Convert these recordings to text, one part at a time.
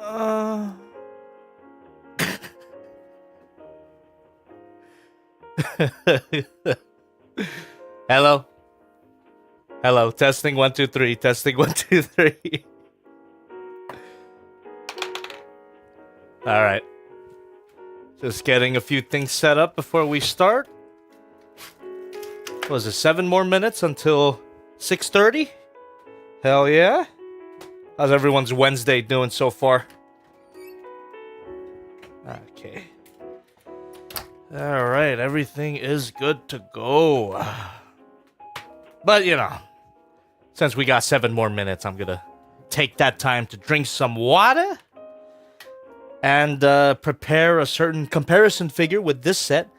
Hello. Hello. Testing 1 2 3. Testing 1 2 3. All right. Just getting a few things set up before we start. What was it 7 more minutes until 6:30? Hell yeah. How's everyone's Wednesday doing so far? Okay. All right, everything is good to go. But, you know, since we got 7 more minutes, I'm gonna take that time to drink some water and prepare a certain comparison figure with this set.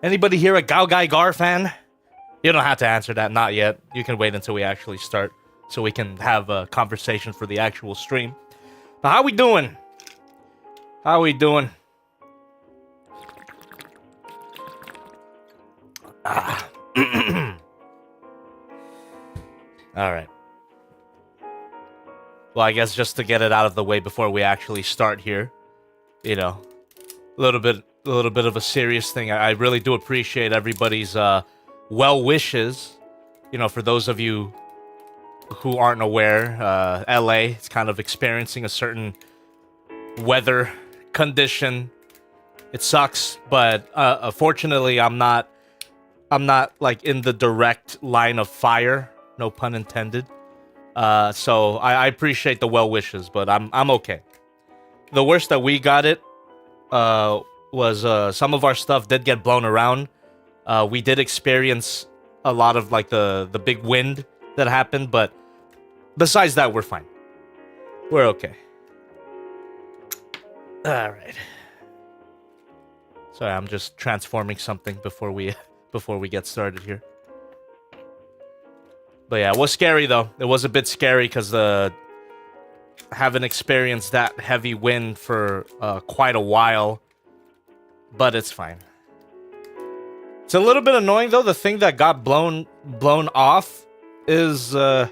Anybody here a GaoGaiGar fan? You don't have to answer that, not yet. You can wait until we actually start so we can have a conversation for the actual stream. But how we doing? How we doing? All right. Well, I guess just to get it out of the way before we actually start here, you know, a little bit of a serious thing. I really do appreciate everybody's well wishes. You know, for those of you who aren't aware, LA is kind of experiencing a certain weather condition. It sucks, but fortunately, I'm not like in the direct line of fire. No pun intended. So I appreciate the well wishes, but I'm okay. The worst that we got it was some of our stuff did get blown around. We did experience a lot of like the big wind that happened, but besides that, we're fine. We're okay. All right. Sorry, I'm just transforming something before we get started here. But yeah, it was scary though. It was a bit scary because haven't experienced that heavy wind for quite a while. But it's fine. It's a little bit annoying though. The thing that got blown off is it'll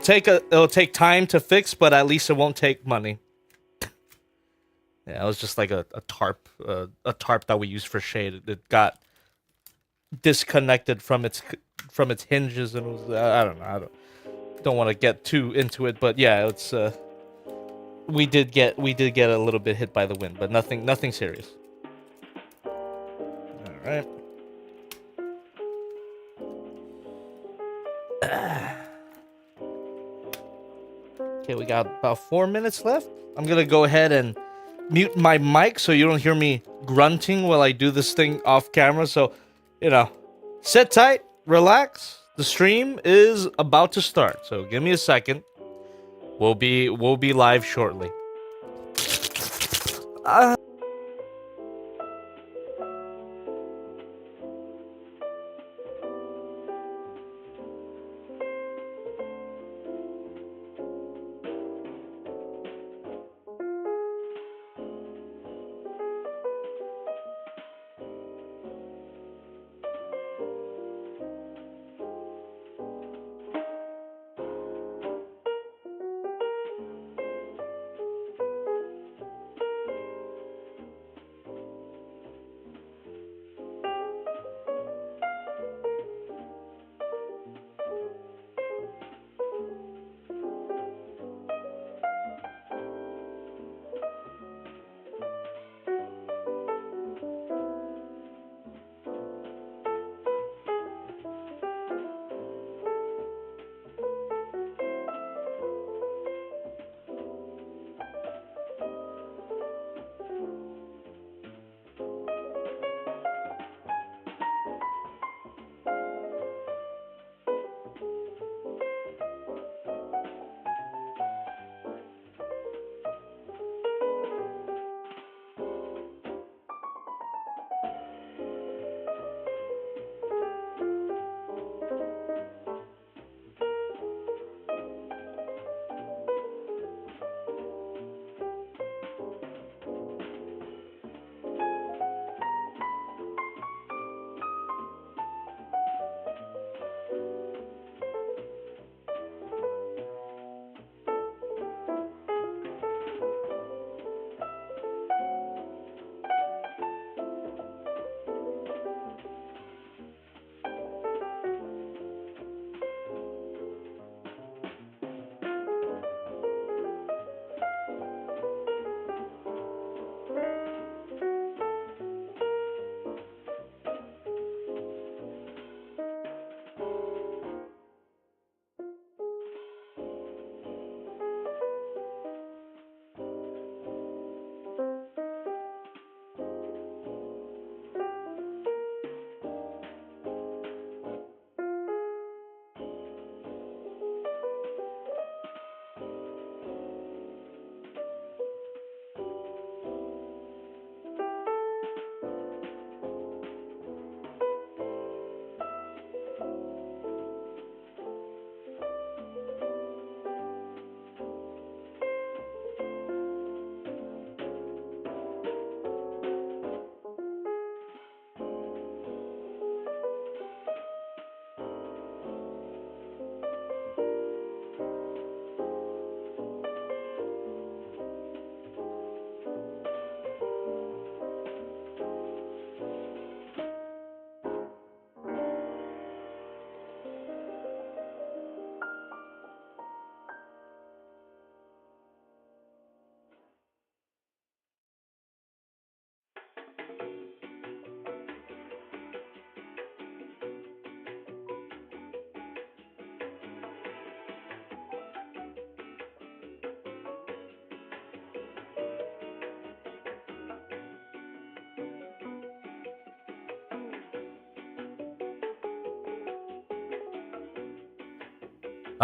take time to fix, but at least it won't take money. Yeah, it was just like a tarp that we used for shade. It got disconnected from its hinges, and it was I don't know. I don't want to get too into it, but yeah, it's we did get a little bit hit by the wind, but nothing serious. All right. Okay, we got about 4 minutes left. I'm gonna go ahead and mute my mic so you don't hear me grunting while I do this thing off camera. So, you know, sit tight, relax. The stream is about to start, so give me a second. We'll be live shortly.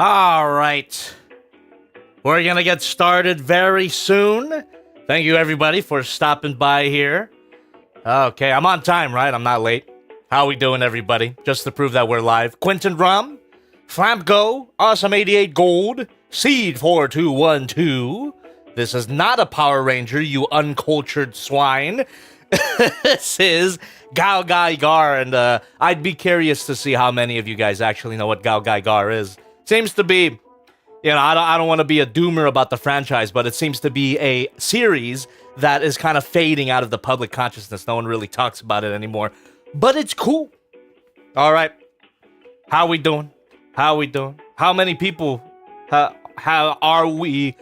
All right. We're going to get started very soon. Thank you, everybody, for stopping by here. Okay, I'm on time, right? I'm not late. How we doing, everybody? Just to prove that we're live. Quentin Rum, Flampgo, Awesome88 Gold, Seed4212. This is not a Power Ranger, you uncultured swine. This is GaoGaiGar, and I'd be curious to see how many of you guys actually know what GaoGaiGar is. Seems to be, you know, I don't want to be a doomer about the franchise, but it seems to be a series that is kind of fading out of the public consciousness. No one really talks about it anymore, but it's cool. All right, how we doing? How we doing? How many people? How are we?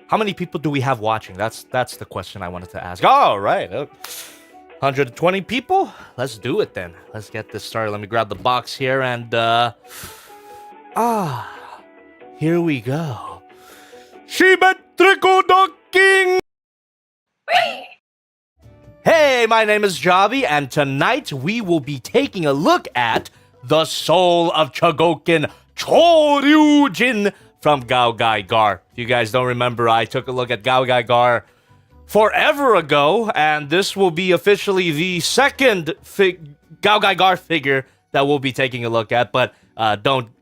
How many people do we have watching? That's the question I wanted to ask. All right, 120 people. Let's do it then. Let's get this started. Let me grab the box here and here we go. Symmetrical docking. Hey, my name is Javi, and tonight we will be taking a look at the soul of Chogokin, CHORYUJIN from GaoGaiGar. If you guys don't remember, I took a look at GaoGaiGar forever ago, and this will be officially the second GaoGaiGar figure that we'll be taking a look at, but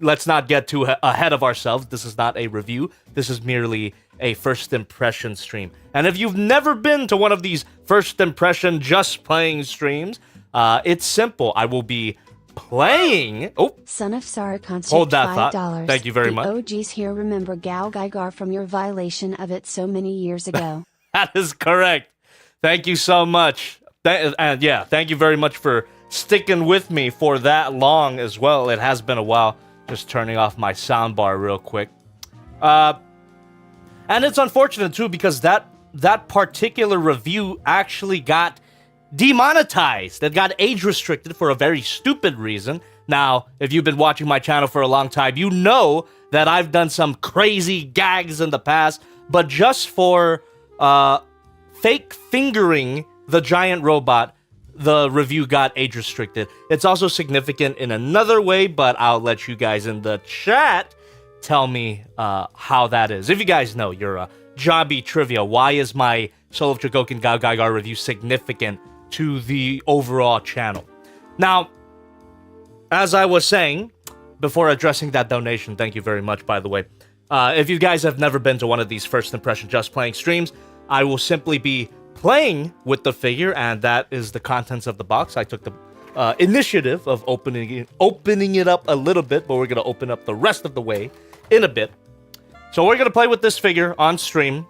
let's not get too ahead of ourselves. This is not a review. This is merely a first impression stream. And if you've never been to one of these first impression just playing streams, it's simple. I will be playing. Oh, Son of Sarah concert. Hold that $5. thought. Thank you very much. OGs here remember GaoGaiGar from your violation of it so many years ago. That is correct. Thank you so much. And yeah, thank you very much for sticking with me for that long as well. It has been a while. Just turning off my soundbar real quick. And it's unfortunate too, because that particular review actually got demonetized. It got age restricted for a very stupid reason. Now, if you've been watching my channel for a long time, you know that I've done some crazy gags in the past, but just for fake fingering the giant robot, the review got age restricted. It's also significant in another way, but I'll let you guys in the chat tell me how that is. If you guys know, you're a Jobby Trivia. Why is my Soul of Chogokin GaoGaiGar review significant to the overall channel? Now, as I was saying, before addressing that donation, thank you very much, by the way. If you guys have never been to one of these first impression just playing streams, I will simply be playing with the figure, and that is the contents of the box. I took the initiative of opening it up a little bit, but we're going to open up the rest of the way in a bit. So we're going to play with this figure on stream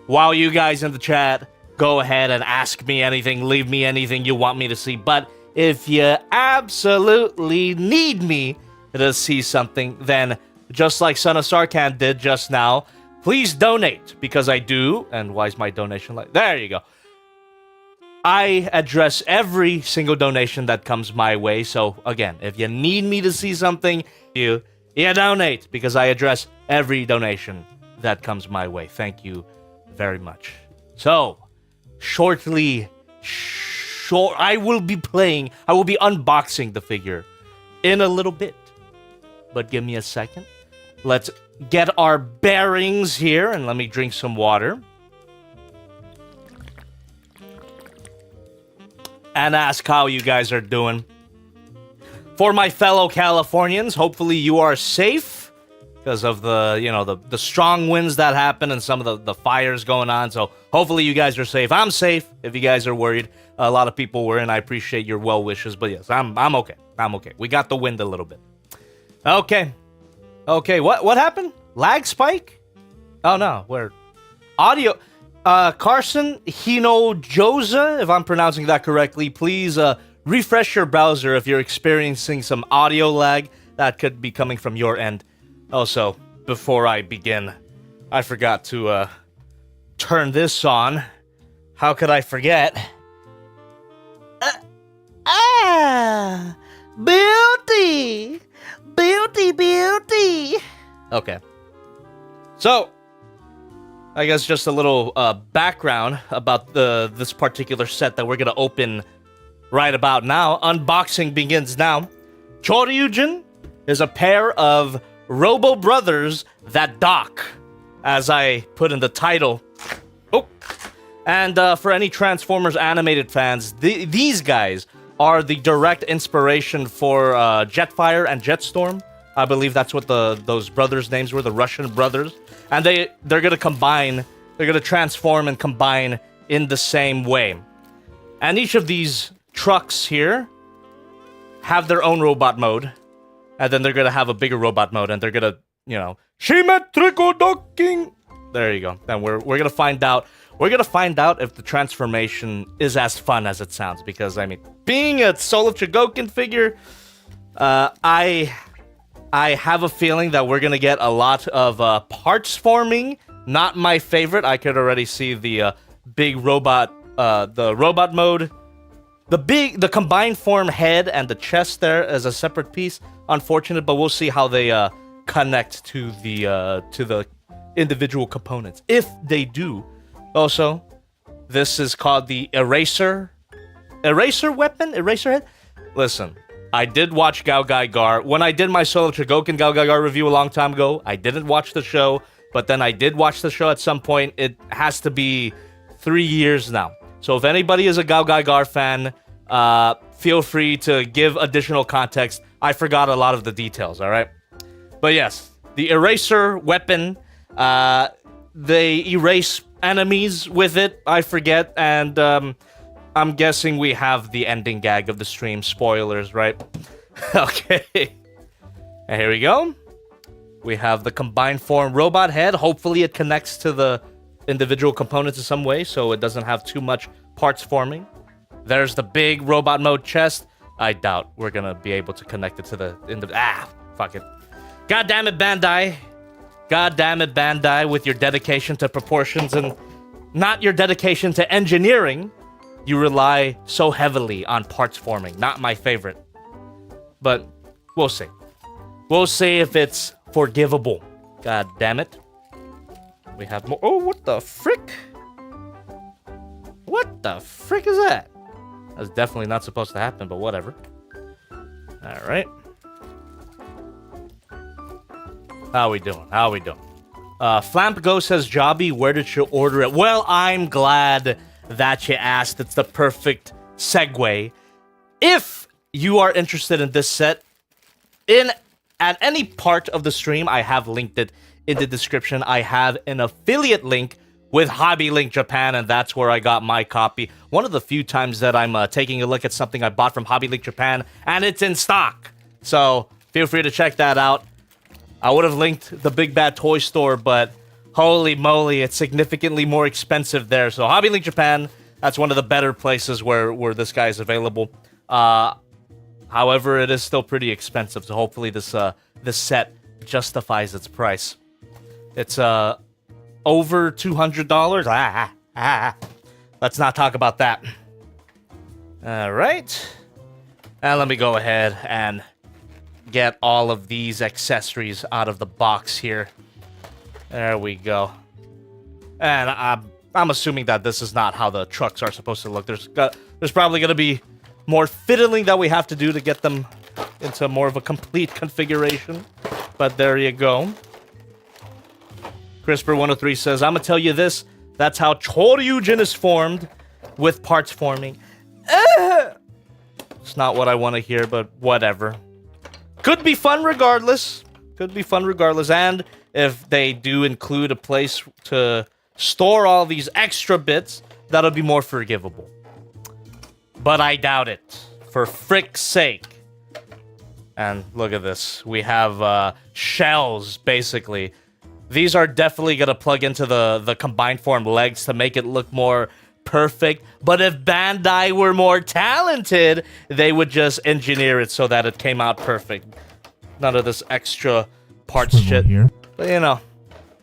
while you guys in the chat go ahead and ask me anything, leave me anything you want me to see. But if you absolutely need me to see something, then just like Son of Sarkhan did just now, please donate, because I do. And why is my donation like... There you go. I address every single donation that comes my way. So again, if you need me to see something, you donate, because I address every donation that comes my way. Thank you very much. So, I will be unboxing the figure in a little bit. But give me a second. Let's get our bearings here, and let me drink some water. And ask how you guys are doing. For my fellow Californians, hopefully you are safe because of the strong winds that happen and some of the fires going on. So hopefully you guys are safe. I'm safe. If you guys are worried, a lot of people were, and I appreciate your well wishes. But yes, I'm okay. I'm okay. We got the wind a little bit. Okay. What happened? Lag spike? Oh no, where audio. Carson Hinojosa, if I'm pronouncing that correctly, please refresh your browser if you're experiencing some audio lag that could be coming from your end. Also, before I begin, I forgot to turn this on. How could I forget? Beauty! Beauty! Okay. So, I guess just a little background about this particular set that we're going to open right about now. Unboxing begins now. CHORYUJIN is a pair of Robo Brothers that dock, as I put in the title. Oh, and for any Transformers animated fans, these guys are the direct inspiration for Jetfire and Jetstorm. I believe that's what those brothers' names were, the Russian brothers. And they're gonna combine, they're gonna transform and combine in the same way. And each of these trucks here have their own robot mode. And then they're gonna have a bigger robot mode, and they're gonna, you know, symmetrical docking. There you go. And we're gonna find out. We're gonna find out if the transformation is as fun as it sounds. Because I mean, being a Soul of Chogokin figure, I have a feeling that we're gonna get a lot of parts forming. Not my favorite. I could already see the big robot, the robot mode. The combined form head and the chest there as a separate piece. Unfortunate, but we'll see how they connect to the individual components, if they do. Also, this is called the eraser weapon, eraser head. Listen, I did watch GaoGaiGar when I did my Soul of Chogokin GaoGaiGar review a long time ago. I didn't watch the show, but then I did watch the show at some point. It has to be 3 years now. So if anybody is a GaoGaiGar fan, feel free to give additional context. I forgot a lot of the details, all right? But yes, the eraser weapon, they erase enemies with it, I forget, and I'm guessing we have the ending gag of the stream. Spoilers, right? Okay. And here we go. We have the combined form robot head. Hopefully it connects to the individual components in some way, so it doesn't have too much parts forming. There's the big robot mode chest. I doubt we're gonna be able to connect it to the fuck it. God damn it, Bandai. God damn it, Bandai, with your dedication to proportions and not your dedication to engineering. You rely so heavily on parts forming. Not my favorite. But we'll see. We'll see if it's forgivable. God damn it. We have more. Oh, what the frick? What the frick is that? That's definitely not supposed to happen, but whatever. Alright. How we doing? How we doing? Flampgo says, Jobby, where did you order it? Well, I'm glad that you asked. It's the perfect segue. If you are interested in this set, at any part of the stream, I have linked it in the description. I have an affiliate link with HOBBYLINK Japan, and that's where I got my copy. One of the few times that I'm taking a look at something I bought from HOBBYLINK Japan, and it's in stock. So feel free to check that out. I would have linked the Big Bad Toy Store, but holy moly, it's significantly more expensive there. So HOBBYLINK Japan, that's one of the better places where this guy is available. However, it is still pretty expensive, so hopefully this set justifies its price. It's over $200. Let's not talk about that. All right. And let me go ahead and get all of these accessories out of the box here. There we go. And I'm assuming that this is not how the trucks are supposed to look. There's probably going to be more fiddling that we have to do to get them into more of a complete configuration. But there you go. CRISPR103 says, I'm gonna tell you this, that's how CHORYUJIN is formed with parts forming. It's not what I want to hear, but whatever. Could be fun regardless. Could be fun regardless. And if they do include a place to store all these extra bits, that'll be more forgivable. But I doubt it. For frick's sake. And look at this. We have shells, basically. These are definitely going to plug into the combined form legs to make it look more perfect. But if Bandai were more talented, they would just engineer it so that it came out perfect. None of this extra parts shit. Here. But you know,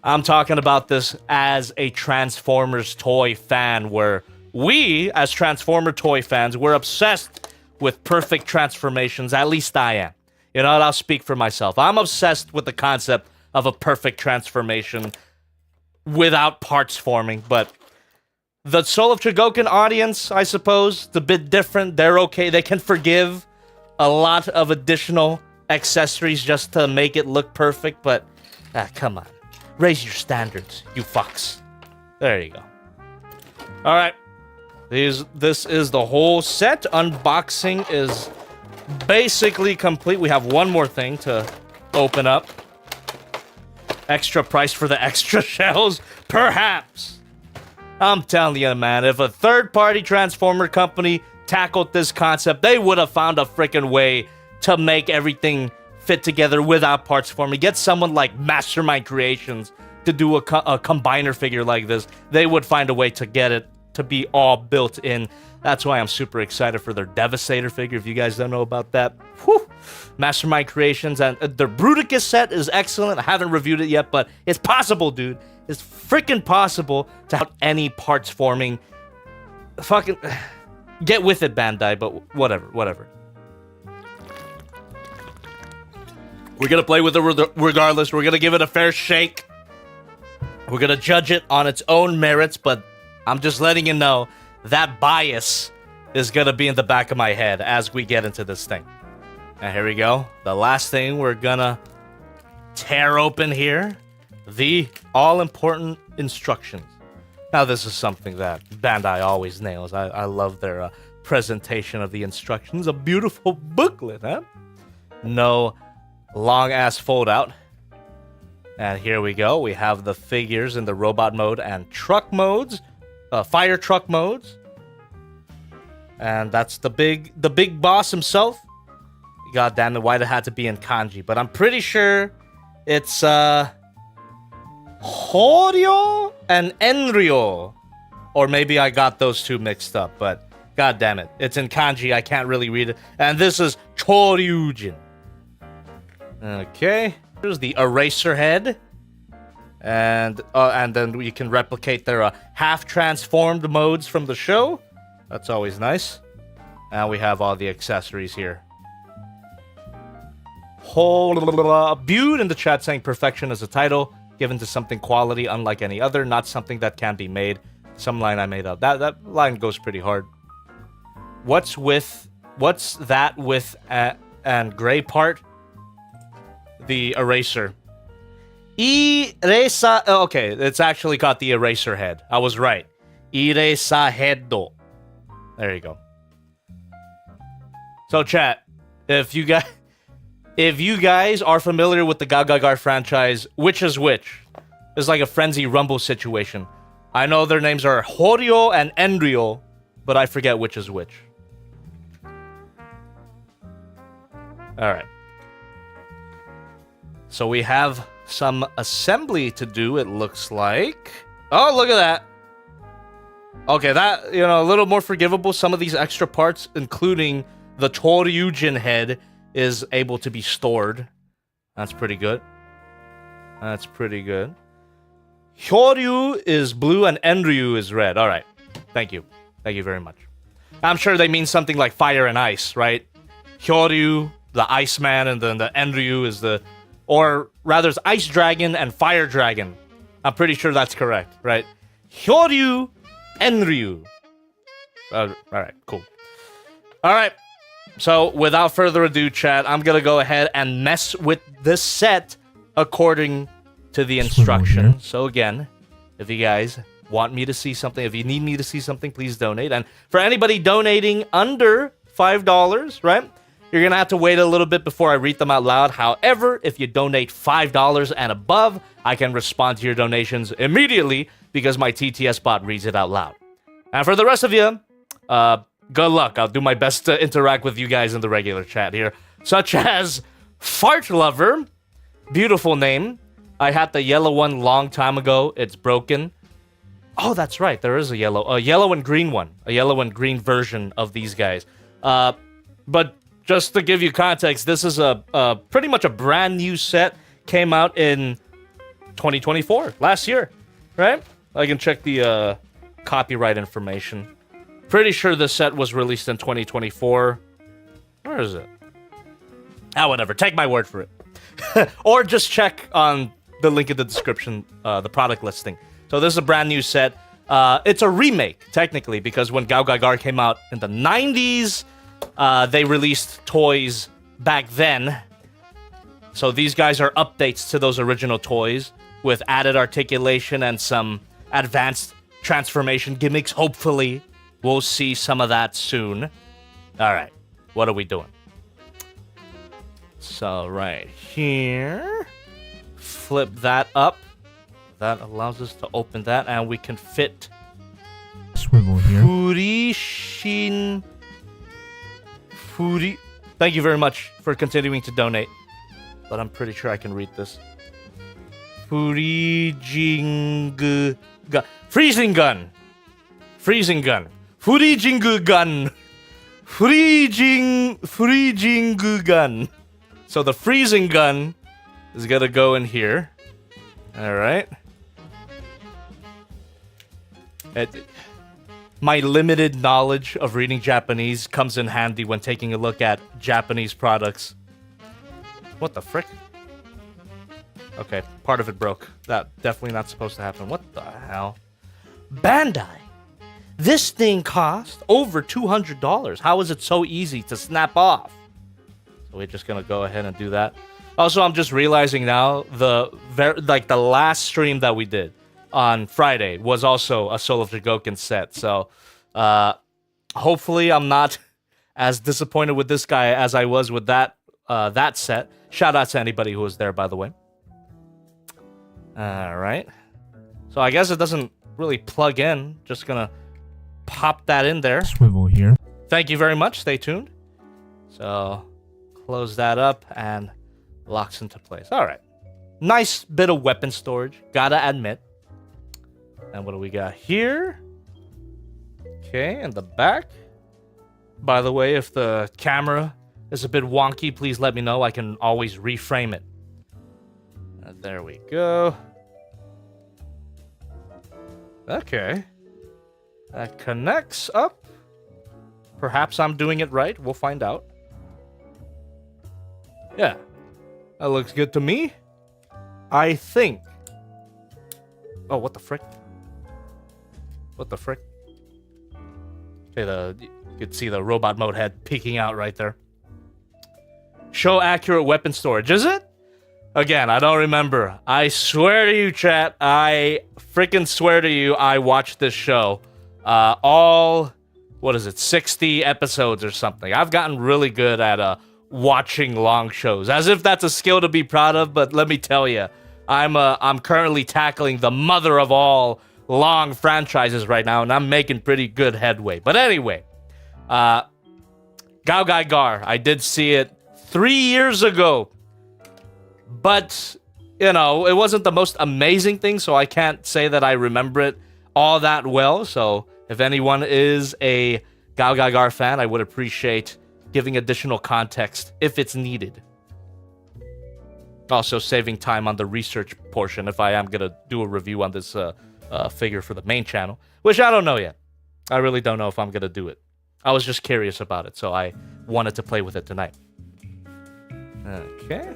I'm talking about this as a Transformers toy fan, where we, as Transformer toy fans, we're obsessed with perfect transformations. At least I am. You know, I'll speak for myself. I'm obsessed with the concept of a perfect transformation without parts forming, but the Soul of Chogokin audience, I suppose, it's a bit different. They're okay. They can forgive a lot of additional accessories just to make it look perfect, but come on. Raise your standards, you fucks. There you go. All right. This is the whole set. Unboxing is basically complete. We have one more thing to open up. Extra price for the extra shells? Perhaps. I'm telling you, man, if a third-party Transformer company tackled this concept, they would have found a freaking way to make everything fit together without parts forming. Get someone like Mastermind Creations to do a combiner figure like this. They would find a way to get it to be all built in. That's why I'm super excited for their Devastator figure, if you guys don't know about that. Whew. Mastermind Creations, and their Bruticus set is excellent. I haven't reviewed it yet, but it's possible, dude. It's freaking possible to have any parts forming. Fucking get with it, Bandai, but whatever. We're gonna play with it regardless. We're gonna give it a fair shake. We're gonna judge it on its own merits, but I'm just letting you know that bias is gonna be in the back of my head as we get into this thing. And here we go. The last thing we're gonna tear open here. The all-important instructions. Now, this is something that Bandai always nails. I love their presentation of the instructions. A beautiful booklet, huh? No long-ass fold-out. And here we go. We have the figures in the robot mode and truck modes. Fire truck modes. And that's the big boss himself. God damn it, why'd it have to be in kanji? But I'm pretty sure it's Horyo and Enryo. Or maybe I got those two mixed up, but god damn it. It's in kanji, I can't really read it. And this is Choryujin. Okay. Here's the eraser head. And then you can replicate their half-transformed modes from the show. That's always nice. And we have all the accessories here. Butte in the chat saying perfection is a title given to something quality unlike any other, not something that can be made. Some line I made up. That line goes pretty hard. What's that with and gray part? The eraser. Erasa. Okay, it's actually got the eraser head. I was right. Erasa heado. There you go. So chat, if you guys are familiar with the GaoGaiGar franchise, which is which? It's like a Frenzy Rumble situation. I know their names are Horyo and Enryo, but I forget which is which. Alright. So we have some assembly to do, it looks like. Oh, look at that. Okay, that, a little more forgivable. Some of these extra parts, including the Choryujin head, is able to be stored. That's pretty good. That's pretty good. Hyoryu is blue and Enryu is red. All right. Thank you. Thank you very much. I'm sure they mean something like fire and ice, right? Hyoryu, the Iceman, and then the Enryu is the... Or rather, it's Ice Dragon and Fire Dragon. I'm pretty sure that's correct, right? Hyoryu, Enryu. All right, cool. All right. So, without further ado, chat, I'm going to go ahead and mess with this set according to the instructions. So, again, if you guys want me to see something, if you need me to see something, please donate. And for anybody donating under $5, right, you're going to have to wait a little bit before I read them out loud. However, if you donate $5 and above, I can respond to your donations immediately because my TTS bot reads it out loud. And for the rest of you, good luck. I'll do my best to interact with you guys in the regular chat here. Such as Fart Lover. Beautiful name. I had the yellow one long time ago. It's broken. Oh, that's right. There is a yellow and green one. A yellow and green version of these guys. But just to give you context, this is a pretty much a brand new set. Came out in 2024, last year, right? I can check the copyright information. Pretty sure this set was released in 2024. Where is it? Ah, whatever. Take my word for it. Or just check on the link in the description, the product listing. So this is a brand new set. It's a remake, technically, because when GaoGaiGar came out in the 90s, they released toys back then. So these guys are updates to those original toys with added articulation and some advanced transformation gimmicks. Hopefully, we'll see some of that soon. All right, what are we doing? So right here, flip that up. That allows us to open that, and we can fit swivel here. Furishin. Thank you very much for continuing to donate. But I'm pretty sure I can read this. Freezing gun. Freezing gun. Freezing gun. So the freezing gun is gonna go in here. All right. My limited knowledge of reading Japanese comes in handy when taking a look at Japanese products. What the frick? Okay, part of it broke. That definitely not supposed to happen. What the hell? Bandai! This thing cost over $200. How is it so easy to snap off? So we're just gonna go ahead and do that. Also, I'm just realizing now the last stream that we did on Friday was also a Soul of Chogokin set. So hopefully I'm not as disappointed with this guy as I was with that set. Shout out to anybody who was there, by the way. All right. So I guess it doesn't really plug in. Just gonna pop that in there. Swivel here. Thank you very much. Stay tuned. So close that up and locks into place. All right. Nice bit of weapon storage, gotta admit. And what do we got here? Okay, in the back. By the way, if the camera is a bit wonky, please let me know. I can always reframe it. And there we go. Okay. That connects up. Perhaps I'm doing it right. We'll find out. Yeah. That looks good to me. I think. Oh, what the frick? What the frick? Okay, you could see the robot mode head peeking out right there. Show accurate weapon storage. Is it? Again, I don't remember. I swear to you, chat. I freaking swear to you, I watched this show. What is it, 60 episodes or something. I've gotten really good at watching long shows. As if that's a skill to be proud of, but let me tell you, I'm currently tackling the mother of all long franchises right now, and I'm making pretty good headway. But anyway, GaoGaiGar, I did see it 3 years ago. But, you know, it wasn't the most amazing thing, so I can't say that I remember it all that well. So if anyone is a GaoGaiGar fan, I would appreciate giving additional context if it's needed. Also saving time on the research portion if I am going to do a review on this figure for the main channel, which I don't know yet. I really don't know if I'm going to do it. I was just curious about it, so I wanted to play with it tonight. Okay.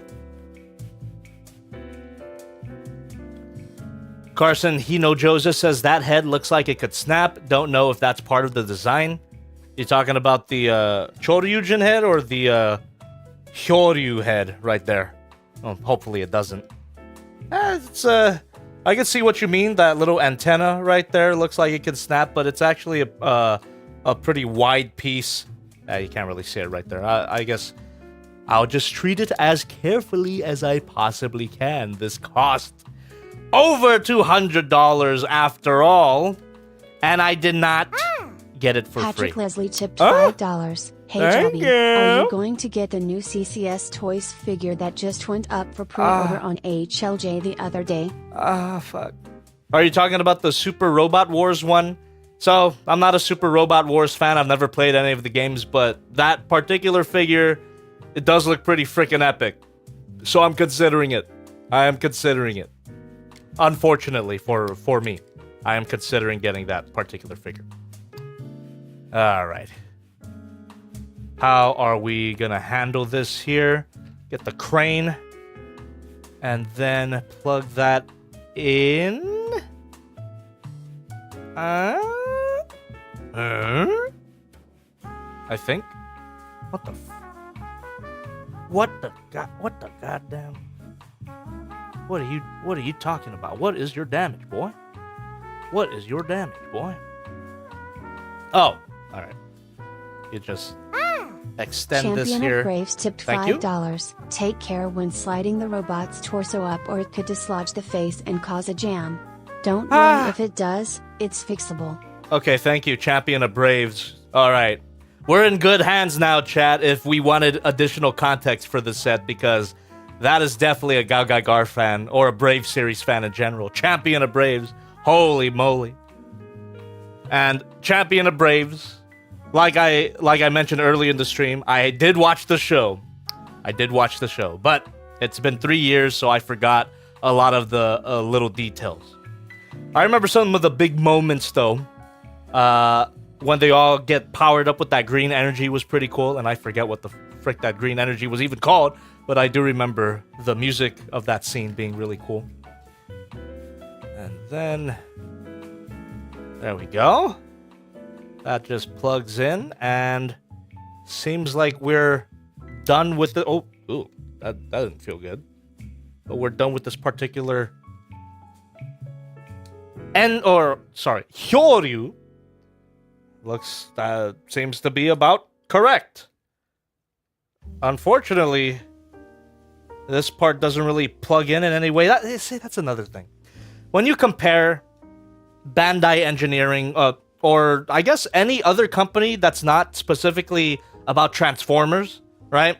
Carson Hino Joseph says that head looks like it could snap. Don't know if that's part of the design. You talking about the Choryujin head or the Hyoryu head right there? Oh, hopefully it doesn't. I can see what you mean. That little antenna right there looks like it can snap, but it's actually a pretty wide piece. You can't really see it right there. I guess I'll just treat it as carefully as I possibly can. This cost over $200 after all, and I did not get it for Patrick free. Leslie tipped $5. Hey Thank Jobby, you. are you going to get the new CCS Toys figure that just went up for pre-order on HLJ the other day? Fuck. Are you talking about the Super Robot Wars one? So, I'm not a Super Robot Wars fan. I've never played any of the games, but that particular figure, it does look pretty freaking epic. So I'm considering it. I am considering it. Unfortunately for me, I am considering getting that particular figure. All right. How are we gonna handle this here? Get the crane and then plug that in. I think. What the? What the goddamn? What are you talking about? What is your damage, boy? What is your damage, boy? Oh, all right. You just extend this Champion here. of Braves tipped Thank you. $5. Take care when sliding the robot's torso up, or it could dislodge the face and cause a jam. Don't worry if it does, it's fixable. Okay, thank you, Champion of Braves. All right. We're in good hands now, chat, if we wanted additional context for the set, because that is definitely a GaoGaiGar fan, or a Brave series fan in general. Champion of Braves. Holy moly. And Champion of Braves, like I mentioned earlier in the stream, I did watch the show. But it's been 3 years, so I forgot a lot of the little details. I remember some of the big moments, though. When they all get powered up with that green energy was pretty cool, and I forget what the frick that green energy was even called, but I do remember the music of that scene being really cool. And then... there we go. That just plugs in, and seems like we're done with the... oh, ooh, that didn't feel good. But we're done with this particular... Choryu. Looks, seems to be about correct. Unfortunately, this part doesn't really plug in any way. That's another thing. When you compare Bandai Engineering, or I guess any other company that's not specifically about Transformers, right?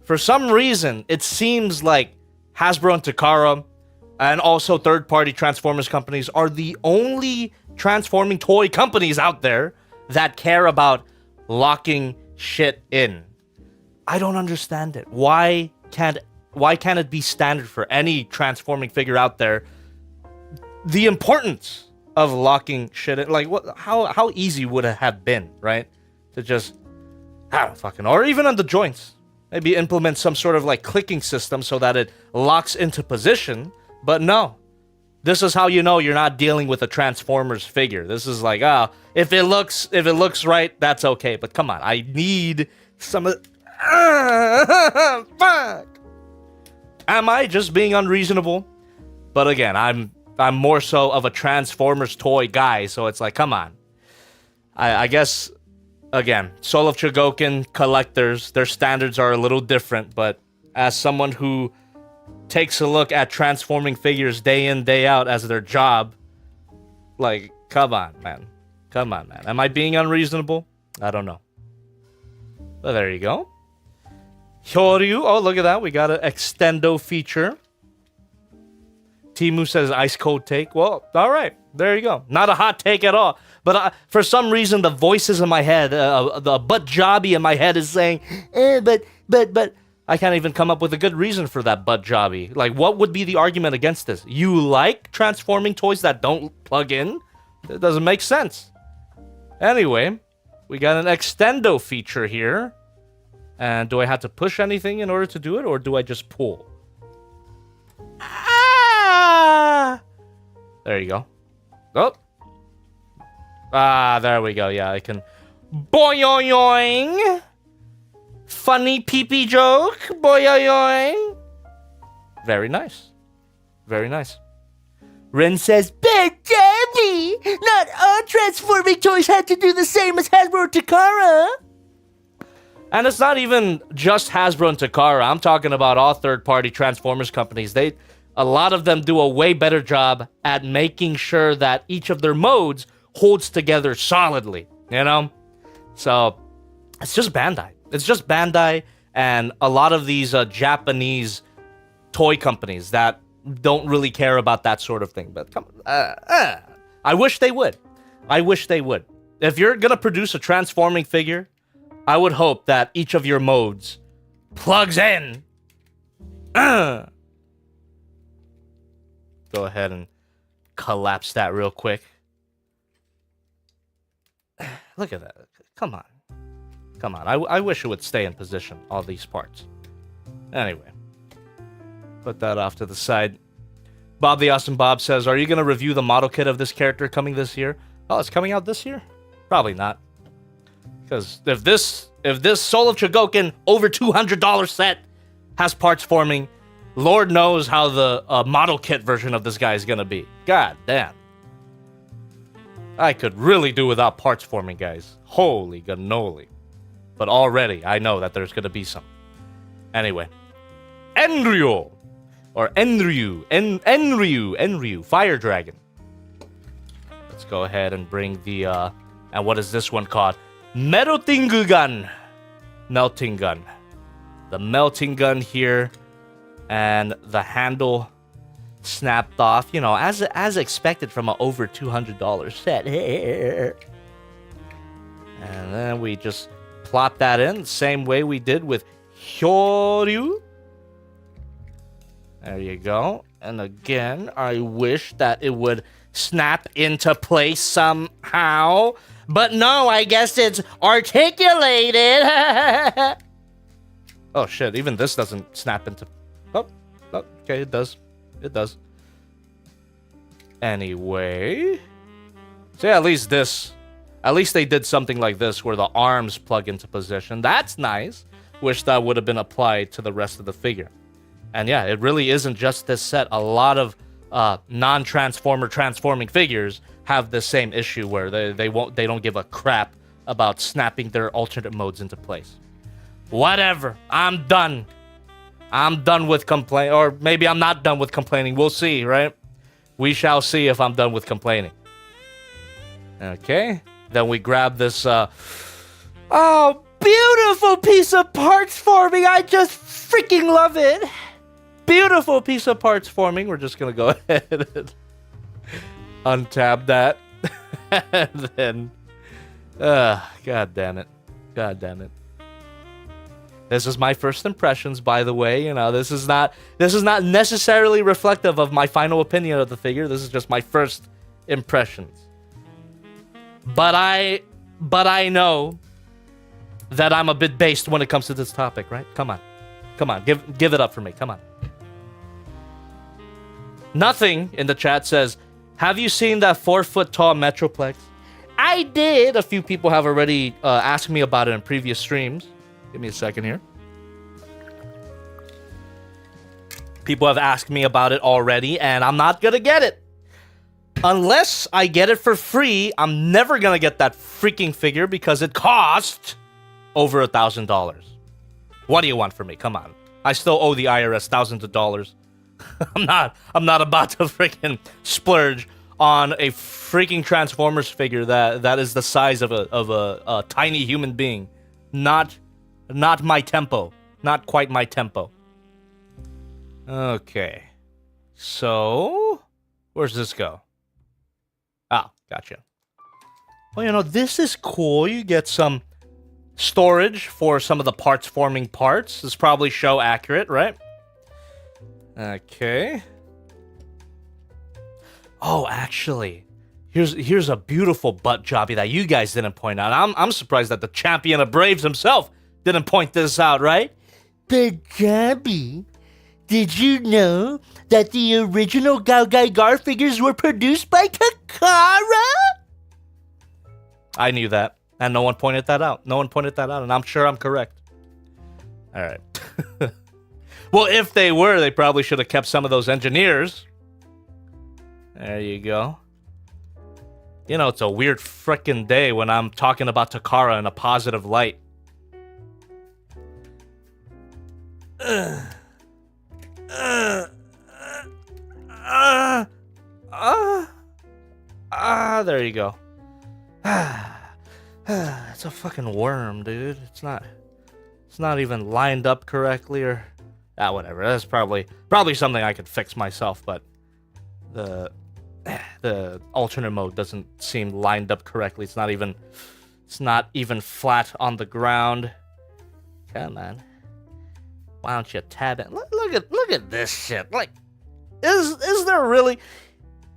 For some reason, it seems like Hasbro and Takara, and also third-party Transformers companies, are the only transforming toy companies out there that care about locking shit in. I don't understand it. Why can't it be standard for any transforming figure out there? The importance of locking shit in, like how easy would it have been, right? To just, I don't fucking know, or even on the joints, maybe implement some sort of like clicking system so that it locks into position. But no, this is how you know you're not dealing with a Transformers figure. This is like, if it looks right, that's okay. But come on, I need some of... fuck! Am I just being unreasonable? But again, I'm more so of a Transformers toy guy, so it's like, come on. I guess, again, Soul of Chogokin collectors, their standards are a little different, but as someone who takes a look at transforming figures day in, day out as their job, like, come on, man. Come on, man. Am I being unreasonable? I don't know. But there you go. Choryu. Oh, look at that. We got an extendo feature. Timu says ice cold take. Well, all right. There you go. Not a hot take at all. But for some reason, the voices in my head, the butt jobby in my head is saying, but... I can't even come up with a good reason for that butt jobby. Like, what would be the argument against this? You like transforming toys that don't plug in? It doesn't make sense. Anyway, we got an extendo feature here. And do I have to push anything in order to do it, or do I just pull? Ah! There you go. Oh. Ah, there we go. Yeah, I can... boing! Funny pee-pee joke, boing! Very nice. Very nice. Rin says, Big Daddy! Not all transforming toys had to do the same as Hasbro and Takara! And it's not even just Hasbro and Takara. I'm talking about all third-party Transformers companies. A lot of them do a way better job at making sure that each of their modes holds together solidly, you know? So, it's just Bandai. It's just Bandai and a lot of these Japanese toy companies that don't really care about that sort of thing. But come on, I wish they would. I wish they would. If you're going to produce a transforming figure, I would hope that each of your modes plugs in. Go ahead and collapse that real quick. Look at that. Come on. Come on, I wish it would stay in position, all these parts. Anyway, put that off to the side. Bob the Awesome Bob says, are you going to review the model kit of this character coming this year? Oh, it's coming out this year? Probably not. Because if this Soul of Chogokin over $200 set has parts forming, Lord knows how the model kit version of this guy is gonna be. God damn. I could really do without parts forming, guys. Holy cannoli. But already, I know that there's gonna be some. Anyway. Enryu! Or Enryu. Enryu. Fire Dragon. Let's go ahead and bring the, and what is this one called? Melting Gun. Melting Gun. The melting gun here. And the handle snapped off, you know, as expected from an over $200 set. And then we just plop that in the same way we did with Choryu. There you go. And again, I wish that it would snap into place somehow. But no, I guess it's articulated. Oh shit, even this doesn't snap into... Oh, okay, it does. It does. Anyway. So yeah, at least they did something like this where the arms plug into position. That's nice. Wish that would have been applied to the rest of the figure. And yeah, it really isn't just this set. A lot of non-transformer transforming figures have the same issue where they don't give a crap about snapping their alternate modes into place. Whatever. I'm done. I'm done with complaining, or maybe I'm not done with complaining. We'll see, right? We shall see if I'm done with complaining. Okay. Then we grab this, oh, beautiful piece of parts forming. I just freaking love it. Beautiful piece of parts forming. We're just gonna go ahead and untab that. And then, god damn it. God damn it. This is my first impressions, by the way. You know, this is not necessarily reflective of my final opinion of the figure. This is just my first impressions. But I know that I'm a bit based when it comes to this topic, right? Come on. Come on, give it up for me. Come on. Nothing in the chat says, have you seen that 4-foot tall Metroplex? I did. A few people have already asked me about it in previous streams. Give me a second here. People have asked me about it already, and I'm not gonna get it. Unless I get it for free, I'm never gonna get that freaking figure because it cost over $1,000. What do you want from me? Come on. I still owe the IRS thousands of dollars. I'm not about to freaking splurge on a freaking Transformers figure that is the size of a tiny human being. Not my tempo. Not quite my tempo. Okay. So, where's this go? Ah, gotcha. Well, you know, this is cool. You get some storage for some of the parts forming parts. This is probably show accurate, right? Okay. Oh, actually, here's a beautiful butt jobby that you guys didn't point out. I'm surprised that the champion of Braves himself didn't point this out, right? But Jobby, did you know that the original GaoGaiGar figures were produced by Takara? I knew that, and no one pointed that out. No one pointed that out, and I'm sure I'm correct. All right. Well, if they were, they probably should have kept some of those engineers. There you go. You know, it's a weird frickin' day when I'm talking about Takara in a positive light. There you go. It's a fucking worm, dude. It's not even lined up correctly or whatever. That's probably something I could fix myself, but the alternate mode doesn't seem lined up correctly. It's not even flat on the ground. Come on. Why don't you tab it? Look at this shit. Like, is there really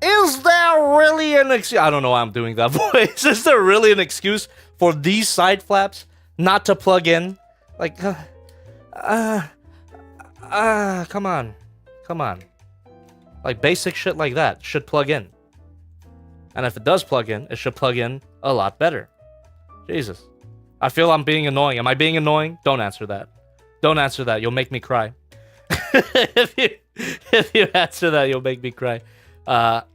an excuse? I don't know why I'm doing that voice. Is there really an excuse for these side flaps not to plug in? Like, come on. Like, basic shit like that should plug in. And if it does plug in, it should plug in a lot better. Jesus. I feel I'm being annoying. Am I being annoying? Don't answer that. Don't answer that. You'll make me cry. if you answer that, you'll make me cry. But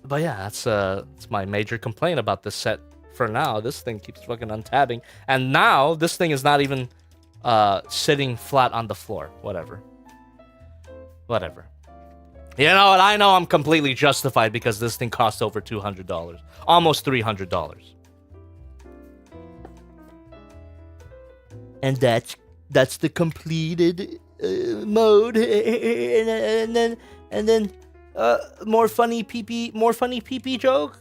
yeah, that's my major complaint about this set for now. This thing keeps fucking untabbing. And now, this thing is not even sitting flat on the floor. Whatever. Whatever. You know what? I know I'm completely justified because this thing costs over $200. Almost $300. And that's the completed mode. and then more funny pee-pee joke.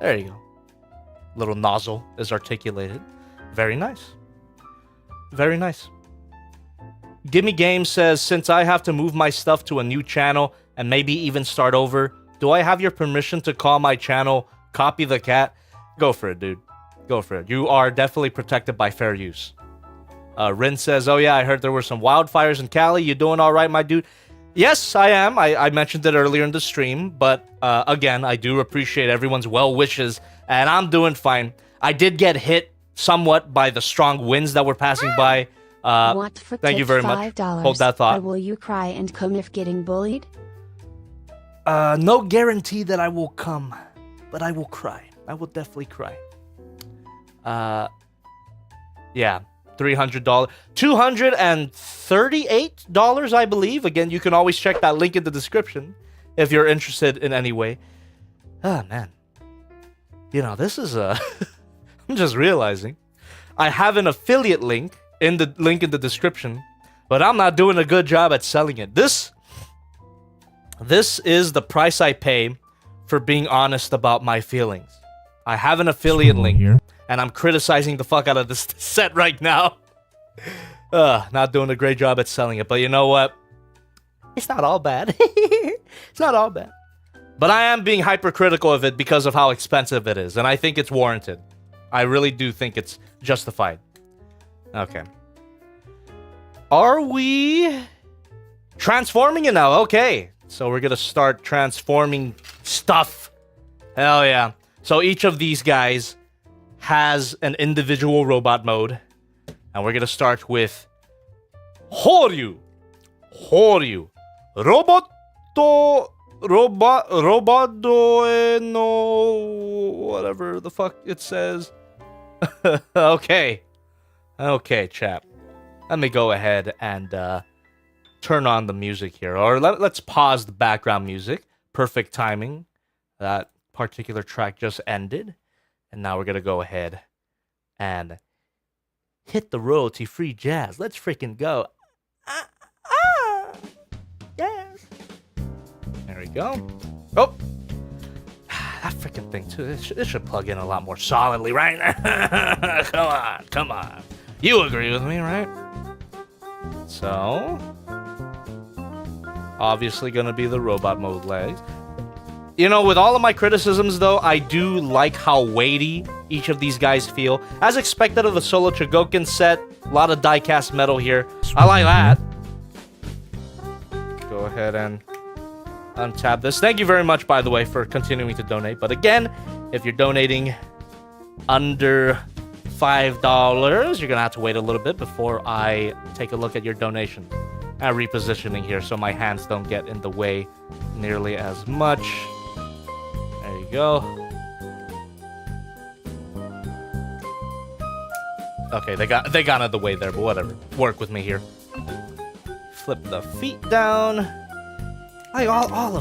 There you go. Little nozzle is articulated. Very nice. Very nice. Gimme Game says, since I have to move my stuff to a new channel and maybe even start over, do I have your permission to call my channel Copy the Cat? Go for it, dude. Go for it. You are definitely protected by fair use. Rin says, oh yeah, I heard there were some wildfires in Cali. You doing all right, my dude? Yes, I am. I mentioned it earlier in the stream, but again, I do appreciate everyone's well wishes, and I'm doing fine. I did get hit somewhat by the strong winds that were passing by. Thank you very much. Hold that thought. Or will you cry and come if getting bullied? No guarantee that I will come, but I will cry. I will definitely cry. Yeah, $300, $238, I believe. Again, you can always check that link in the description if you're interested in any way. Ah, man. You know, this is I'm just realizing I have an affiliate link in the description, but I'm not doing a good job at selling it. This is the price I pay for being honest about my feelings. I have an affiliate link here, and I'm criticizing the fuck out of this set right now. Not doing a great job at selling it, but you know what? It's not all bad. It's not all bad. But I am being hypercritical of it because of how expensive it is, and I think it's warranted. I really do think it's justified. Okay. Are we transforming it now? Okay. So we're gonna start transforming stuff. Hell yeah. So each of these guys has an individual robot mode. And we're gonna start with Horyu. Robado no whatever the fuck it says. Okay, chap. Let me go ahead and turn on the music here, or let's pause the background music. Perfect timing. That particular track just ended, and now we're gonna go ahead and hit the royalty-free jazz. Let's freaking go. Yes. There we go. Oh, that freaking thing too. It should plug in a lot more solidly, right? Come on. You agree with me, right? So, obviously gonna be the robot mode legs. You know, with all of my criticisms, though, I do like how weighty each of these guys feel. As expected of the solo Chogokin set, a lot of die-cast metal here. I like that. Go ahead and untap this. Thank you very much, by the way, for continuing to donate. But again, if you're donating under $5, you're gonna have to wait a little bit before I take a look at your donation. And repositioning here so my hands don't get in the way nearly as much. There you go. Okay, they got out of the way there, but whatever. Work with me here. Flip the feet down. Like all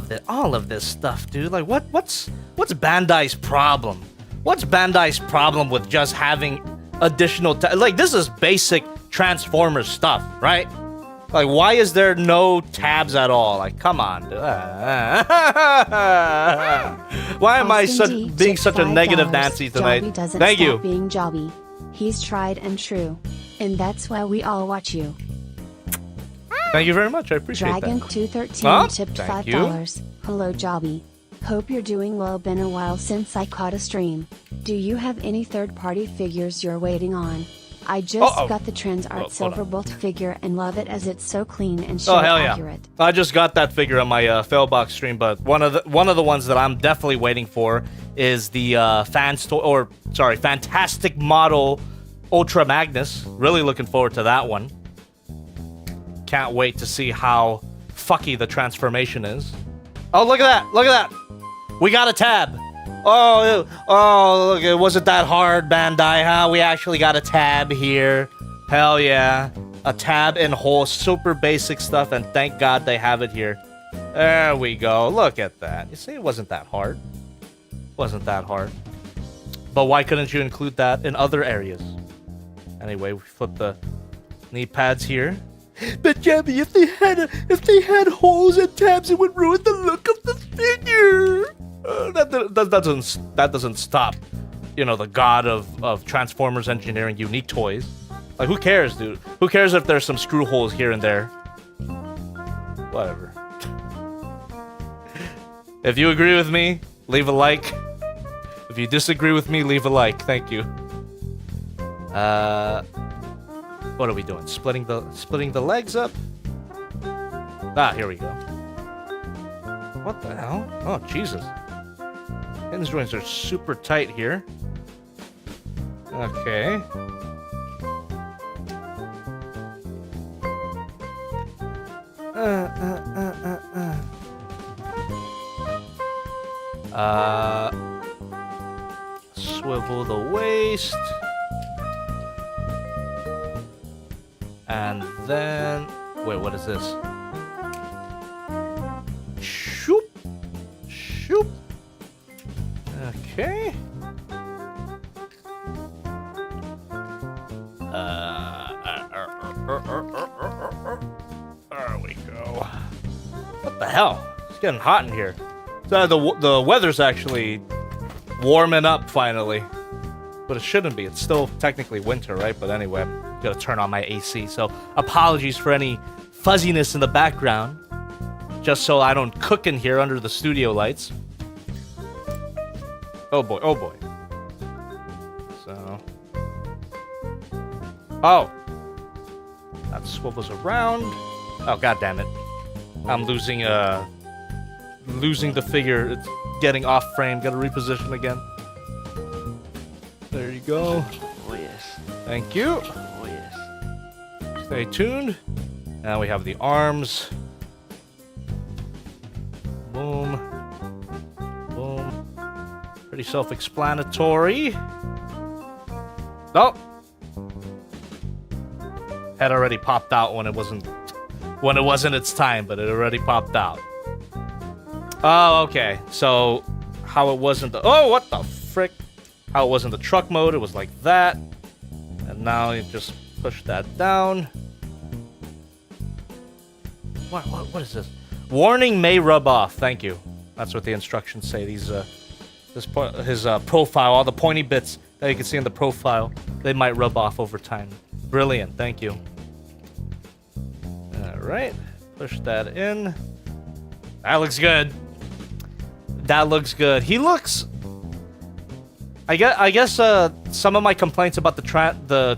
of this stuff, dude. Like what's Bandai's problem? What's Bandai's problem with just having additional like this is basic Transformers stuff, right? Like, why is there no tabs at all? Like, come on. Why am I being such a negative Nancy tonight? Jobby doesn't Thank you. Stop being Jobby. He's tried and true. And that's why we all watch you. Thank you very much. I appreciate Dragon that. 213 tipped thank $5. Hello, Jobby. Hope you're doing well. Been a while since I caught a stream. Do you have any third-party figures you're waiting on? I just got the Trans Art Silverbolt figure and love it as it's so clean and show accurate. I just got that figure on my Failbox stream, but one of the ones that I'm definitely waiting for is the Fantastic Model Ultra Magnus. Really looking forward to that one. Can't wait to see how fucky the transformation is. Oh, look at that! Look at that! We got a tab. Oh, look, it wasn't that hard, Bandai, huh? We actually got a tab here. Hell yeah. A tab and whole super basic stuff, and thank God they have it here. There we go. Look at that. You see, it wasn't that hard. Wasn't that hard. But why couldn't you include that in other areas? Anyway, we flip the knee pads here. But Jabby, if they had holes and tabs, it would ruin the look of the figure. That doesn't stop, you know, the god of Transformers engineering unique toys. Like, who cares, dude? Who cares if there's some screw holes here and there? Whatever. If you agree with me, leave a like. If you disagree with me, leave a like. Thank you. What are we doing? Splitting the legs up? Ah, here we go. What the hell? Oh, Jesus. Hinge joints are super tight here. Okay. Swivel the waist. And then... Wait, what is this? Shoop! Shoop! Okay. There we go. What the hell? It's getting hot in here. So the weather's actually warming up finally. But it shouldn't be. It's still technically winter, right? But anyway, I'm gonna turn on my AC. So apologies for any fuzziness in the background. Just so I don't cook in here under the studio lights. Oh boy, oh boy. So... Oh! That swivels around. Oh, god damn it. I'm losing the figure. It's getting off frame. Gotta reposition again. There you go. Oh yes. Thank you. Oh yes. Stay tuned. Now we have the arms. Boom. Boom. Pretty self-explanatory. Oh! Head already popped out when it wasn't its time, but it already popped out. Oh, okay. So how it wasn't the... Oh, what the frick? How it wasn't the truck mode, it was like that. And now you just push that down. What is this? Warning may rub off. Thank you. That's what the instructions say. These his profile, all the pointy bits that you can see in the profile, they might rub off over time. Brilliant. Thank you. All right. Push that in. That looks good. That looks good. He looks... I guess some of my complaints about the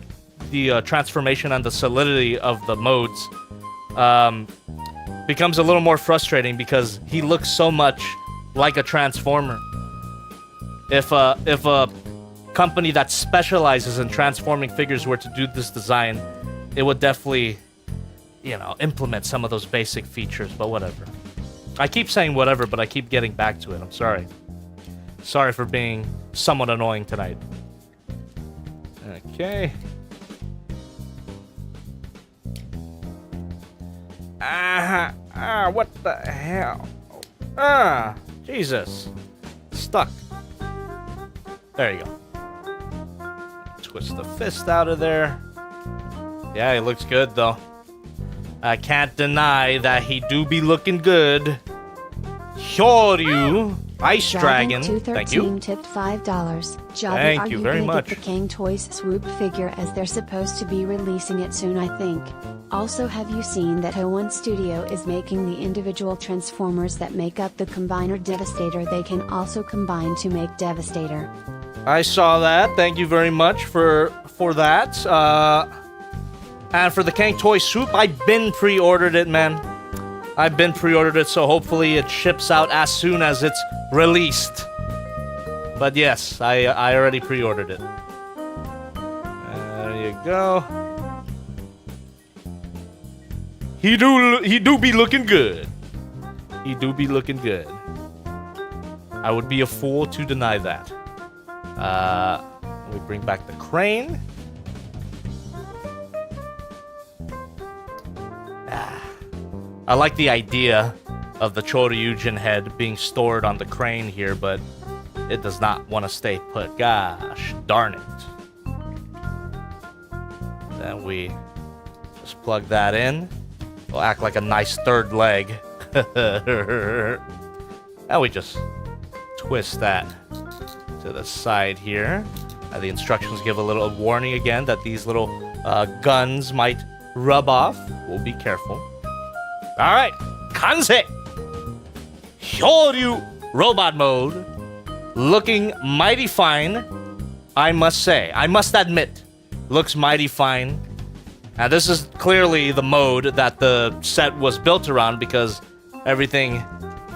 transformation and the solidity of the modes becomes a little more frustrating because he looks so much like a Transformer. If a company that specializes in transforming figures were to do this design, it would definitely, you know, implement some of those basic features, but whatever. I keep saying whatever, but I keep getting back to it. I'm sorry. Sorry for being somewhat annoying tonight. Okay. What the hell? Jesus. Stuck. There you go. Twist the fist out of there. Yeah, he looks good, though. I can't deny that he do be looking good. Choryu, Ice Dragon, thank you. Tipped $5. Thank you very much. Get the King Toys swoop figure as they're supposed to be releasing it soon, I think. Also, have you seen that Ho1 Studio is making the individual Transformers that make up the Combiner Devastator? They can also combine to make Devastator. I saw that. Thank you very much for that. And for the Kank Toy Soup, I've been pre-ordered it, man. I've been pre-ordered it, so hopefully it ships out as soon as it's released. But yes, I already pre-ordered it. There you go. He do be looking good. He do be looking good. I would be a fool to deny that. We bring back the crane. I like the idea of the Choryujin head being stored on the crane here, but it does not want to stay put. Gosh darn it. Then we just plug that in. It'll act like a nice third leg. And we just twist that to the side here. The instructions give a little warning again that these little guns might rub off. We'll be careful. Alright, Kansei! Hyoryu robot mode. Looking mighty fine, I must say. I must admit, looks mighty fine. And this is clearly the mode that the set was built around because everything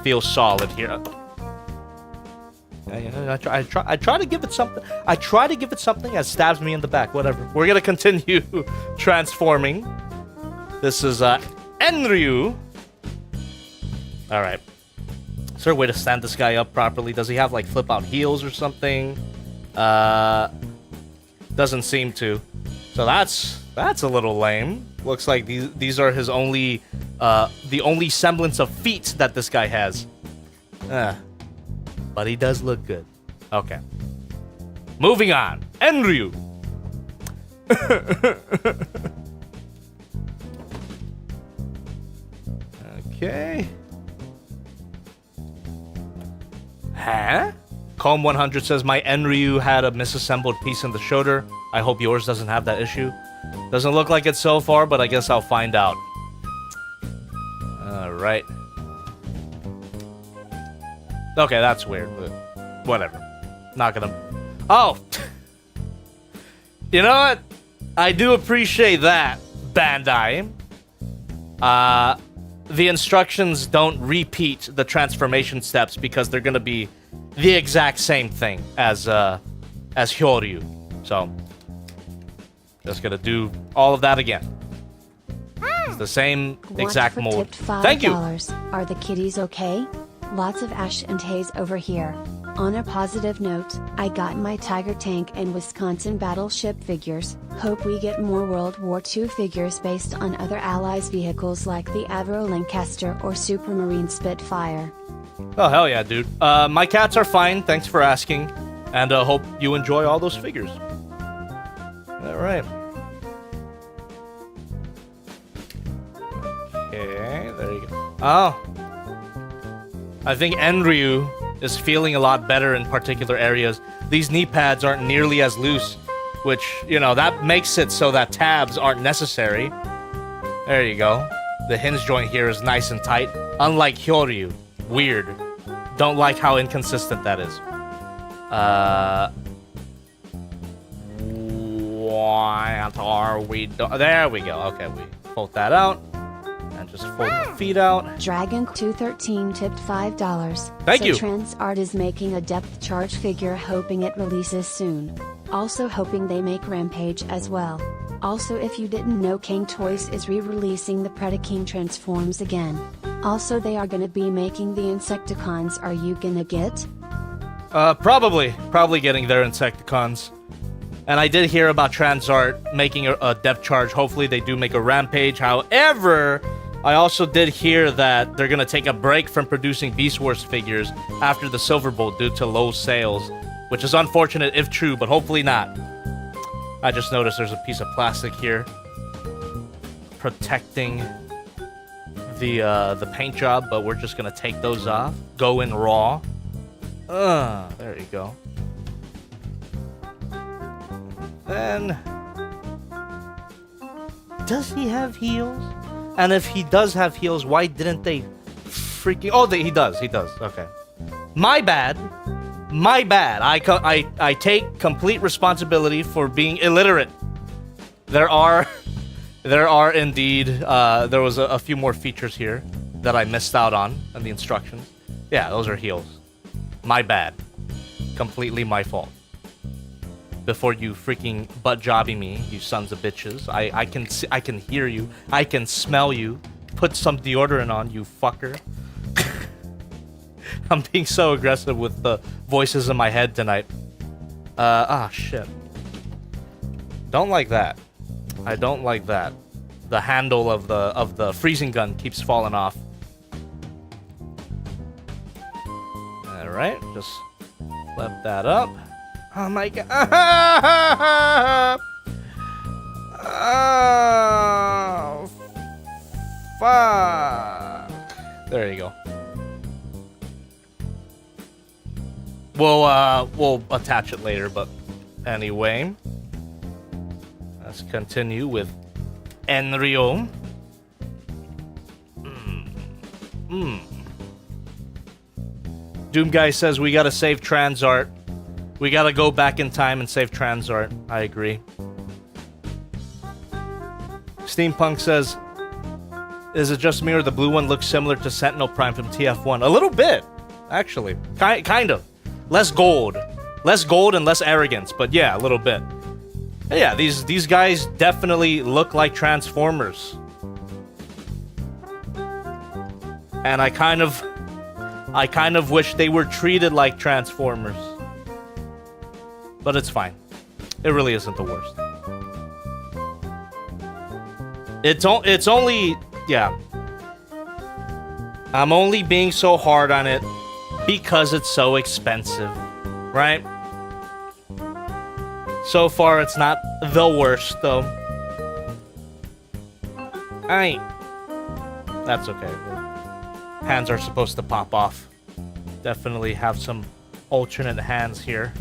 feels solid here. I try to give it something. I try to give it something that stabs me in the back. Whatever. We're gonna continue transforming. This is Enryu. All right. Is there a way to stand this guy up properly? Does he have like flip out heels or something? Doesn't seem to. So that's a little lame. Looks like these are his only the only semblance of feet that this guy has. But he does look good. Okay. Moving on. Enryu. Okay. Huh? Calm 100 says, my Enryu had a misassembled piece in the shoulder. I hope yours doesn't have that issue. Doesn't look like it so far, but I guess I'll find out. Alright. Okay, that's weird, but whatever. Not gonna... Oh! You know what? I do appreciate that, Bandai. The instructions don't repeat the transformation steps because they're gonna be the exact same thing as Hyoryu. So, just gonna do all of that again. It's the same exact mold. Thank you! Are the kitties okay? Lots of Ash and Haze over here. On a positive note, I got my Tiger Tank and Wisconsin Battleship figures. Hope we get more World War II figures based on other Allies vehicles like the Avro Lancaster or Supermarine Spitfire. Oh, hell yeah, dude. My cats are fine, thanks for asking. And hope you enjoy all those figures. Alright. Okay, there you go. Oh. I think Enryu is feeling a lot better in particular areas. These knee pads aren't nearly as loose, which, you know, that makes it so that tabs aren't necessary. There you go. The hinge joint here is nice and tight, unlike Hyoryu. Weird. Don't like how inconsistent that is. What are we doing? There we go. Okay, we fold that out. And just fold the feet out. Dragon213 tipped $5. Thank you. Trans Art is making a depth charge figure, hoping it releases soon. Also hoping they make Rampage as well. Also, if you didn't know, King Toys is re-releasing the Predaking Transforms again. Also, they are gonna be making the Insecticons. Are you gonna get? Probably getting their Insecticons. And I did hear about Transart making a depth charge. Hopefully they do make a Rampage. However, I also did hear that they're gonna take a break from producing Beast Wars figures after the Silver Bowl due to low sales, which is unfortunate if true, but hopefully not. I just noticed there's a piece of plastic here protecting the paint job, but we're just gonna take those off. Go in raw. There you go. Then, does he have heels? And if he does have heels, why didn't they freaking... Oh, he does. Okay. My bad. My bad. I take complete responsibility for being illiterate. There are indeed, there was a few more features here that I missed out on in the instructions. Yeah, those are heels. My bad. Completely my fault. Before you freaking butt jobbing me, you sons of bitches. I can hear you. I can smell you. Put some deodorant on, you fucker. I'm being so aggressive with the voices in my head tonight. Shit. Don't like that. I don't like that. The handle of the freezing gun keeps falling off. All right, just flip that up. Oh my god. Oh, fuck. There you go. We'll attach it later, but anyway. Let's continue with Enryo. Doom Guy says we gotta save Transart. We gotta go back in time and save Transart. I agree. Steampunk says, is it just me or the blue one looks similar to Sentinel Prime from TF1? A little bit, actually. Kind of. Less gold and less arrogance, but yeah, a little bit. Yeah, these guys definitely look like Transformers. And I kind of wish they were treated like Transformers. But it's fine. It really isn't the worst. It's only, yeah. I'm only being so hard on it because it's so expensive, right? So far, it's not the worst, though. That's okay. Hands are supposed to pop off. Definitely have some alternate hands here.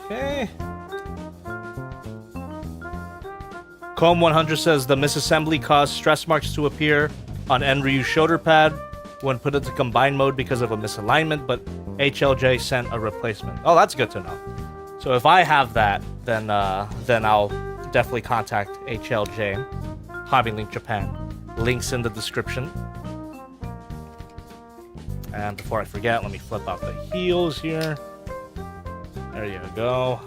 Okay. Com100 says the misassembly caused stress marks to appear on Enryu's shoulder pad when put into combined mode because of a misalignment, but HLJ sent a replacement. Oh, that's good to know. So if I have that, then I'll definitely contact HLJ, HOBBYLINK Japan. Links in the description. And before I forget, let me flip out the heels here. There you go.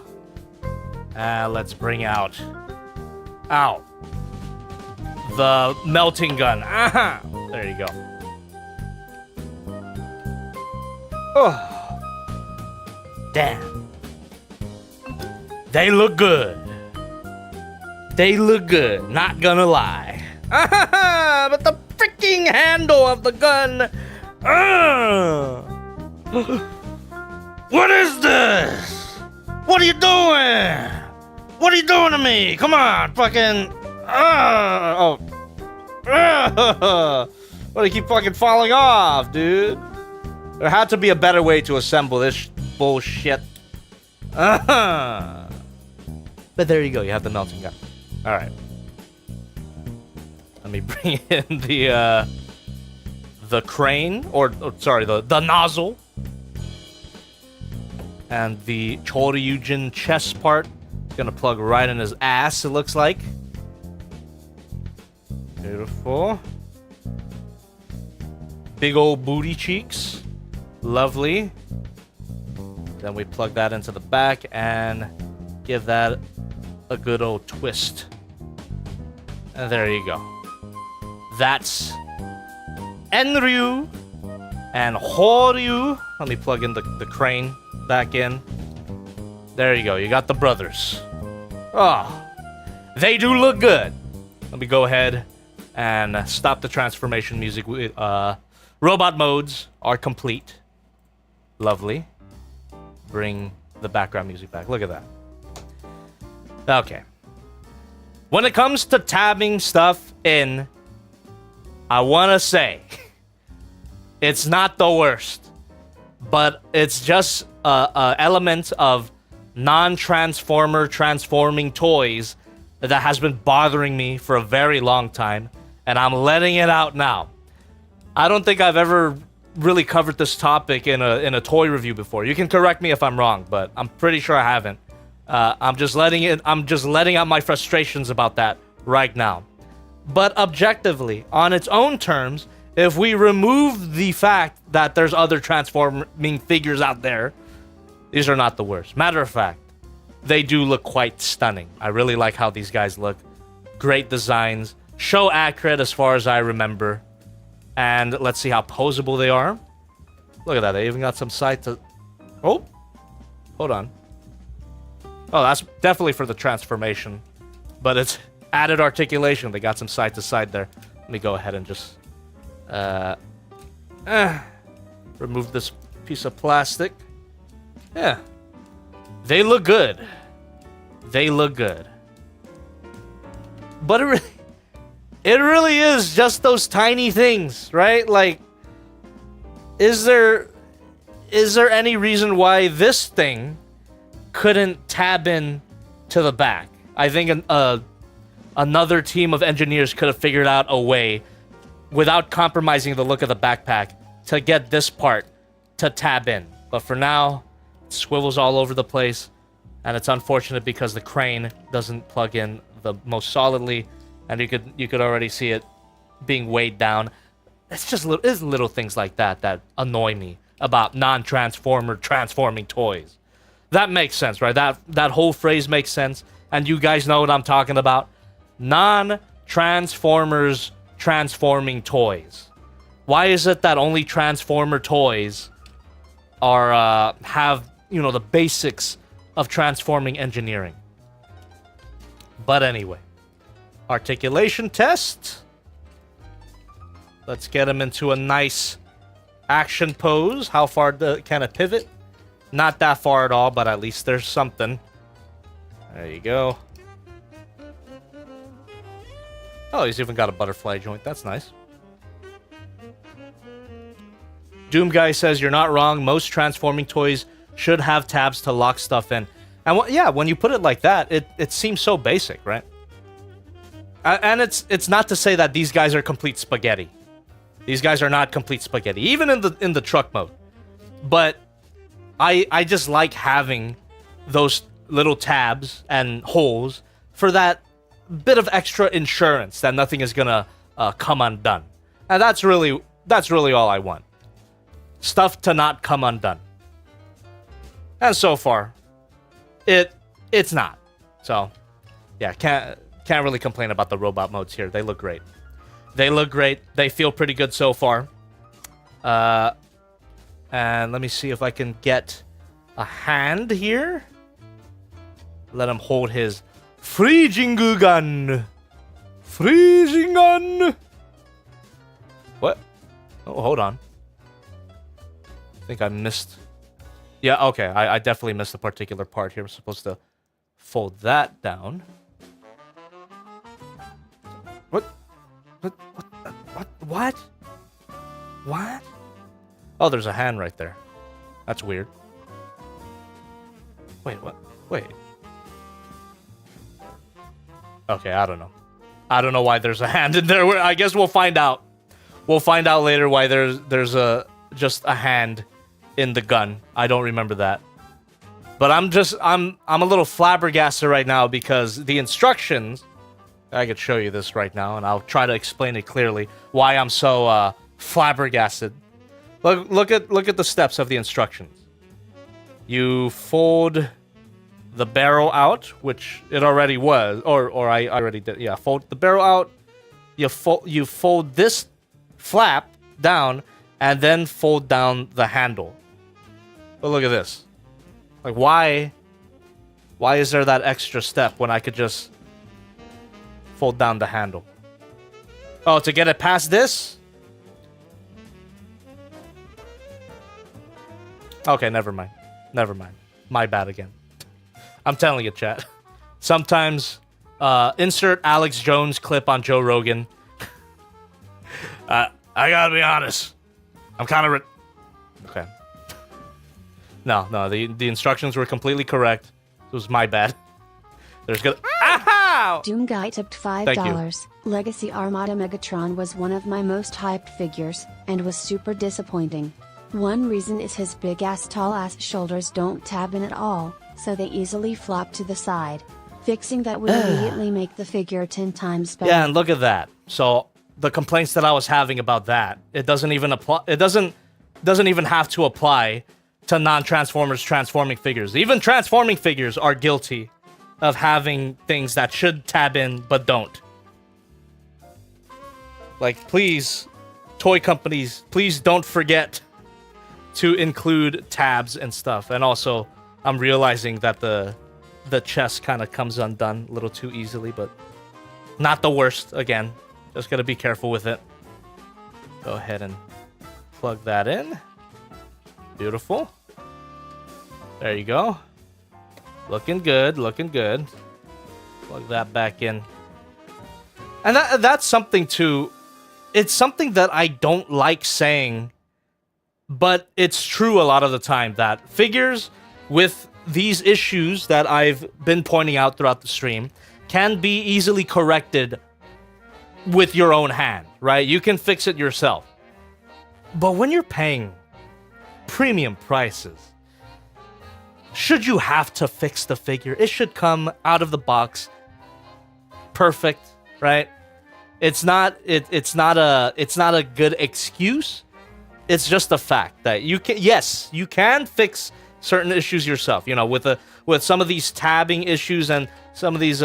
Let's bring out the melting gun. Aha! There you go. Oh, damn. They look good. They look good, not gonna lie. But the freaking handle of the gun. What is this? What are you doing? What are you doing to me? Come on, fucking. Why do you keep fucking falling off, dude? There had to be a better way to assemble this bullshit. But there you go. You have the melting gun. All right. Let me bring in the crane, or sorry, the nozzle, and the Choryujin chest part. It's gonna plug right in his ass. It looks like. Beautiful. Big old booty cheeks. Lovely. Then we plug that into the back and give that a good old twist. And there you go. That's Enryu and Horyu. Let me plug in the crane back in. There you go. You got the brothers. Oh, they do look good. Let me go ahead and stop the transformation music. Robot modes are complete. Lovely. Bring the background music back. Look at that. Okay. When it comes to tabbing stuff in, I want to say it's not the worst, but it's just an element of non-transformer transforming toys that has been bothering me for a very long time, and I'm letting it out now. I don't think I've ever really covered this topic in a toy review before. You can correct me if I'm wrong, but I'm pretty sure I haven't. I'm just letting out my frustrations about that right now. But objectively, on its own terms, if we remove the fact that there's other transforming figures out there, these are not the worst. Matter of fact, they do look quite stunning. I really like how these guys look. Great designs. Show accurate as far as I remember. And let's see how posable they are. Look at that. They even got some side to... Oh! Hold on. Oh, that's definitely for the transformation. But it's added articulation. They got some side to side there. Let me go ahead and just... remove this piece of plastic. Yeah. They look good. They look good. But it really is just those tiny things, right? Like, is there any reason why this thing couldn't tab in to the back? I think another team of engineers could have figured out a way, without compromising the look of the backpack, to get this part to tab in. But for now, it swivels all over the place, and it's unfortunate because the crane doesn't plug in the most solidly, and you could already see it being weighed down. It's just little things like that that annoy me about non-transformer transforming toys. That makes sense, right? That whole phrase makes sense, and you guys know what I'm talking about. Non-transformers transforming toys. Why is it that only Transformer toys are have, you know, the basics of transforming engineering? But anyway, articulation test. Let's get him into a nice action pose. How far can it pivot? Not that far at all, but at least there's something. There you go. Oh, he's even got a butterfly joint. That's nice. Doom Guy says, you're not wrong. Most transforming toys should have tabs to lock stuff in. And yeah, when you put it like that, it seems so basic, right? And it's not to say that these guys are complete spaghetti. These guys are not complete spaghetti, even in the truck mode. But I just like having those little tabs and holes for that bit of extra insurance that nothing is gonna come undone. And that's really all I want. Stuff to not come undone. And so far, it's not. So yeah, can't really complain about the robot modes here. They look great. They look great. They feel pretty good so far. And let me see if I can get a hand here. Let him hold his freezing gun. Freezing gun. What? Oh, hold on. I think I missed. Yeah, okay. I definitely missed a particular part here. I'm supposed to fold that down. What? What? What? Oh, there's a hand right there. That's weird. Wait, what? Wait. Okay, I don't know. I don't know why there's a hand in there. I guess we'll find out. We'll find out later why there's just a hand in the gun. I don't remember that. But I'm a little flabbergasted right now because the instructions. I could show you this right now, and I'll try to explain it clearly why I'm so flabbergasted. Look at the steps of the instructions. You fold the barrel out, which it already was, or I already did. Yeah, fold the barrel out. You fold this flap down, and then fold down the handle. But look at this. Like, why is there that extra step when I could just fold down the handle? Oh, to get it past this? Okay, never mind. Never mind. My bad again. I'm telling you, chat. Sometimes, insert Alex Jones clip on Joe Rogan. I gotta be honest. I'm kind of... Okay. No, the instructions were completely correct. It was my bad. There's gonna... Aha! Wow. Doomguy tipped Thank you. $5. Legacy Armada Megatron was one of my most hyped figures, and was super disappointing. One reason is his big ass tall ass shoulders don't tab in at all, so they easily flop to the side. Fixing that would immediately make the figure 10 times better. Yeah, and look at that. So the complaints that I was having about that, it doesn't even apply. It doesn't even have to apply to non-Transformers transforming figures. Even transforming figures are guilty of having things that should tab in but don't. Like, please, toy companies, please don't forget to include tabs and stuff. And also, I'm realizing that the chest kind of comes undone a little too easily, but not the worst. Again, just gotta be careful with it. Go ahead and plug that in. Beautiful. There you go. Looking good, looking good. Plug that back in. And that's something too. It's something that I don't like saying, but it's true a lot of the time that figures with these issues that I've been pointing out throughout the stream can be easily corrected with your own hand, right? You can fix it yourself. But when you're paying premium prices, should you have to fix the figure? It should come out of the box perfect, right? It's not a good excuse. It's just a fact that you can fix certain issues yourself. You know, with some of these tabbing issues and some of these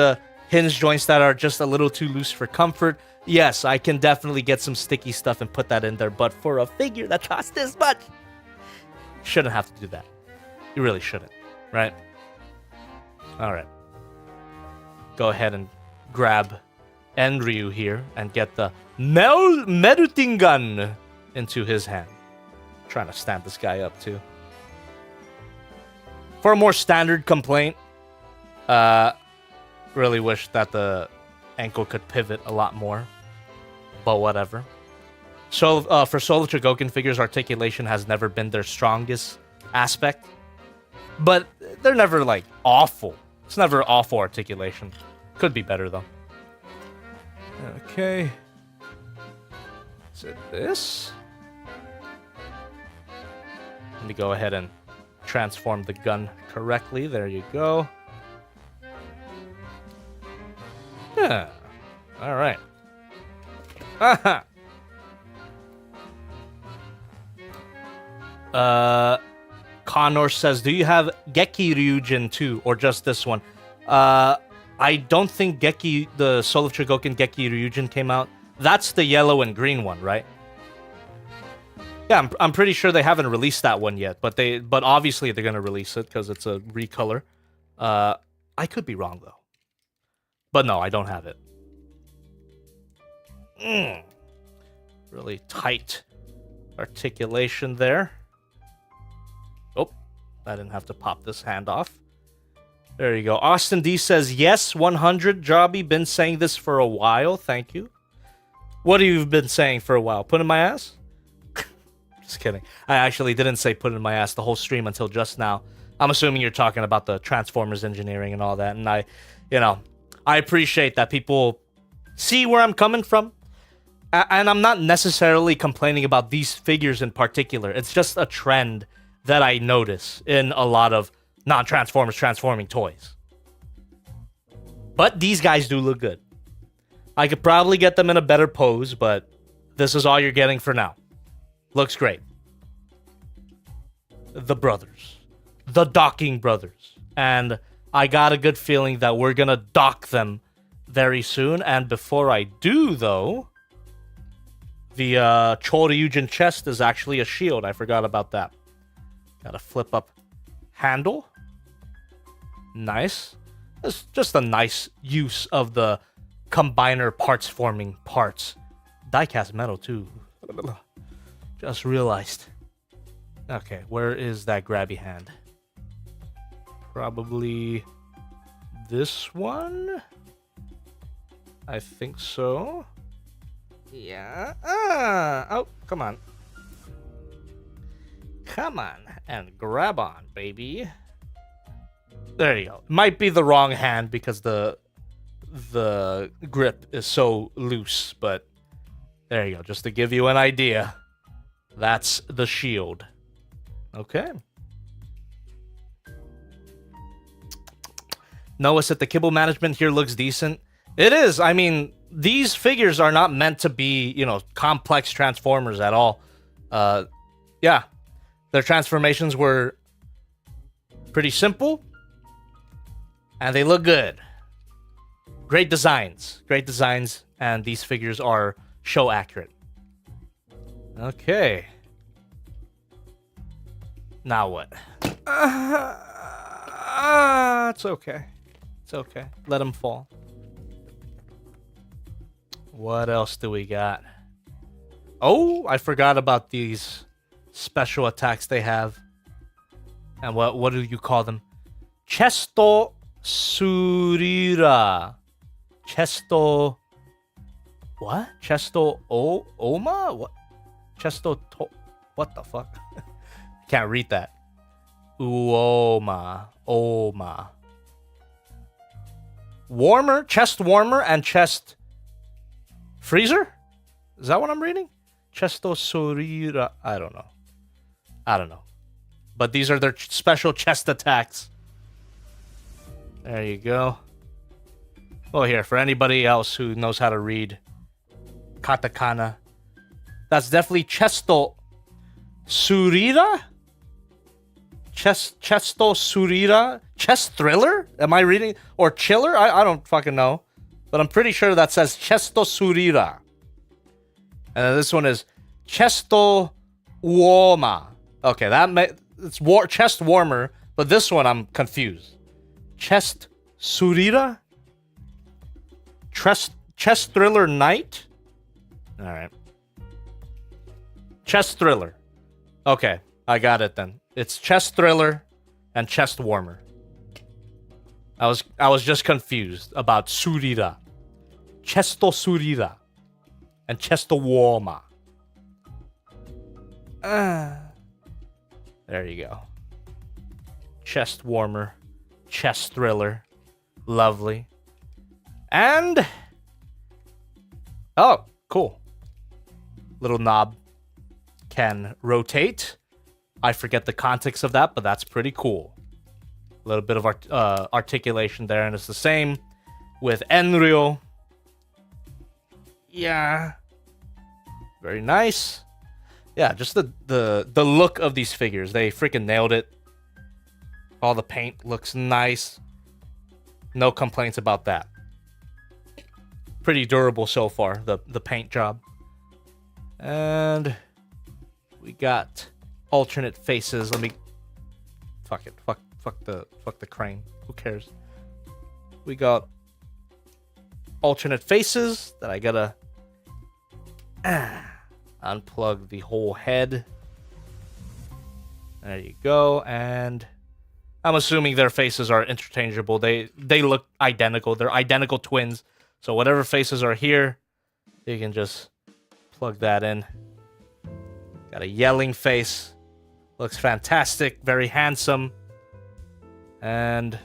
hinge joints that are just a little too loose for comfort. Yes, I can definitely get some sticky stuff and put that in there. But for a figure that costs this much, you shouldn't have to do that. You really shouldn't, right? All right. Go ahead and grab Enryu here and get the Merutin gun into his hand. Trying to stand this guy up too. For a more standard complaint, really wish that the ankle could pivot a lot more, but whatever. So for solo Chogokin figures, articulation has never been their strongest aspect, but they're never like awful. It's never awful articulation. Could be better though. Okay. Is it this? Let me go ahead and transform the gun correctly. There you go. Yeah. All right. Haha. Connor says, do you have Geki Ryujin too, or just this one? I don't think the Soul of Chogokin Geki Ryujin came out. That's the yellow and green one, right? Yeah, I'm pretty sure they haven't released that one yet, but obviously they're gonna release it because it's a recolor. I could be wrong though, but no, I don't have it. Really tight articulation there. Oh, I didn't have to pop this hand off. There you go. Austin D says, yes, 100, Jobby. Been saying this for a while. Thank you. What have you been saying for a while? Put in my ass? Just kidding. I actually didn't say put in my ass the whole stream until just now. I'm assuming you're talking about the Transformers engineering and all that. And I appreciate that people see where I'm coming from. And I'm not necessarily complaining about these figures in particular. It's just a trend that I notice in a lot of non-Transformers transforming toys. But these guys do look good. I could probably get them in a better pose, but this is all you're getting for now. Looks great. The brothers. The docking brothers. And I got a good feeling that we're gonna dock them very soon. And before I do, though, the Choryujin chest is actually a shield. I forgot about that. Got a flip up handle. Nice. It's just a nice use of the combiner parts forming parts. Die-cast metal too. Just realized. Okay, where is that grabby hand? Probably this one? I think so. Yeah. Oh, come on. Come on and grab on, baby. There you go. Might be the wrong hand because the the grip is so loose, but there you go. Just to give you an idea, that's the shield. Okay. Noah said the kibble management here looks decent. It is. I mean, these figures are not meant to be, you know, complex transformers at all. Yeah, their transformations were pretty simple, and they look good. Great designs, and these figures are show accurate. Okay. Now what? It's okay. It's okay. Let him fall. What else do we got? Oh, I forgot about these special attacks they have. And what do you call them? Chesto Surira. Chesto... What? Chesto Oma? What? Chesto to... What the fuck? Can't read that. Uoma. Oma. Warmer? Chest warmer and chest... Freezer? Is that what I'm reading? Chesto Surira. I don't know. But these are their special chest attacks. There you go. Oh, here, for anybody else who knows how to read katakana, that's definitely Chesto Surira? Chesto Surira? Chest Thriller? Am I reading? Or Chiller? I don't fucking know. But I'm pretty sure that says Chesto Surira. And then this one is Chesto Uoma. Okay, it's chest warmer, but this one I'm confused. Chest Surira? Chest Thriller Knight? Alright. Chest Thriller. Okay, I got it then. It's Chest Thriller and Chest Warmer. I was just confused about Surira. Chesto Surira and Chesto Warmer. There you go. Chest warmer. Chest thriller. Lovely. And... Oh, cool. Little knob can rotate. I forget the context of that, but that's pretty cool. A little bit of articulation there, and it's the same with Enryo. Yeah. Very nice. Yeah, just the look of these figures. They freaking nailed it. All the paint looks nice. No complaints about that. Pretty durable so far, the paint job. And we got alternate faces. Let me fuck it. Fuck the crane. Who cares? We got alternate faces that I gotta unplug the whole head. There you go. And I'm assuming their faces are interchangeable. They look identical. They're identical twins. So whatever faces are here, you can just plug that in. Got a yelling face. Looks fantastic. Very handsome. And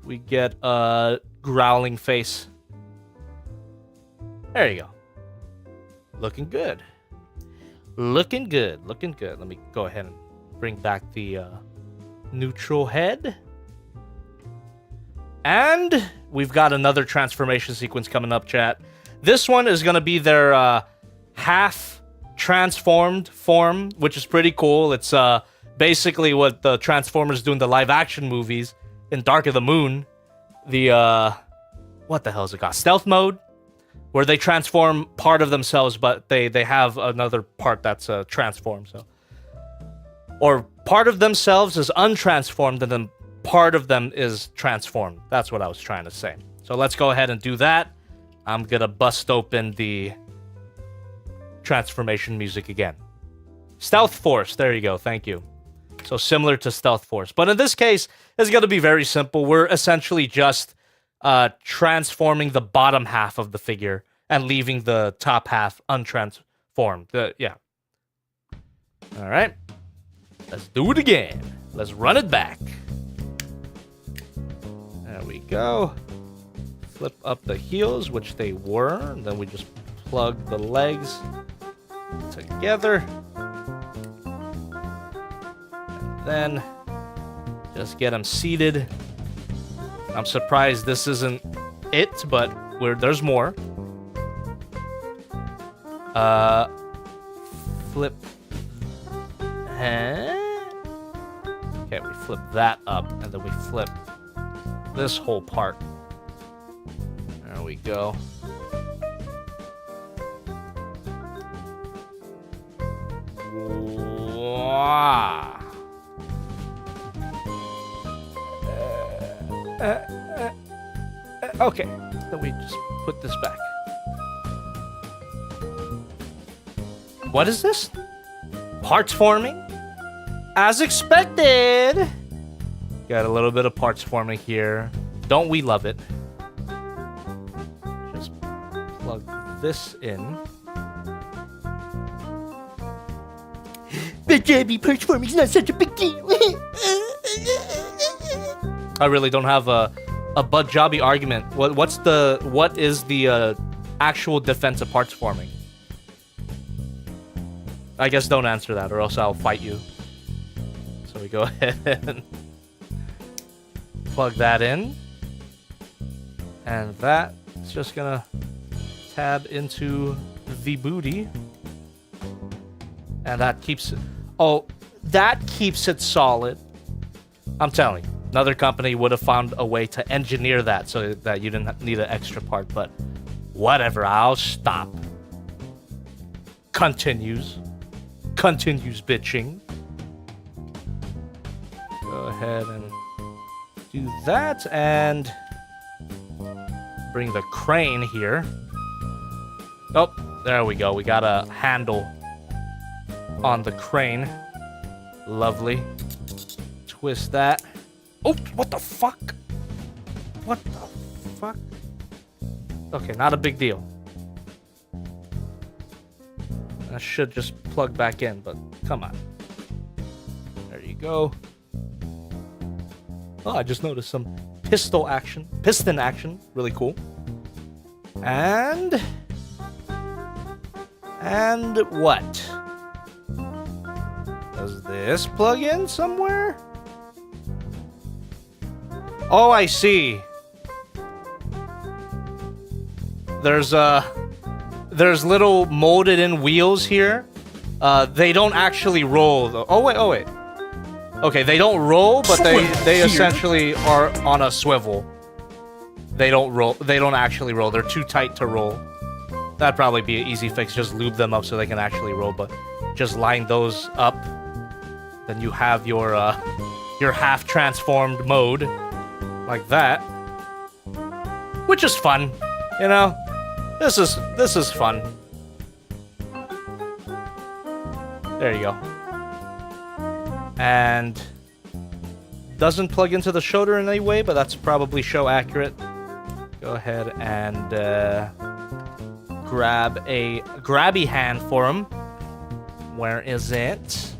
we get a growling face. There you go. Looking good. Looking good. Let me go ahead and bring back the neutral head. And we've got another transformation sequence coming up, chat. This one is going to be their half transformed form, which is pretty cool. It's basically what the Transformers do in the live action movies in Dark of the Moon. The what the hell is it called? Stealth mode, where they transform part of themselves, but they have another part that's transformed. So, or part of themselves is untransformed, and then part of them is transformed. That's what I was trying to say. So let's go ahead and do that. I'm gonna bust open the transformation music again. Stealth Force. There you go. Thank you. So similar to Stealth Force, but in this case, it's gonna be very simple. We're essentially just transforming the bottom half of the figure and leaving the top half untransformed. Yeah. All right. Let's do it again. Let's run it back. There we go. flip up the heels, which they were, and then we just plug the legs together. And then just get them seated. I'm surprised this isn't it, but there's more. Flip. Okay, we flip that up, and then we flip this whole part. There we go. Wow. Okay, then we just put this back. What is this? Parts forming? As expected! Got a little bit of parts forming here. Don't we love it? Just plug this in. But Jabby, parts forming is not such a big deal. I really don't have a Bud Jobby argument. What is the actual defense of parts forming? I guess don't answer that, or else I'll fight you. So we go ahead and plug that in, and that is just gonna tab into the booty, and that keeps it. Oh, that keeps it solid. I'm telling you. Another company would have found a way to engineer that so that you didn't need an extra part, but whatever, I'll stop. Continues bitching. Go ahead and do that, and bring the crane here. Oh, there we go. We got a handle on the crane. Lovely. Twist that. Oh, what the fuck? What the fuck? Okay, not a big deal. I should just plug back in, but come on. There you go. Oh, I just noticed some piston action. Really cool. And what? Does this plug in somewhere? Oh, I see. There's little molded in wheels here. They don't actually roll though. Oh wait. Okay, they don't roll, but they essentially are on a swivel. They don't roll. They don't actually roll. They're too tight to roll. That'd probably be an easy fix. Just lube them up so they can actually roll. But just line those up, then you have your half transformed mode like that, which is fun. You know, this is fun. There you go. And doesn't plug into the shoulder in any way, but that's probably show accurate. Go ahead and grab a grabby hand for him. Where is it?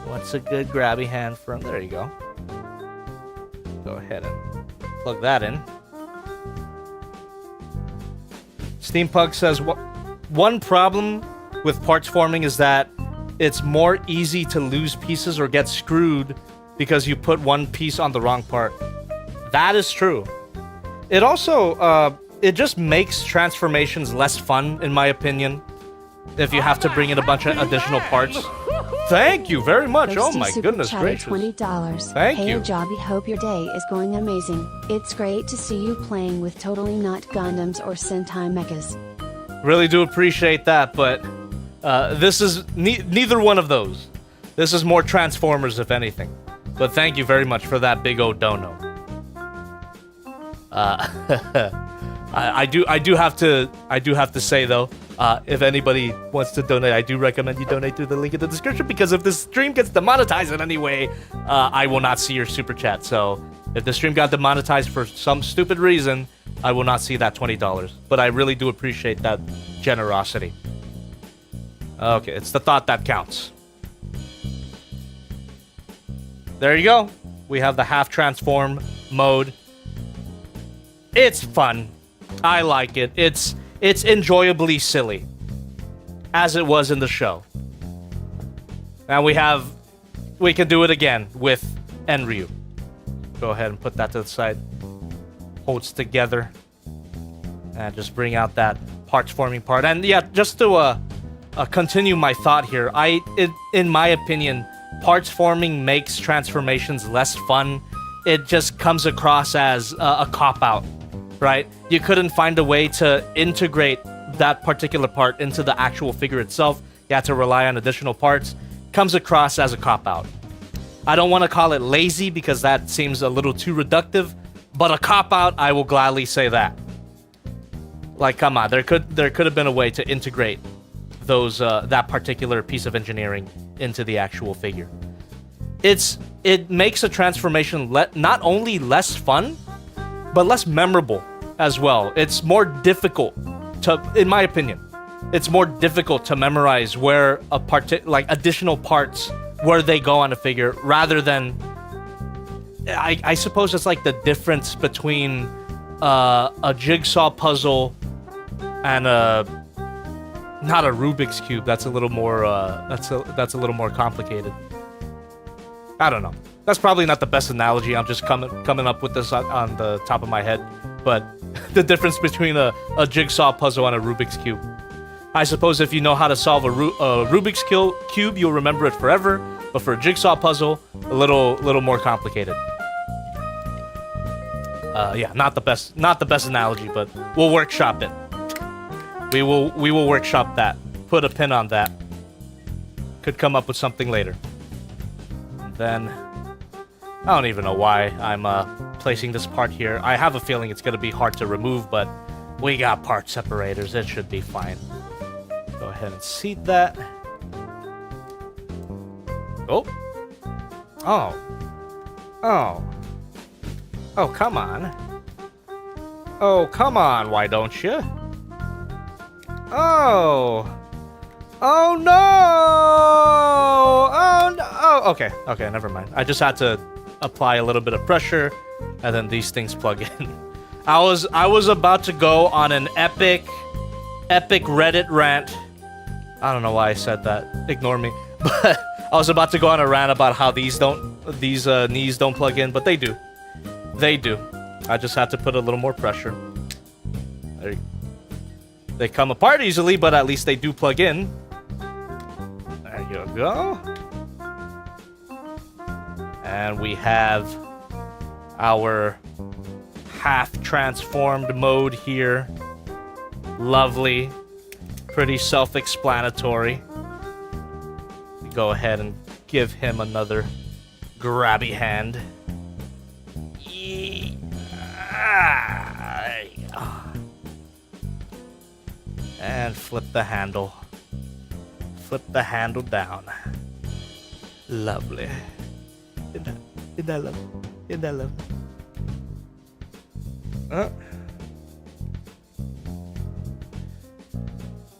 What's a good grabby hand for him? There you go. Go ahead and plug that in. Steampug says, one problem with parts forming is that it's more easy to lose pieces or get screwed because you put one piece on the wrong part. That is true. It also, it just makes transformations less fun, in my opinion, if you have to bring in a bunch of additional parts. Thank you very much. Ghosty Oh my Super goodness Chatted gracious. $20. Thank Hey, you. Jobby, hope your day is going amazing. It's great to see you playing with totally not Gundams or Sentai mechas. Really do appreciate that, but this is neither one of those. This is more Transformers, if anything. But thank you very much for that big old dono. I do have to say though, if anybody wants to donate, I do recommend you donate through the link in the description, because if this stream gets demonetized in any way, I will not see your super chat. So if the stream got demonetized for some stupid reason, I will not see that $20. But I really do appreciate that generosity. Okay, it's the thought that counts. There you go. We have the half transform mode. It's fun. I like it. It's enjoyably silly, as it was in the show. And we can do it again with Enryu. Go ahead and put that to the side. Holds together. And just bring out that parts forming part. And yeah, just to continue my thought here, in my opinion, parts forming makes transformations less fun. It just comes across as a cop-out, right? You couldn't find a way to integrate that particular part into the actual figure itself. You had to rely on additional parts. Comes across as a cop-out. I don't want to call it lazy because that seems a little too reductive, but a cop-out, I will gladly say that. Like, come on, there could have been a way to integrate those that particular piece of engineering into the actual figure. It makes a transformation not only less fun, but less memorable as well. It's more difficult to, in my opinion, it's more difficult to memorize where additional parts where they go on a figure rather than. I suppose it's like the difference between a jigsaw puzzle and not a Rubik's cube. That's a little more that's a little more complicated. I don't know. That's probably not the best analogy. I'm just coming up with this on the top of my head. But the difference between a jigsaw puzzle and a Rubik's cube. I suppose if you know how to solve a Rubik's cube, you'll remember it forever. But for a jigsaw puzzle, a little more complicated. Yeah, not the best analogy, but we'll workshop it. We will workshop that. Put a pin on that. Could come up with something later. Then I don't even know why I'm placing this part here. I have a feeling it's gonna be hard to remove, but we got part separators. It should be fine. Go ahead and seat that. Oh. Oh, come on. Oh, come on, why don't you? Oh no! Oh no! Oh, okay, never mind. I just had to apply a little bit of pressure, and then these things plug in. I was about to go on an epic Reddit rant. I don't know why I said that. Ignore me. But I was about to go on a rant about how these knees don't plug in, but they do. They do. I just had to put a little more pressure. There you go. They come apart easily, but at least they do plug in. There you go. And we have our half-transformed mode here. Lovely. Pretty self-explanatory. Go ahead and give him another grabby hand. And flip the handle. Flip the handle down. Lovely. Isn't that lovely? Isn't that lovely?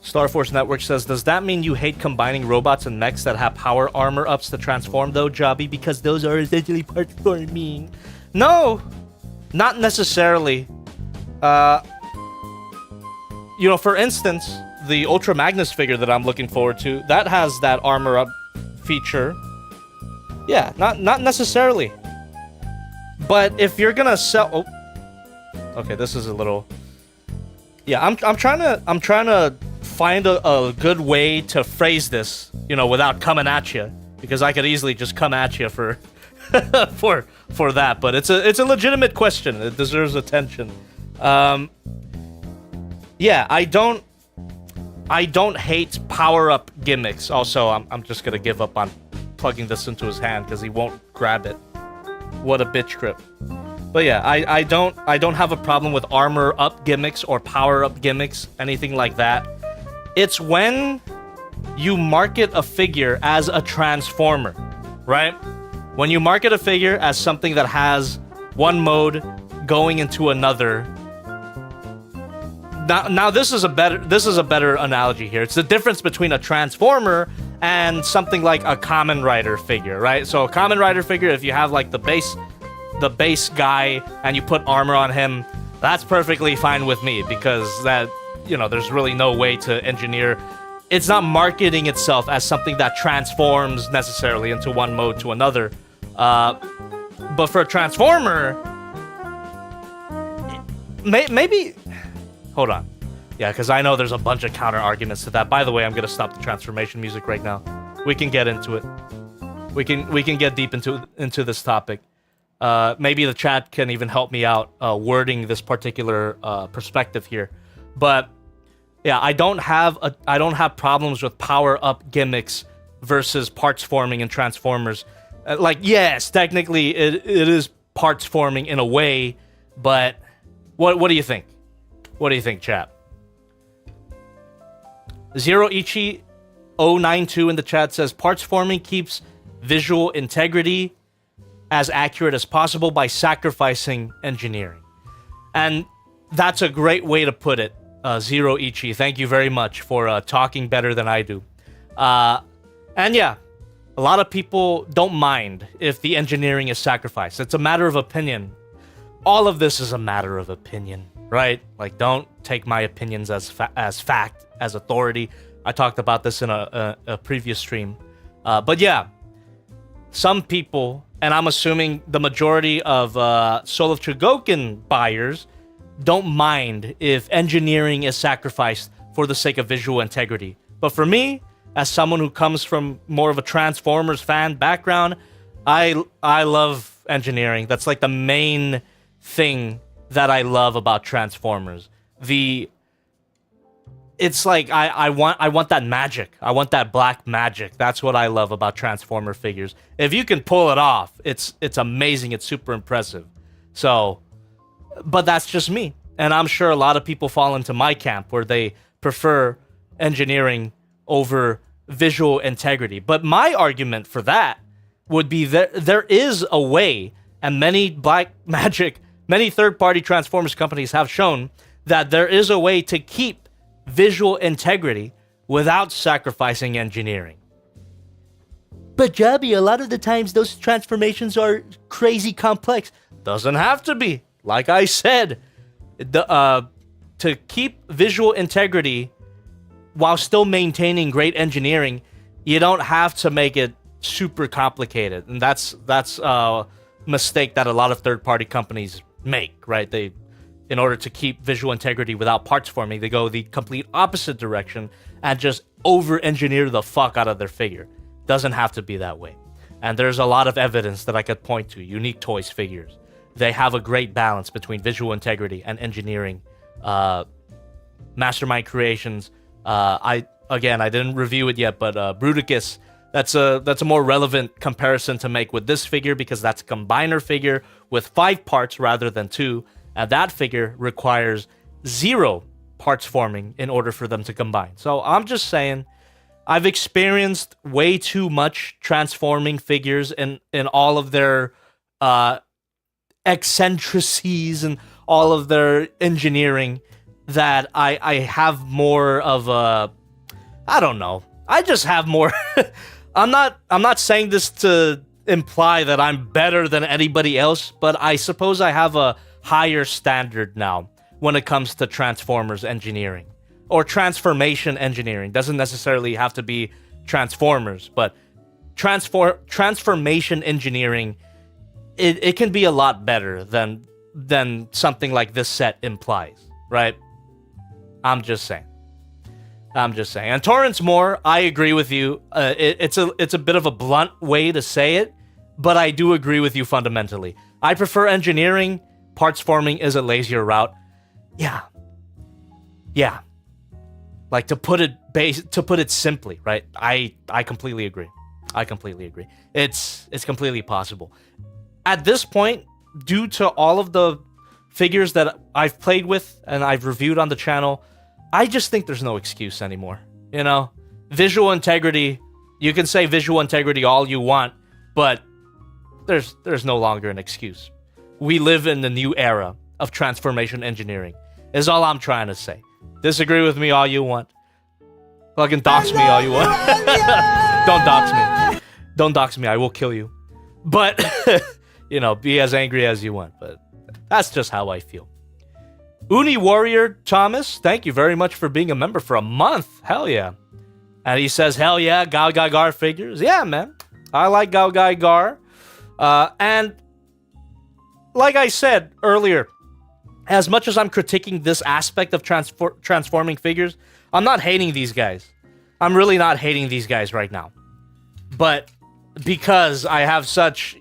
Star Force Network says, does that mean you hate combining robots and mechs that have power armor ups to transform though, Jobby? Because those are essentially parts forming. No! Not necessarily. You know, for instance, the Ultra Magnus figure that I'm looking forward to, that has that armor up feature. Yeah, not necessarily. But if you're gonna sell, okay, this is a little. Yeah, I'm trying to find a good way to phrase this, you know, without coming at you, because I could easily just come at you for for that. But it's a legitimate question. It deserves attention. Yeah, I don't hate power-up gimmicks. Also, I'm just gonna give up on plugging this into his hand because he won't grab it. What a bitch grip. But yeah, I don't have a problem with armor-up gimmicks or power-up gimmicks, anything like that. It's when you market a figure as a transformer, right? When you market a figure as something that has one mode going into another. Now this is a better analogy here. It's the difference between a transformer and something like a Kamen Rider figure, right? So a Kamen Rider figure, if you have like the base guy and you put armor on him, That's perfectly fine with me because that, there's really no way to engineer. It's not marketing itself as something that transforms necessarily into one mode to another. But for a transformer, maybe... Hold on. Yeah, because I know there's a bunch of counter arguments to that. By the way, I'm gonna stop the transformation music right now. We can get into it. We can get deep into this topic. Maybe the chat can even help me out wording this particular perspective here. But yeah, I don't have problems with power up gimmicks versus parts forming and transformers. Like, yes, technically it is parts forming in a way, but what do you think? What do you think, chat? ZeroIchi092 in the chat says parts forming keeps visual integrity as accurate as possible by sacrificing engineering. And that's a great way to put it, ZeroIchi. Thank you very much for talking better than I do. And yeah, a lot of people don't mind if the engineering is sacrificed. It's a matter of opinion. All of this is a matter of opinion, right? Like, don't take my opinions as fact, as authority. I talked about this in a previous stream. But yeah, some people, and I'm assuming the majority of Soul of Chogokin buyers, don't mind if engineering is sacrificed for the sake of visual integrity. But for me, as someone who comes from more of a Transformers fan background, I love engineering. That's like the main thing that I love about Transformers. It's like I want that magic. I want that black magic. That's what I love about Transformer figures. If you can pull it off, it's amazing. It's super impressive. So, but that's just me. And I'm sure a lot of people fall into my camp where they prefer engineering over visual integrity. But my argument for that would be that there is a way, and many third-party Transformers companies have shown that there is a way to keep visual integrity without sacrificing engineering. But Jabby, a lot of the times those transformations are crazy complex. Doesn't have to be. Like I said, to keep visual integrity while still maintaining great engineering, you don't have to make it super complicated. And that's a mistake that a lot of third-party companies make, right? In order to keep visual integrity without parts forming, they go the complete opposite direction and just over-engineer the fuck out of their figure. Doesn't have to be that way. And there's a lot of evidence that I could point to. Unique Toys figures. They have a great balance between visual integrity and engineering. Mastermind Creations. I didn't review it yet, but Bruticus, that's a more relevant comparison to make with this figure because that's a combiner figure with 5 parts rather than 2. And that figure requires 0 parts forming in order for them to combine. So I'm just saying, I've experienced way too much transforming figures in all of their eccentricities and all of their engineering that I have more of a... I don't know. I just have more... I'm not saying this to imply that I'm better than anybody else, but I suppose I have a higher standard now when it comes to Transformers engineering or transformation engineering. Doesn't necessarily have to be Transformers, but transformation engineering, it can be a lot better than something like this set implies, right? I'm just saying. And Torrance Moore, I agree with you. It's a bit of a blunt way to say it, but I do agree with you fundamentally. I prefer engineering. Parts forming is a lazier route. Yeah. Like to put it simply, right? I completely agree. It's completely possible. At this point, due to all of the figures that I've played with and I've reviewed on the channel, I just think there's no excuse anymore. You know, visual integrity. You can say visual integrity all you want, but there's no longer an excuse. We live in the new era of transformation engineering, is all I'm trying to say. Disagree with me all you want. Fucking dox me all you want. Don't dox me. Don't dox me, I will kill you. But, be as angry as you want. But that's just how I feel. Uni Warrior Thomas, thank you very much for being a member for a month. Hell yeah. And he says, hell yeah, GaoGaiGar figures. Yeah, man. I like GaoGaiGar. And like I said earlier, as much as I'm critiquing this aspect of transforming figures, I'm not hating these guys. I'm really not hating these guys right now. But because I have such...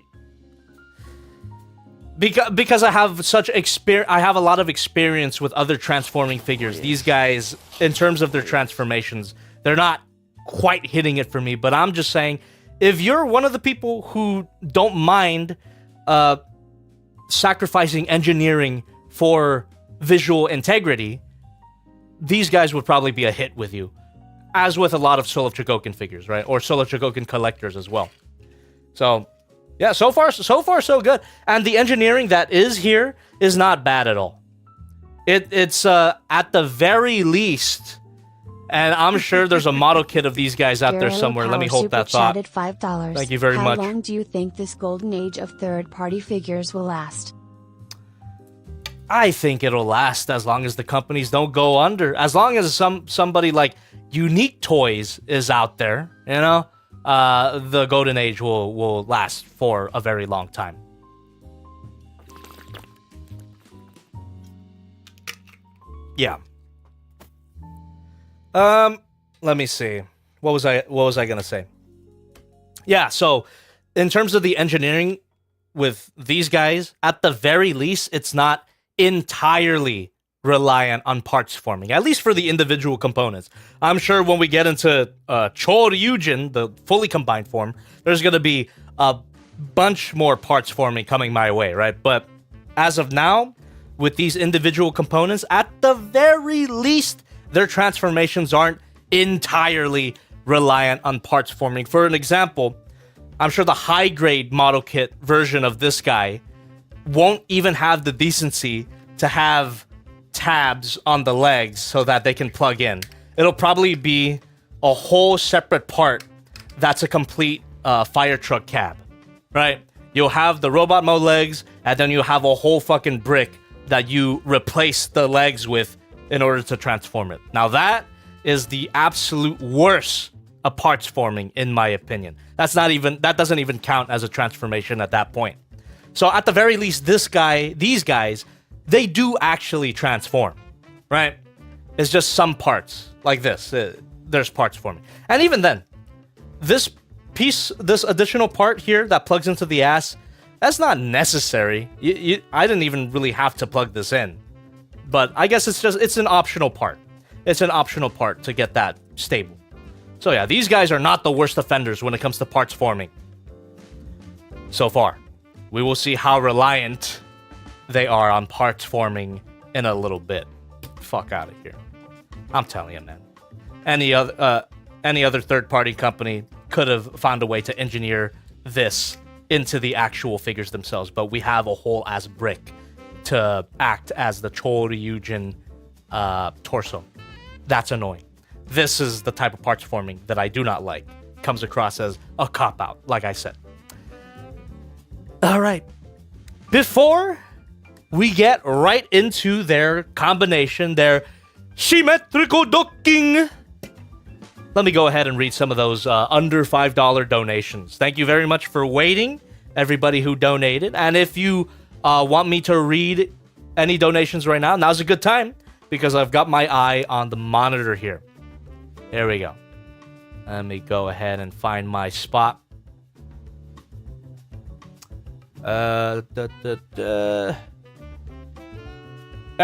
Because I have such experience, I have a lot of experience with other transforming figures. These guys, in terms of their transformations, they're not quite hitting it for me. But I'm just saying, if you're one of the people who don't mind sacrificing engineering for visual integrity, these guys would probably be a hit with you. As with a lot of Soul of Chogokin figures, right? Or Soul of Chogokin collectors as well. So... yeah, so far so good. And the engineering that is here is not bad at all. It's at the very least, and I'm sure there's a model kit of these guys out there somewhere. Let me hold that thought. $5. Thank you very much. How long do you think this golden age of third-party figures will last? I think it'll last as long as the companies don't go under. As long as somebody like Unique Toys is out there, you know? The golden age will last for a very long time. Yeah. Let me see. What was I gonna say? Yeah, so in terms of the engineering with these guys, at the very least, it's not entirely reliant on parts forming, at least for the individual components. I'm sure when we get into CHORYUJIN, the fully combined form, there's going to be a bunch more parts forming coming my way, right? But as of now, with these individual components, at the very least, their transformations aren't entirely reliant on parts forming. For an example, I'm sure the high-grade model kit version of this guy won't even have the decency to have tabs on the legs so that they can plug in. It'll probably be a whole separate part that's a complete fire truck cab, right? You'll have the robot mode legs, and then you'll have a whole fucking brick that you replace the legs with in order to transform it. Now that is the absolute worst of parts forming, in my opinion. That doesn't even count as a transformation at that point. So at the very least, these guys, they do actually transform, right? It's just some parts, like this. There's parts forming. And even then, this additional part here that plugs into the ass, that's not necessary. I didn't even really have to plug this in. But I guess it's an optional part. It's an optional part to get that stable. So yeah, these guys are not the worst offenders when it comes to parts forming. So far. We will see how reliant they are on parts forming in a little bit. Fuck out of here. I'm telling you, man. Any other third-party company could have found a way to engineer this into the actual figures themselves, but we have a whole ass brick to act as the CHORYUJIN torso. That's annoying. This is the type of parts forming that I do not like. Comes across as a cop-out, like I said. All right. Before we get right into their combination, their symmetrical docking, let me go ahead and read some of those under $5 donations. Thank you very much for waiting, everybody who donated. And if you want me to read any donations right now, now's a good time because I've got my eye on the monitor here. There we go. Let me go ahead and find my spot. There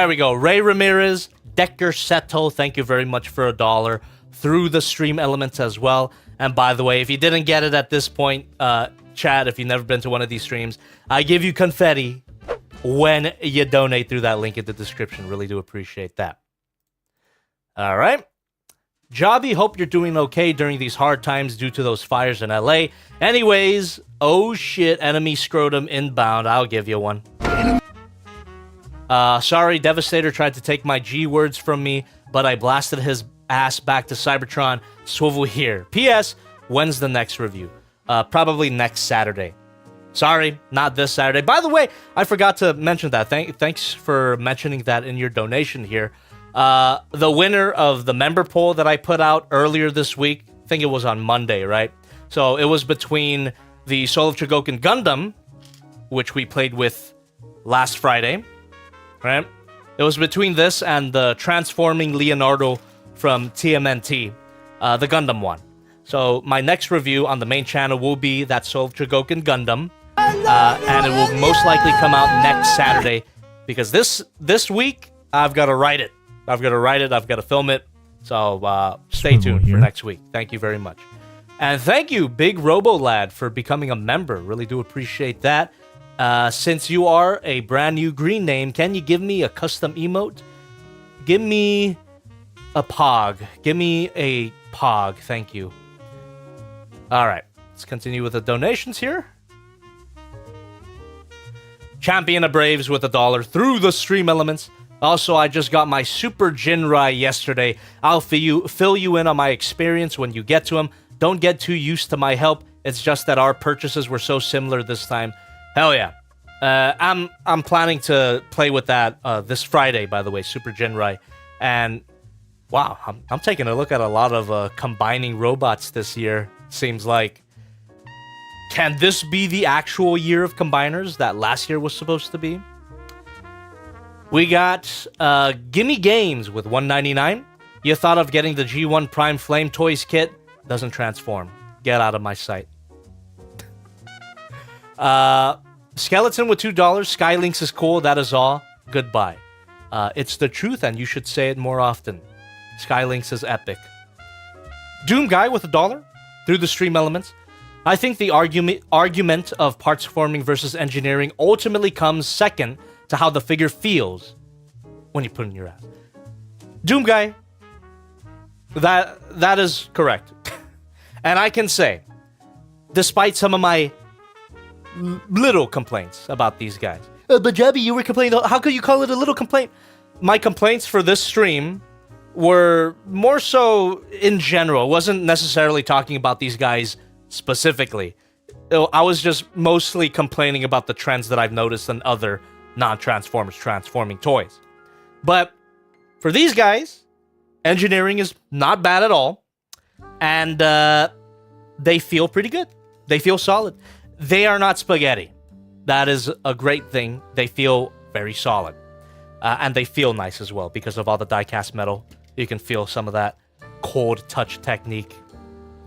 we go. Ray Ramirez, Decker Seto, thank you very much for $1 through the stream elements as well. And by the way, if you didn't get it at this point, chat, if you've never been to one of these streams, I give you confetti when you donate through that link in the description. Really do appreciate that. All right. Jobby, hope you're doing okay during these hard times due to those fires in LA. Anyways, oh shit, enemy scrotum inbound. I'll give you one. Sorry, Devastator tried to take my G words from me, but I blasted his ass back to Cybertron. Swivel here. P.S. When's the next review? Probably next Saturday. Sorry, not this Saturday. By the way, I forgot to mention that. Thanks for mentioning that in your donation here. The winner of the member poll that I put out earlier this week, I think it was on Monday, right? So it was between the Soul of Chogokin Gundam, which we played with last Friday, right? It was between this and the Transforming Leonardo from TMNT, the Gundam one. So my next review on the main channel will be that Soul of Chogokin Gundam, and it will most likely come out next Saturday, because this week I've got to write it. I've got to film it. So stay tuned for next week. Thank you very much. And thank you, Big Robo Lad, for becoming a member. Really do appreciate that. Since you are a brand new green name, can you give me a custom emote? Give me a pog. Give me a pog. Thank you. All right. Let's continue with the donations here. Champion of Braves with $1 through the stream elements. Also, I just got my Super Jinrai yesterday. I'll fill you in on my experience when you get to him. Don't get too used to my help. It's just that our purchases were so similar this time. Hell yeah. I'm planning to play with that this Friday, by the way, Super Jinrai. And wow, I'm taking a look at a lot of combining robots this year. Seems like. Can this be the actual year of combiners that last year was supposed to be? We got Gimme Games with $1.99. You thought of getting the G1 Prime Flame Toys kit? Doesn't transform. Get out of my sight. Skeleton with $2. Skylinks is cool. That is all. Goodbye. It's the truth, and you should say it more often. Skylinks is epic. Doom Guy with $1 through the stream elements. I think the argument of parts forming versus engineering ultimately comes second to how the figure feels when you put it in your ass. Doom Guy, that is correct. And I can say, despite some of my little complaints about these guys. But Jabby, you were complaining. How could you call it a little complaint? My complaints for this stream were more so in general. It wasn't necessarily talking about these guys specifically. I was just mostly complaining about the trends that I've noticed in other non-Transformers transforming toys. But for these guys, engineering is not bad at all. And they feel pretty good. They feel solid. They are not spaghetti. That is a great thing. They feel very solid. And they feel nice as well because of all the die-cast metal. You can feel some of that cold touch technique.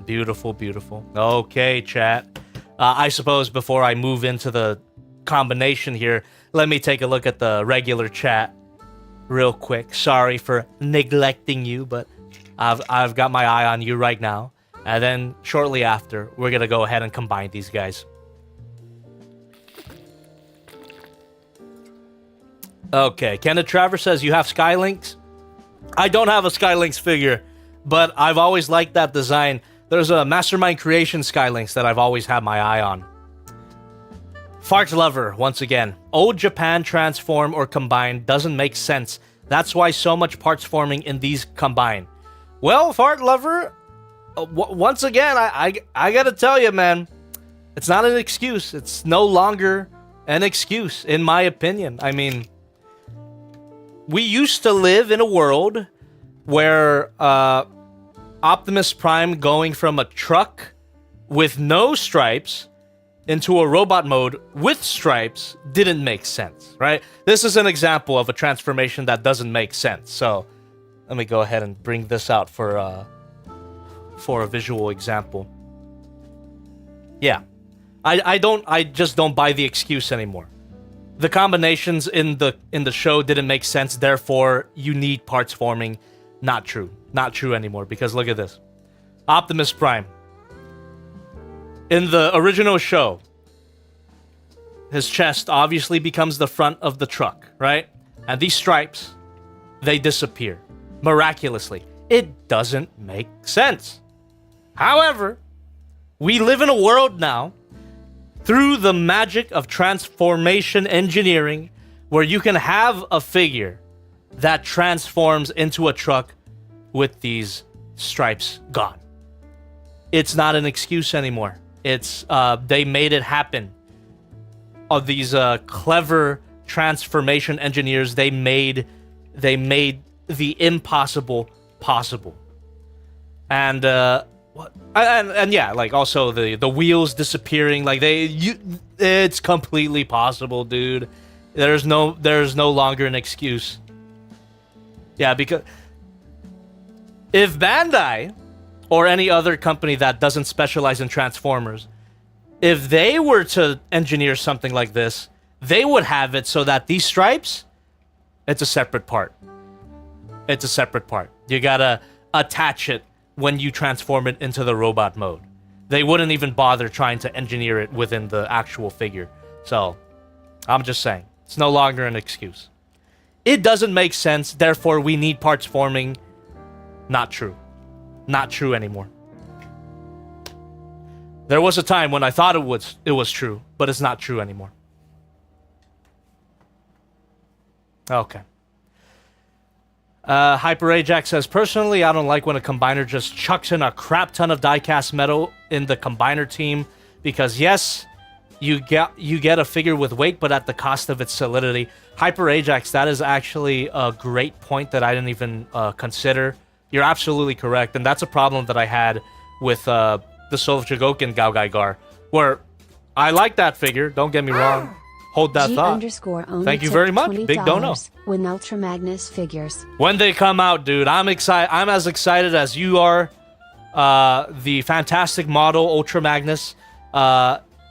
Beautiful, beautiful. Okay, chat. I suppose before I move into the combination here, let me take a look at the regular chat real quick. Sorry for neglecting you, but I've got my eye on you right now. And then shortly after, we're going to go ahead and combine these guys. Okay, Kenneth Travers says, you have Skylinks? I don't have a Skylinks figure, but I've always liked that design. There's a Mastermind Creation Skylinks that I've always had my eye on. Fart Lover, once again. Old Japan transform or combine doesn't make sense. That's why so much parts forming in these combine. Well, Fart Lover, once again, I gotta tell you, man, it's not an excuse. It's no longer an excuse, in my opinion. I mean, we used to live in a world where Optimus Prime going from a truck with no stripes into a robot mode with stripes didn't make sense, right? This is an example of a transformation that doesn't make sense. So let me go ahead and bring this out for a visual example. Yeah, I just don't buy the excuse anymore. The combinations in the show didn't make sense, therefore you need parts forming. Not true. Not true anymore, because look at this. Optimus Prime. In the original show, his chest obviously becomes the front of the truck, right? And these stripes, they disappear. Miraculously. It doesn't make sense. However, we live in a world now, through the magic of transformation engineering, where you can have a figure that transforms into a truck with these stripes gone. It's not an excuse anymore. It's they made it happen. of these clever transformation engineers, they made the impossible possible. And and yeah, like also the wheels disappearing, like it's completely possible, dude. There's no longer an excuse. Yeah, because if Bandai or any other company that doesn't specialize in Transformers, if they were to engineer something like this, they would have it so that these stripes, it's a separate part. It's a separate part. You gotta attach it when you transform it into the robot mode. They wouldn't even bother trying to engineer it within the actual figure. So, I'm just saying, it's no longer an excuse. It doesn't make sense, therefore we need parts forming. Not true. Not true anymore. There was a time when I thought it was true, but it's not true anymore. Okay. Hyper Ajax says, personally, I don't like when a combiner just chucks in a crap ton of die-cast metal in the combiner team, because yes, you get a figure with weight, but at the cost of its solidity. Hyper Ajax, that is actually a great point that I didn't even consider. You're absolutely correct, and that's a problem that I had with the Soul of Chogokin GaoGaiGar, where I like that figure, don't get me wrong. Hold that thought. Thank you very much, Big Dono. When Ultra Magnus figures. When they come out, dude, I'm excited. I'm as excited as you are. The fantastic model Ultra Magnus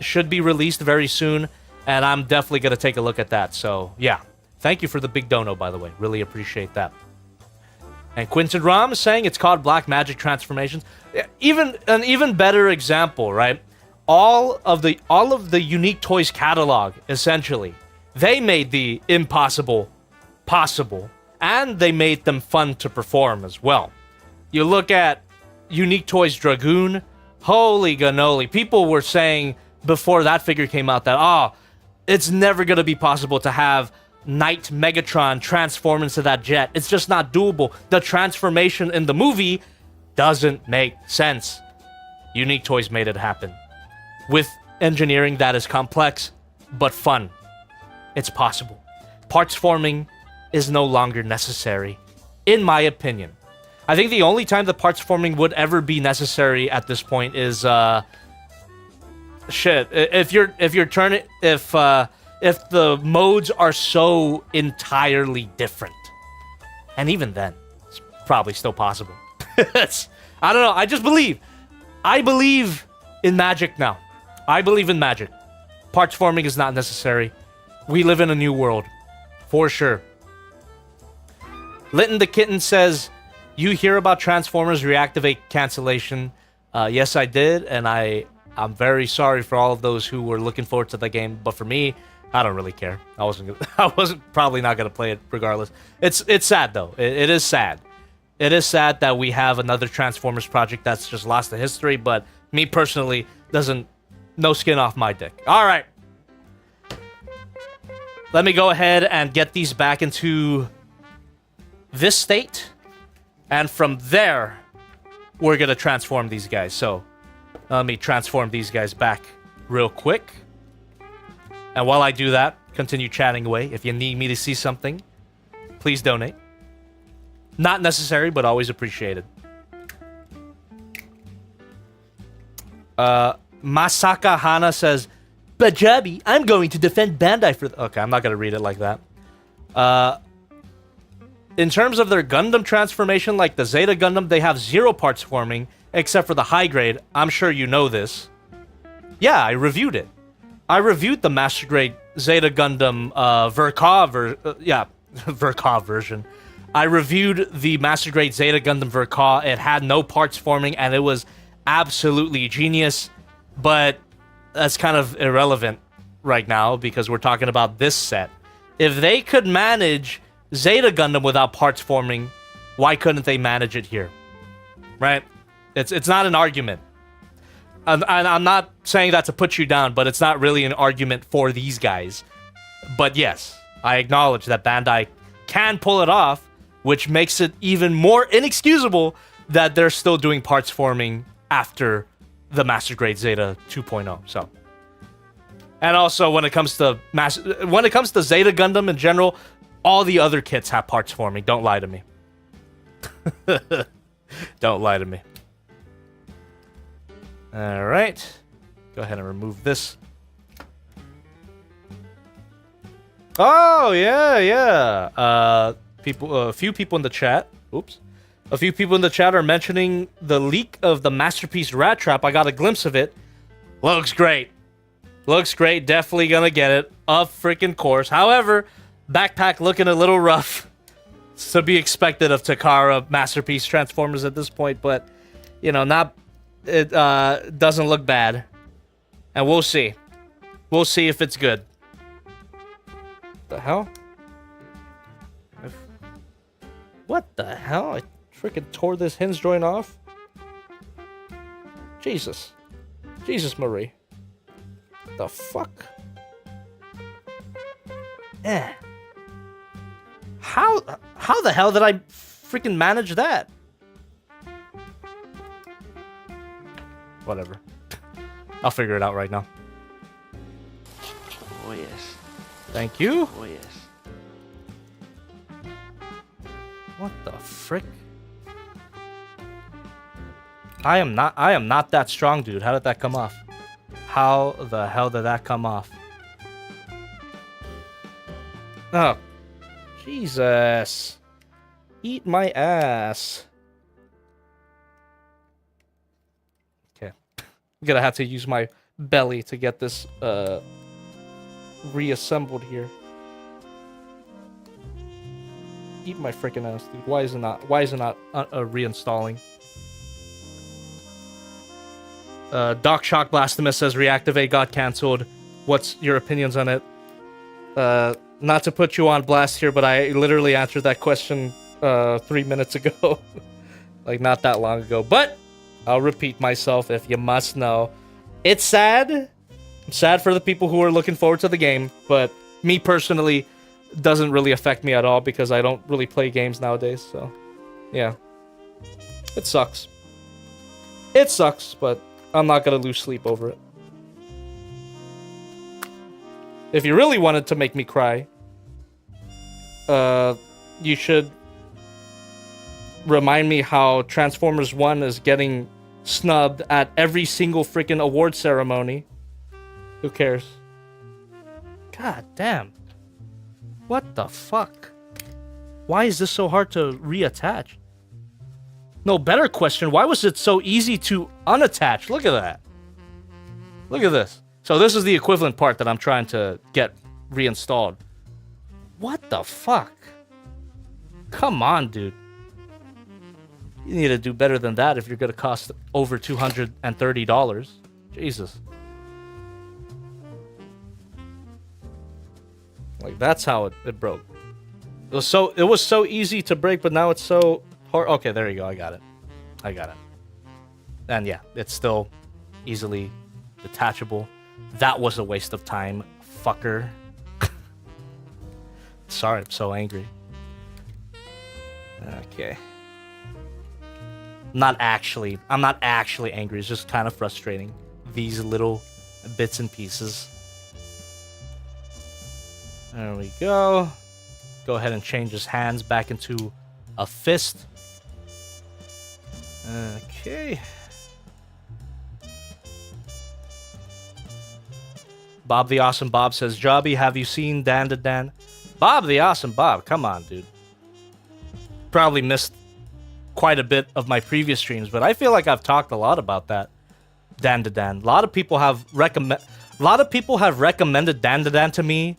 should be released very soon, and I'm definitely gonna take a look at that. So yeah, thank you for the Big Dono, by the way. Really appreciate that. And Quinton Rom is saying it's called Black Magic Transformations. An even better example, right? All of the Unique Toys catalog, essentially, they made the impossible possible, and they made them fun to perform as well. You look at Unique Toys Dragoon, holy cannoli. People were saying before that figure came out that, oh, it's never going to be possible to have Knight Megatron transform into that jet. It's just not doable. The transformation in the movie doesn't make sense. Unique Toys made it happen. With engineering that is complex, but fun. It's possible. Parts forming is no longer necessary, in my opinion. I think the only time the parts forming would ever be necessary at this point is if the modes are so entirely different. And even then, it's probably still possible. I don't know, I believe in magic now. I believe in magic. Parts forming is not necessary. We live in a new world. For sure. Linton the Kitten says, you hear about Transformers reactivate cancellation. Yes, I did, and I'm very sorry for all of those who were looking forward to the game, but for me, I don't really care. I wasn't probably not gonna play it regardless. It's sad though. It is sad. It is sad that we have another Transformers project that's just lost to history, but me personally, no skin off my dick. All right. Let me go ahead and get these back into this state. And from there, we're going to transform these guys. So, let me transform these guys back real quick. And while I do that, continue chatting away. If you need me to see something, please donate. Not necessary, but always appreciated. Masaka Hana says, Bajabi, I'm going to defend Bandai for... Okay, I'm not going to read it like that. In terms of their Gundam transformation, like the Zeta Gundam, they have 0 parts forming, except for the high grade. I'm sure you know this. Yeah, I reviewed it. I reviewed the Master Grade Zeta Gundam Verka version. I reviewed the Master Grade Zeta Gundam Verka. It had no parts forming, and it was absolutely genius. But that's kind of irrelevant right now, because we're talking about this set. If they could manage Zeta Gundam without parts forming, why couldn't they manage it here? Right? It's not an argument. And I'm not saying that to put you down, but it's not really an argument for these guys. But yes, I acknowledge that Bandai can pull it off, which makes it even more inexcusable that they're still doing parts forming after the Master Grade Zeta 2.0. So, And also, when it comes to Zeta Gundam in general, all the other kits have parts forming. Don't lie to me. Don't lie to me. All right. Go ahead and remove this. Oh, yeah. A few people in the chat. Oops. A few people in the chat are mentioning the leak of the Masterpiece Rat Trap. I got a glimpse of it. Looks great. Looks great. Definitely gonna get it. Of freaking course. However, backpack looking a little rough. It's to be expected of Takara Masterpiece Transformers at this point, but you know, it doesn't look bad. And we'll see. We'll see if it's good. The hell? What the hell? I freaking tore this hinge joint off. Jesus. Jesus, Marie. The fuck? Eh. How the hell did I freaking manage that? Whatever. I'll figure it out right now. Oh yes. Thank you. Oh yes. What the frick? I am not that strong, dude. How did that come off? How the hell did that come off? Oh. Jesus. Eat my ass. Okay. I'm gonna have to use my belly to get this reassembled here. Eat my freaking ass, dude. Why is it not reinstalling? Doc Shock Blasphemous says Reactivate got cancelled. What's your opinions on it? Not to put you on blast here, but I literally answered that question 3 minutes ago. Like, not that long ago. But I'll repeat myself if you must know. It's sad. I'm sad for the people who are looking forward to the game, but me personally, doesn't really affect me at all because I don't really play games nowadays, so yeah. It sucks. It sucks, but I'm not gonna lose sleep over it. If you really wanted to make me cry, you should remind me how Transformers 1 is getting snubbed at every single freaking award ceremony. Who cares? God damn. What the fuck? Why is this so hard to reattach? No, better question, why was it so easy to unattach? Look at that. Look at this. So this is the equivalent part that I'm trying to get reinstalled. What the fuck? Come on, dude. You need to do better than that if you're gonna cost over $230. Jesus. Like, that's how it broke. It was so easy to break, but now it's so hard. Okay, there you go. I got it. And yeah, it's still easily detachable. That was a waste of time, fucker. Sorry, I'm so angry. Okay. I'm not actually angry. It's just kind of frustrating. These little bits and pieces. There we go. Go ahead and change his hands back into a fist. Okay. Bob the Awesome Bob says, Jobby, have you seen Dan to Dan? Bob the Awesome Bob, come on, dude. Probably missed quite a bit of my previous streams, but I feel like I've talked a lot about that. Dan to Dan. A lot of people have recommended Dan to Dan to me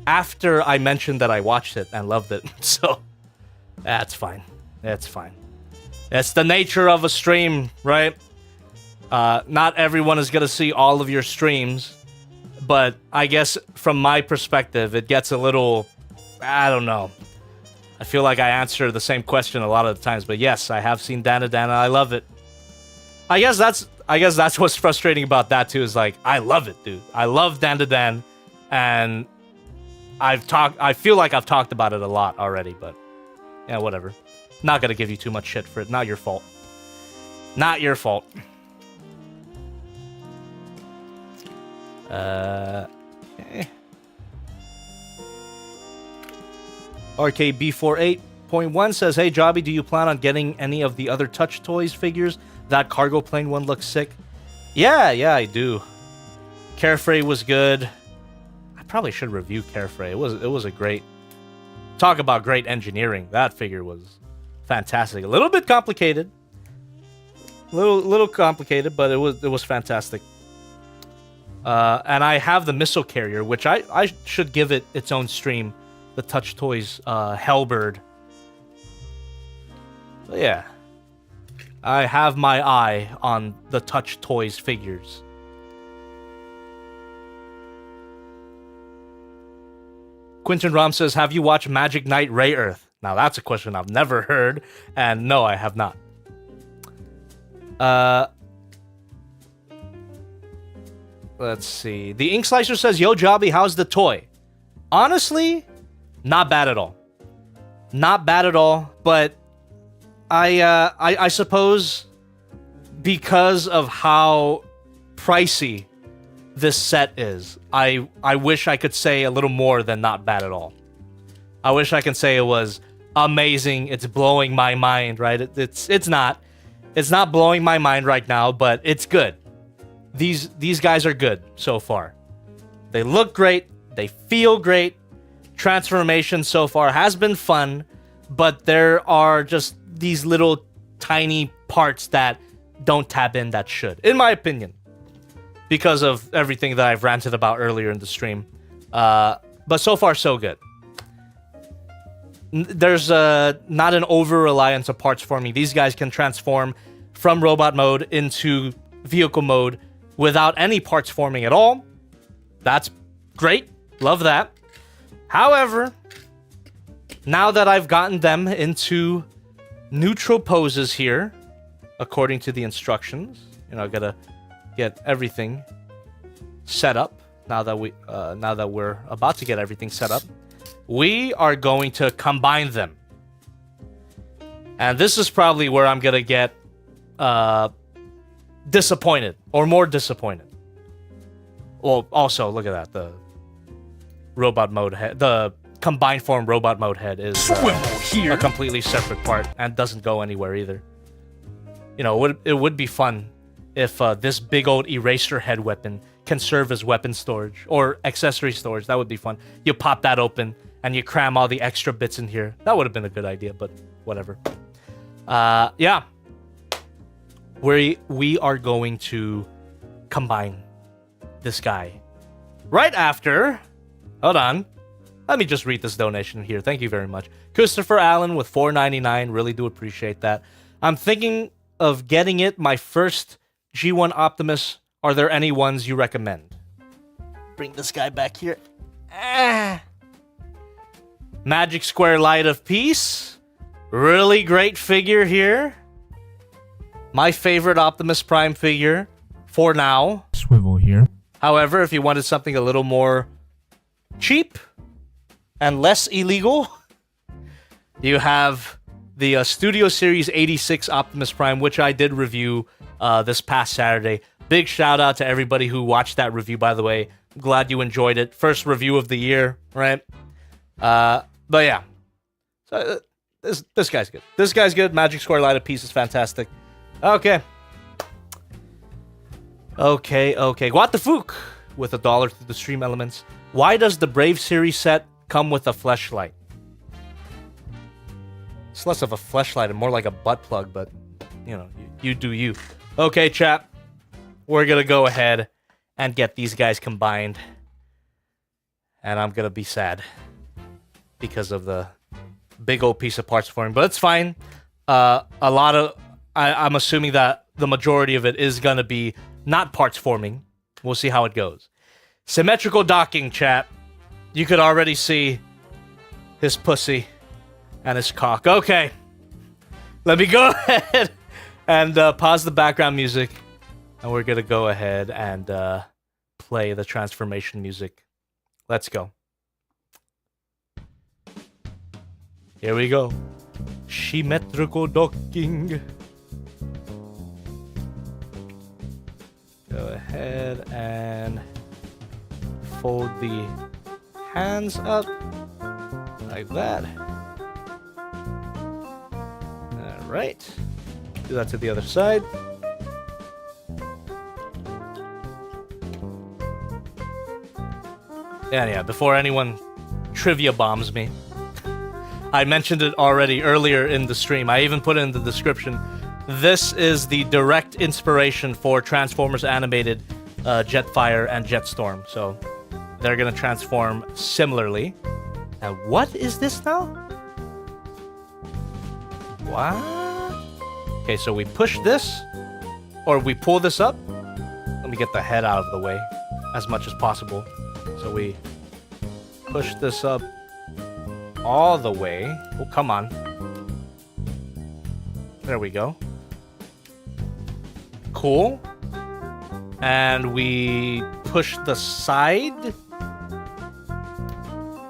after I mentioned that I watched it and loved it. So, that's fine. That's fine. It's the nature of a stream, right? Not everyone is going to see all of your streams, but I guess from my perspective, it gets a little, I don't know. I feel like I answer the same question a lot of the times, but yes, I have seen Dan to Dan and I love it. I guess that's what's frustrating about that too, is like, I love it, dude. I love Dan to Dan, and I feel like I've talked about it a lot already, but yeah, whatever. Not gonna give you too much shit for it. Not your fault. Not your fault. RKB48.1 says, "Hey, Jobby, do you plan on getting any of the other Touch Toys figures? That cargo plane one looks sick." Yeah, I do. Carefree was good. I probably should review Carefree. It was a great... Talk about great engineering. That figure was fantastic. A little bit complicated. Little complicated, but it was fantastic. And I have the missile carrier, which I should give it its own stream. The Touch Toys Hellbird. But yeah. I have my eye on the Touch Toys figures. Quinton Rom says, "Have you watched Magic Knight Ray Earth?" Now that's a question I've never heard, and no, I have not. Let's see. The Ink Slicer says, "Yo, Jobby, how's the toy?" Honestly, not bad at all. Not bad at all, but I suppose because of how pricey this set is, I wish I could say a little more than not bad at all. I wish I could say it was amazing. It's blowing my mind, right? It's not. It's not blowing my mind right now, but it's good. These guys are good so far. They look great. They feel great. Transformation so far has been fun, but there are just these little tiny parts that don't tap in that should, in my opinion, because of everything that I've ranted about earlier in the stream. But so far, so good. There's not an over-reliance of parts forming. These guys can transform from robot mode into vehicle mode without any parts forming at all. That's great. Love that. However, now that I've gotten them into neutral poses here, according to the instructions, I gotta get everything set up. Now that we're about to get everything set up, we are going to combine them, and this is probably where I'm gonna get disappointed, or more disappointed. Well, also look at that, the robot mode head, the combined form robot mode head is a completely separate part and doesn't go anywhere either. It would be fun if this big old eraser head weapon can serve as weapon storage or accessory storage. That would be fun. You pop that open and you cram all the extra bits in here. That would have been a good idea, but whatever. Yeah. We are going to combine this guy right after... Hold on. Let me just read this donation here. Thank you very much. Christopher Allen with $4.99. Really do appreciate that. "I'm thinking of getting it my first G1 Optimus. Are there any ones you recommend?" Bring this guy back here. Magic Square Light of Peace. Really great figure here. My favorite Optimus Prime figure for now. Swivel here. However, if you wanted something a little more cheap and less illegal, you have the Studio Series 86 Optimus Prime, which I did review this past Saturday. Big shout out to everybody who watched that review, by the way. I'm glad you enjoyed it. First review of the year, right? But yeah. So, this guy's good. This guy's good. Magic Square Light of Peace is fantastic. Okay. What the Fook with $1 to the stream elements. Why does the Brave series set come with a fleshlight? It's less of a fleshlight and more like a butt plug, but you do you. Okay, chat. We're gonna go ahead and get these guys combined, and I'm gonna be sad because of the big old piece of parts for him, but it's fine. I'm assuming that the majority of it is gonna be not parts forming. We'll see how it goes. Symmetrical docking, chat. You could already see his pussy and his cock. Okay. Let me go ahead and pause the background music. And we're going to go ahead and play the transformation music. Let's go. Here we go. Symmetrical docking. Go ahead and fold the hands up like that. right. Do that to the other side. Yeah, before anyone trivia bombs me. I mentioned it already earlier in the stream. I even put it in the description. This is the direct inspiration for Transformers animated Jetfire and Jetstorm. So they're gonna transform similarly. And what is this now? What? Okay, so we push this, or we pull this up. Let me get the head out of the way as much as possible. So we push this up all the way. Oh, come on. There we go. Cool. And we push the side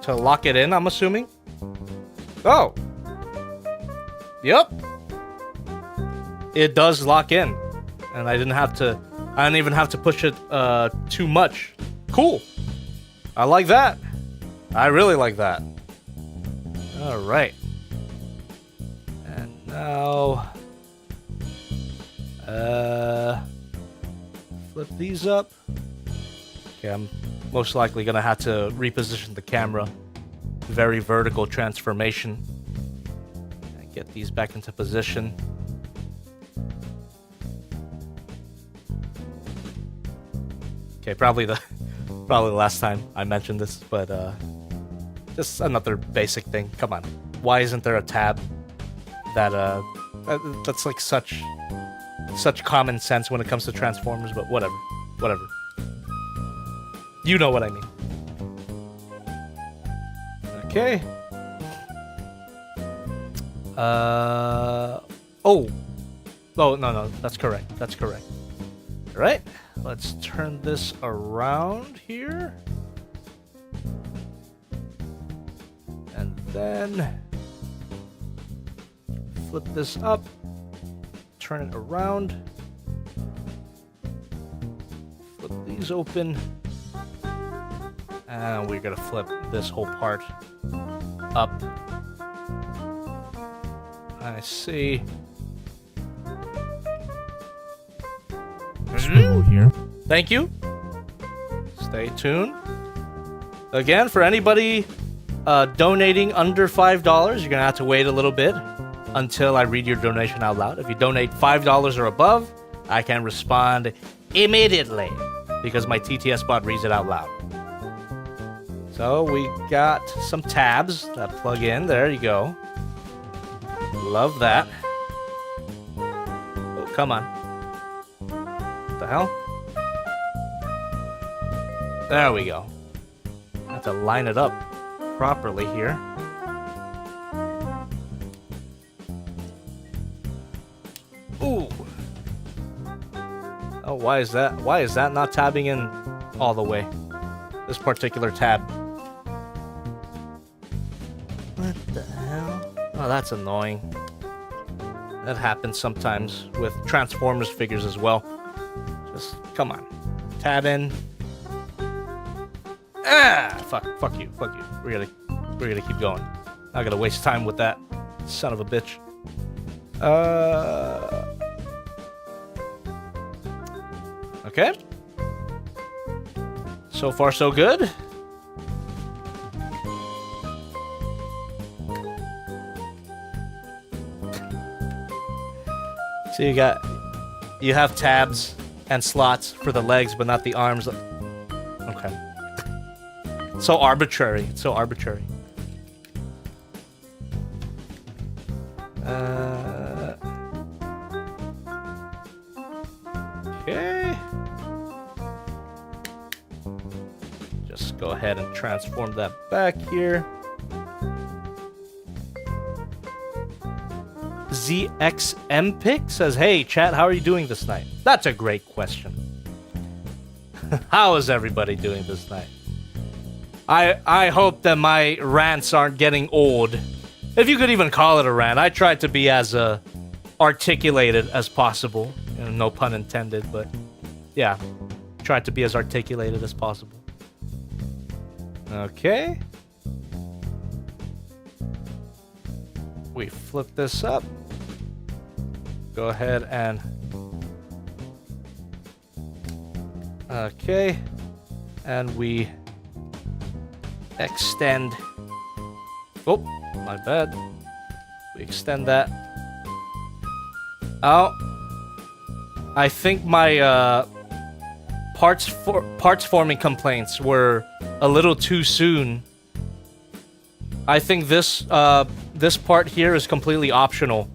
to lock it in, I'm assuming. Oh. Yep. It does lock in. And I didn't even have to push it too much. Cool. I like that. I really like that. All right. And now, flip these up. Okay, I'm most likely gonna have to reposition the camera. Very vertical transformation. And get these back into position. Okay, probably the last time I mentioned this, but just another basic thing. Come on, why isn't there a tab that's like such common sense when it comes to Transformers? But whatever. You know what I mean. Okay. Oh no, that's correct. All right. Let's turn this around here. And then flip this up. Turn it around. Flip these open. And we're gonna flip this whole part up. I see. Swivel here. Thank you. Stay tuned. Again, for anybody donating under $5, you're gonna have to wait a little bit until I read your donation out loud. If you donate $5 or above, I can respond immediately because my TTS bot reads it out loud. So we got some tabs that plug in. There you go. Love that. Oh, come on. What the hell? There we go. I have to line it up properly here. Ooh. Oh, why is that? Why is that not tabbing in all the way? This particular tab. What the hell? Oh, that's annoying. That happens sometimes with Transformers figures as well. Just, come on. Tab in. Ah! Fuck you. We're gonna keep going. Not gonna waste time with that. Son of a bitch. Okay. So far, so good. So you have tabs and slots for the legs, but not the arms. Okay. So arbitrary. It's so arbitrary. Okay. Just go ahead and transform that back here. ZXMPic says, "Hey, chat, how are you doing this night?" That's a great question. How is everybody doing this night? I hope that my rants aren't getting old. If you could even call it a rant. I tried to be as articulated as possible. You know, no pun intended, but yeah. Tried to be as articulated as possible. Okay. We flip this up. go ahead and... Okay. And we extend... Oh, my bad. We extend that. Oh. I think my parts forming complaints were a little too soon. I think this this part here is completely optional.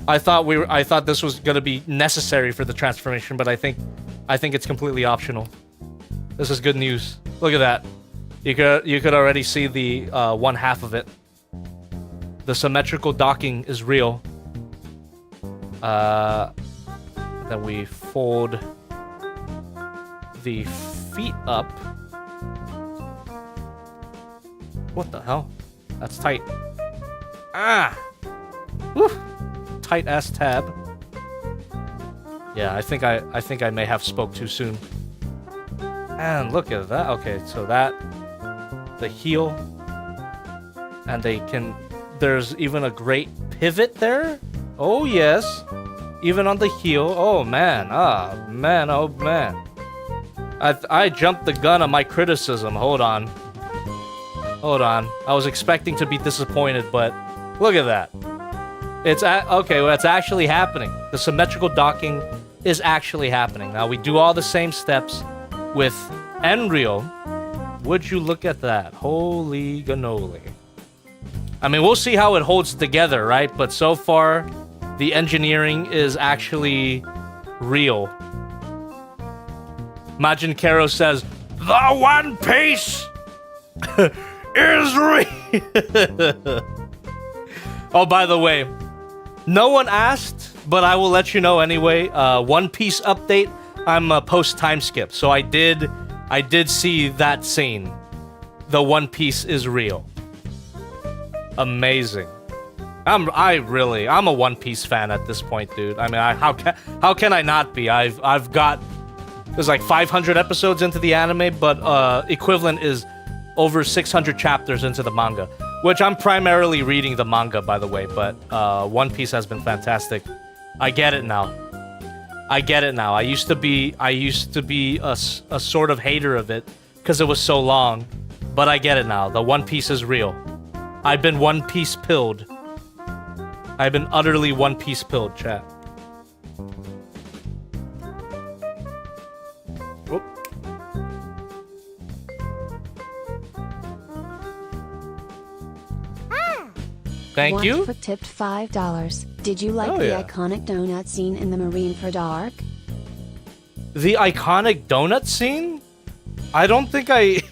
I thought this was gonna be necessary for the transformation, but I think it's completely optional. This is good news. Look at that. You could already see the one half of it. The symmetrical docking is real. Then we fold the feet up. What the hell? That's tight. Ah! Woo! Tight ass tab. Yeah, I think I may have spoke too soon. And look at that. Okay, so that the heel, and there's even a great pivot there. Oh yes, even on the heel. Oh man, oh man. I jumped the gun on my criticism. Hold on. I was expecting to be disappointed, but look at that. Okay, well, it's actually happening. The symmetrical docking is actually happening. Now we do all the same steps with Nreal. Would you look at that? Holy cannoli. I mean, we'll see how it holds together, right? But so far, the engineering is actually real. Majin Karo says, "The One Piece is real." Oh, by the way, no one asked, but I will let you know anyway. One Piece update. I'm a post time skip, so I did see that scene. The One Piece is real. Amazing. I'm a One Piece fan at this point, dude. I mean, how can I not be? I've got, there's like 500 episodes into the anime, but equivalent is over 600 chapters into the manga, which I'm primarily reading the manga, by the way. But One Piece has been fantastic. I get it now. I used to be a sort of hater of it because it was so long, but I get it now. The One Piece is real. I've been One Piece pilled. I've been utterly One Piece pilled, chat. Whoop. Thank you. For tipped $5. Did you like the iconic donut scene in the Marine for Dark? The iconic donut scene? I don't think I...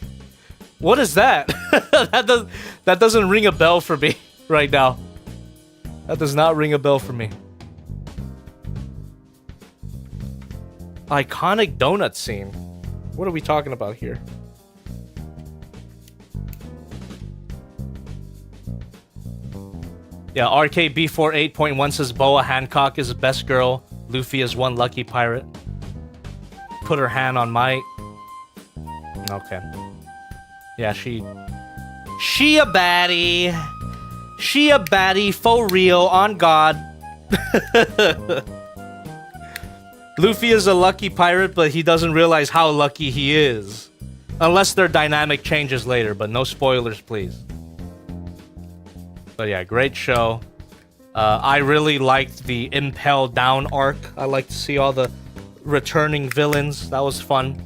What is that? That doesn't ring a bell for me right now. That does not ring a bell for me. Iconic donut scene. What are we talking about here? Yeah, RKB48.1 says Boa Hancock is the best girl. Luffy is one lucky pirate. Put her hand on my... Okay. Yeah, she a baddie. She a baddie for real, on God. Luffy is a lucky pirate, but he doesn't realize how lucky he is. Unless their dynamic changes later, but no spoilers, please. But yeah, great show. I really liked the Impel Down arc. I like to see all the returning villains. That was fun.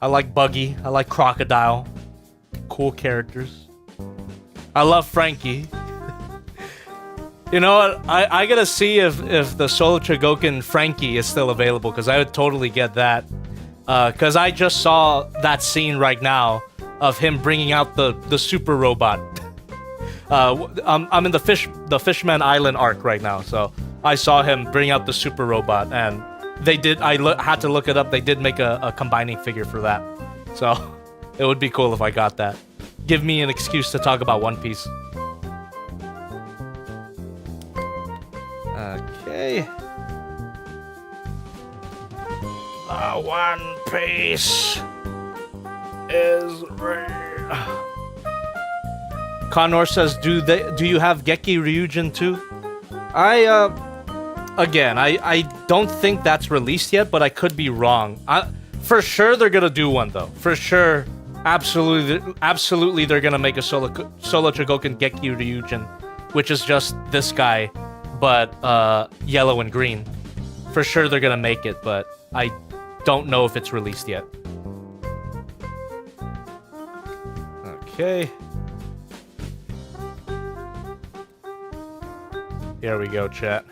I like Buggy. I like Crocodile. Cool characters. I love Frankie. You know what? I gotta see if the Solo Chogokin Frankie is still available, because I would totally get that. Because I just saw that scene right now of him bringing out the super robot. I'm in the Fishman Island arc right now, so I saw him bring out the super robot, and they did. Had to look it up. They did make a combining figure for that, so it would be cool if I got that. Give me an excuse to talk about One Piece. Okay. The One Piece is real. Connor says, do you have Geki Ryujin too? Again, I don't think that's released yet, but I could be wrong. For sure, they're gonna do one though. For sure, absolutely, they're gonna make a solo Chogokin GaoGaiGar, which is just this guy, but yellow and green. For sure, they're gonna make it, but I don't know if it's released yet. Okay. Here we go, chat.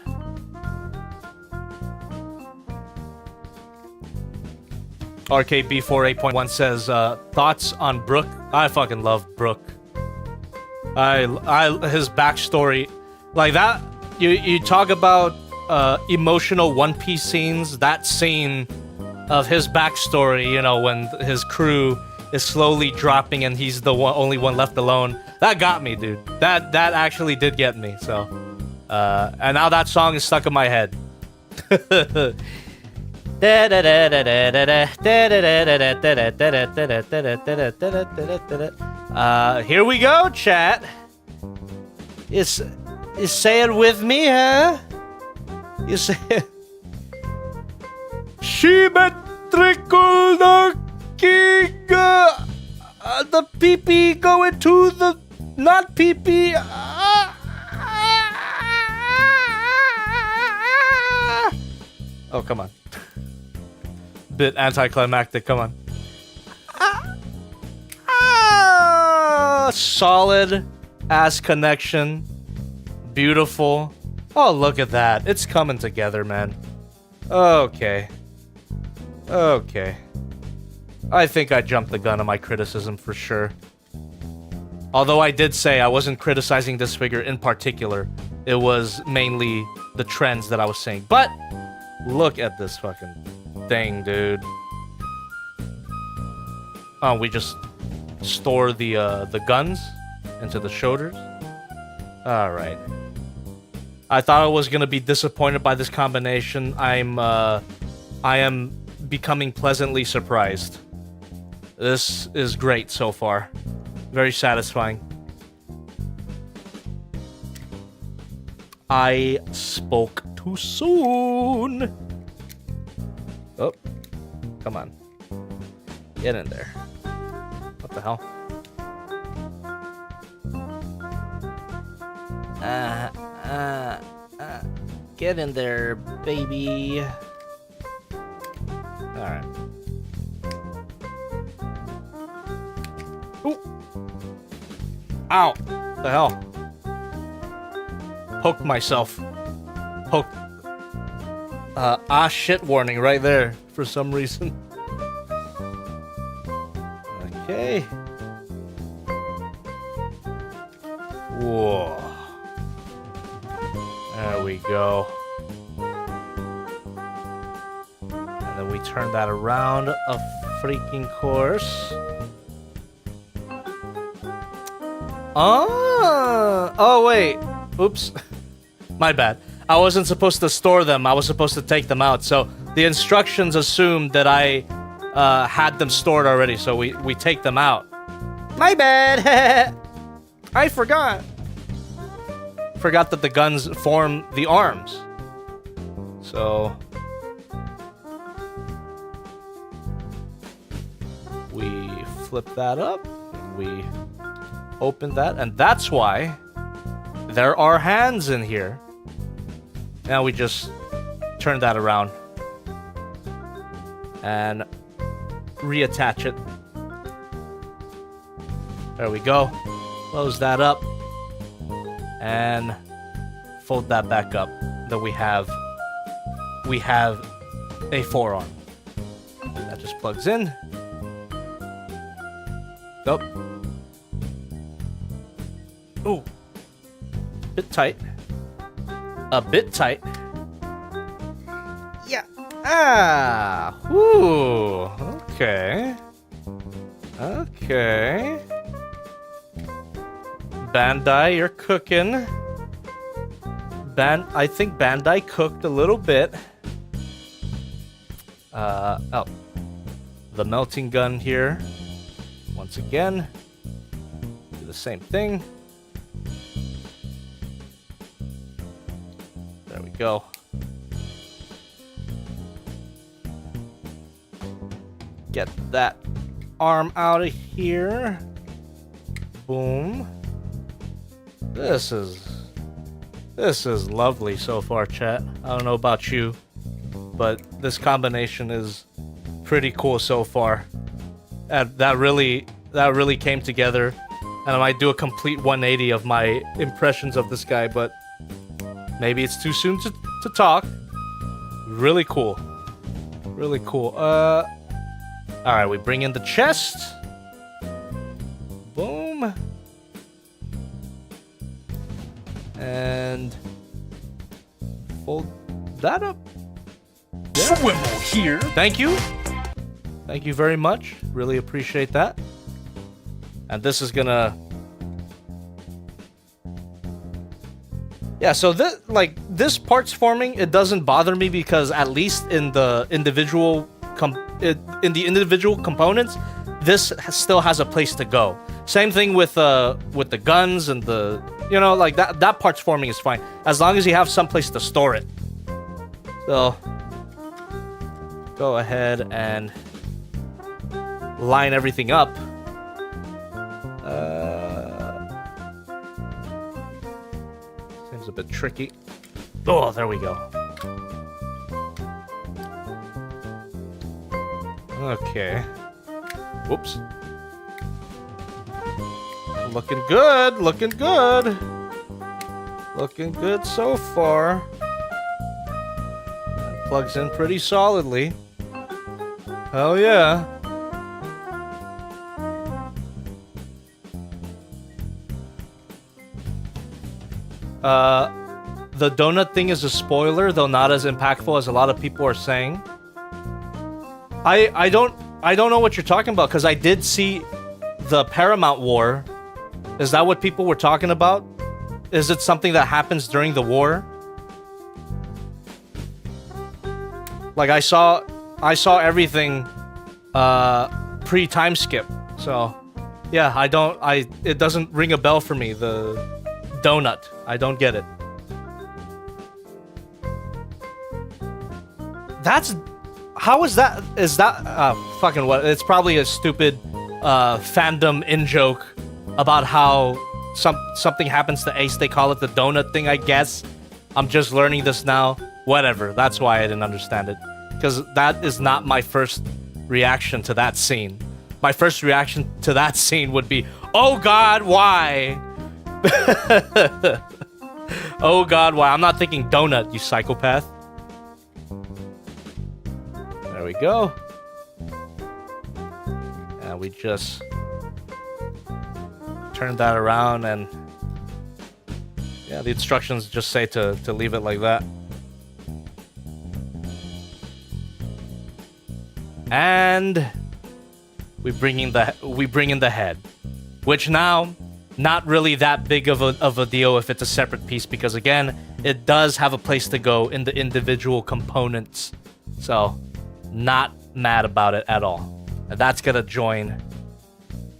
RKB48.1 says, thoughts on Brook? I fucking love Brook. His backstory, like that. You talk about emotional One Piece scenes. That scene of his backstory, you know, when his crew is slowly dropping and he's the only one left alone. That got me, dude. That actually did get me. So, and now that song is stuck in my head. Here we go, chat. You say it with me, huh? You say it. Symmetrical docking. The pee-pee going to the not pee-pee. Oh, come on. Bit anticlimactic, come on. Solid ass connection. Beautiful. Oh, look at that. It's coming together, man. Okay. Okay. I think I jumped the gun on my criticism for sure. Although I did say I wasn't criticizing this figure in particular. It was mainly the trends that I was saying. But look at this fucking thing, dude. Oh, we just store the guns into the shoulders. All right. I thought I was gonna be disappointed by this combination. I am becoming pleasantly surprised. This is great so far. Very satisfying. I spoke too soon. Oh, come on. Get in there. What the hell? Get in there, baby. Alright. Ooh. Ow. What the hell? Poked myself. Poked. Shit warning right there for some reason. Okay. Whoa. There we go. And then we turn that around a freaking course. Oh, wait. Oops. My bad. I wasn't supposed to store them. I was supposed to take them out. So the instructions assumed that I had them stored already. So we take them out. My bad. I forgot. Forgot that the guns form the arms. So we flip that up. We open that. And that's why there are hands in here. Now we just turn that around and reattach it. There we go. Close that up and fold that back up. Then we have a forearm. That just plugs in. Nope. Ooh. Bit tight. A bit tight. Yeah. Ah. Whoo. Okay. Okay. Bandai, you're cooking. I think Bandai cooked a little bit. Oh. The melting gun here. Once again. Do the same thing. There we go. get that arm out of here. Boom. This is lovely so far, chat. I don't know about you, but this combination is pretty cool so far. That really came together, and I might do a complete 180 of my impressions of this guy, but maybe it's too soon to talk. Really cool. Really cool. Alright, we bring in the chest. Boom. And fold that up. Yeah. Swivel here. Thank you. Thank you very much. Really appreciate that. And this is gonna... Yeah, so this parts forming, it doesn't bother me because at least in the individual components, this still has a place to go. Same thing with the guns and the, you know, like that parts forming is fine as long as you have some place to store it. So go ahead and line everything up. Seems a bit tricky. Oh, there we go. Okay. Whoops. Looking good, looking good. Looking good so far. That plugs in pretty solidly. Hell yeah. The donut thing is a spoiler, though not as impactful as a lot of people are saying. I don't know what you're talking about, because I did see the Paramount War. Is that what people were talking about? Is it something that happens during the war? Like I saw everything pre-time skip. So yeah, it doesn't ring a bell for me, the donut. I don't get it. How is that? Is that fucking what? It's probably a stupid fandom in-joke about how something happens to Ace. They call it the donut thing, I guess. I'm just learning this now. Whatever. That's why I didn't understand it. Because that is not my first reaction to that scene. My first reaction to that scene would be, oh god, why? Oh god, why? I'm not thinking donut, you psychopath. There we go. And we just turn that around, and yeah, the instructions just say to leave it like that. And we bring in the head, which now not really that big of a deal if it's a separate piece, because again, it does have a place to go in the individual components. So not mad about it at all. And that's gonna join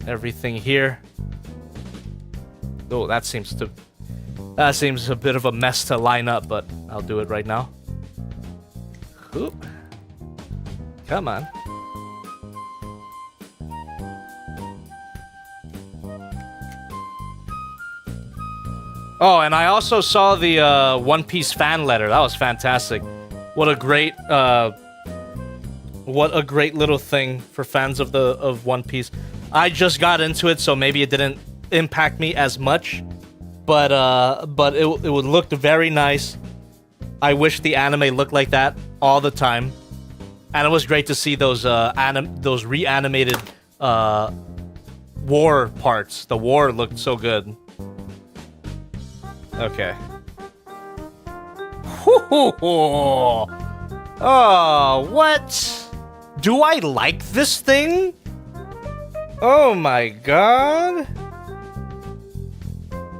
everything here. Oh, that seems a bit of a mess to line up, but I'll do it right now. Oop. Come on. Oh, and I also saw the One Piece fan letter. That was fantastic. What a great little thing for fans of One Piece. I just got into it, so maybe it didn't impact me as much, but it would look very nice. I wish the anime looked like that all the time, and it was great to see those reanimated war parts. The war looked so good. Okay. Oh, what? Do I like this thing? Oh my god.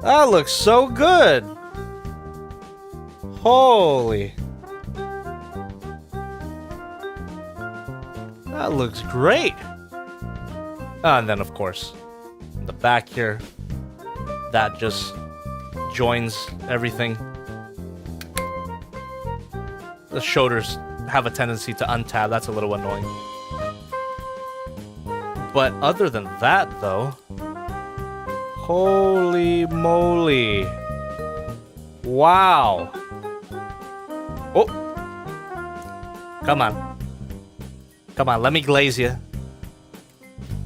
That looks so good. Holy. That looks great. And then, of course, in the back here, that just joins everything. The shoulders have a tendency to untab. That's a little annoying. But other than that, though, holy moly. Wow. Oh. Come on. Come on, let me glaze you.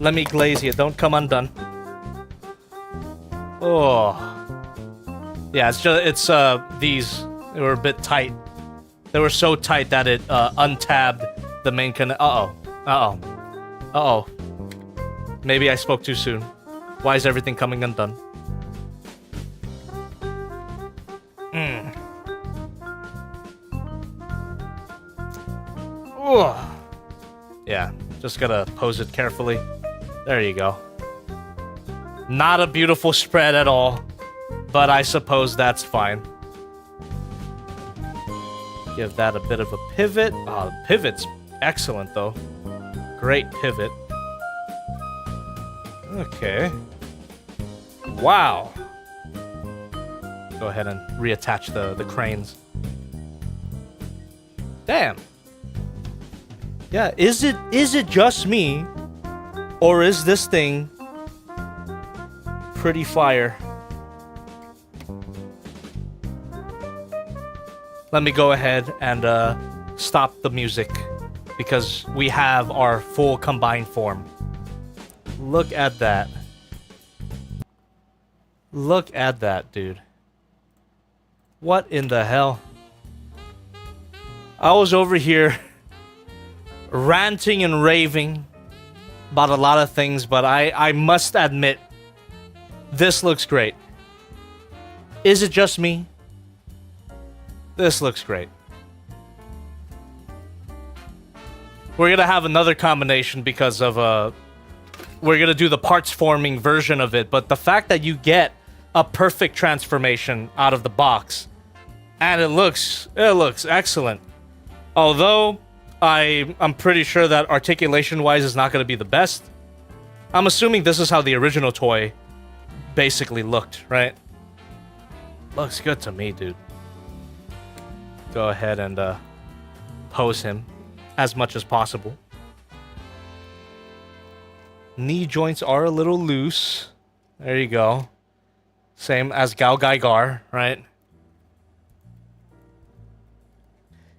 Let me glaze you. Don't come undone. Oh. Yeah, it's these, they were a bit tight. They were so tight that it untabbed the main Uh-oh. Uh-oh. Uh-oh. Maybe I spoke too soon. Why is everything coming undone? Oh. Yeah, just gotta pose it carefully. There you go. Not a beautiful spread at all, but I suppose that's fine. Give that a bit of a pivot. Oh, the pivot's excellent, though. Great pivot. Okay. Wow. Go ahead and reattach the cranes. Damn. Yeah, is it just me, or is this thing pretty fire? Let me go ahead and stop the music because we have our full combined form. Look at that. Look at that, dude. What in the hell? I was over here ranting and raving about a lot of things, but I must admit, this looks great. Is it just me? This looks great. We're gonna have another combination because of we're gonna do the parts forming version of it, but the fact that you get a perfect transformation out of the box, and it looks excellent. Although I'm pretty sure that articulation-wise is not gonna be the best. I'm assuming this is how the original toy basically looked, right? Looks good to me, dude. Go ahead and pose him as much as possible. Knee joints are a little loose. There you go. Same as GaoGaiGar, right?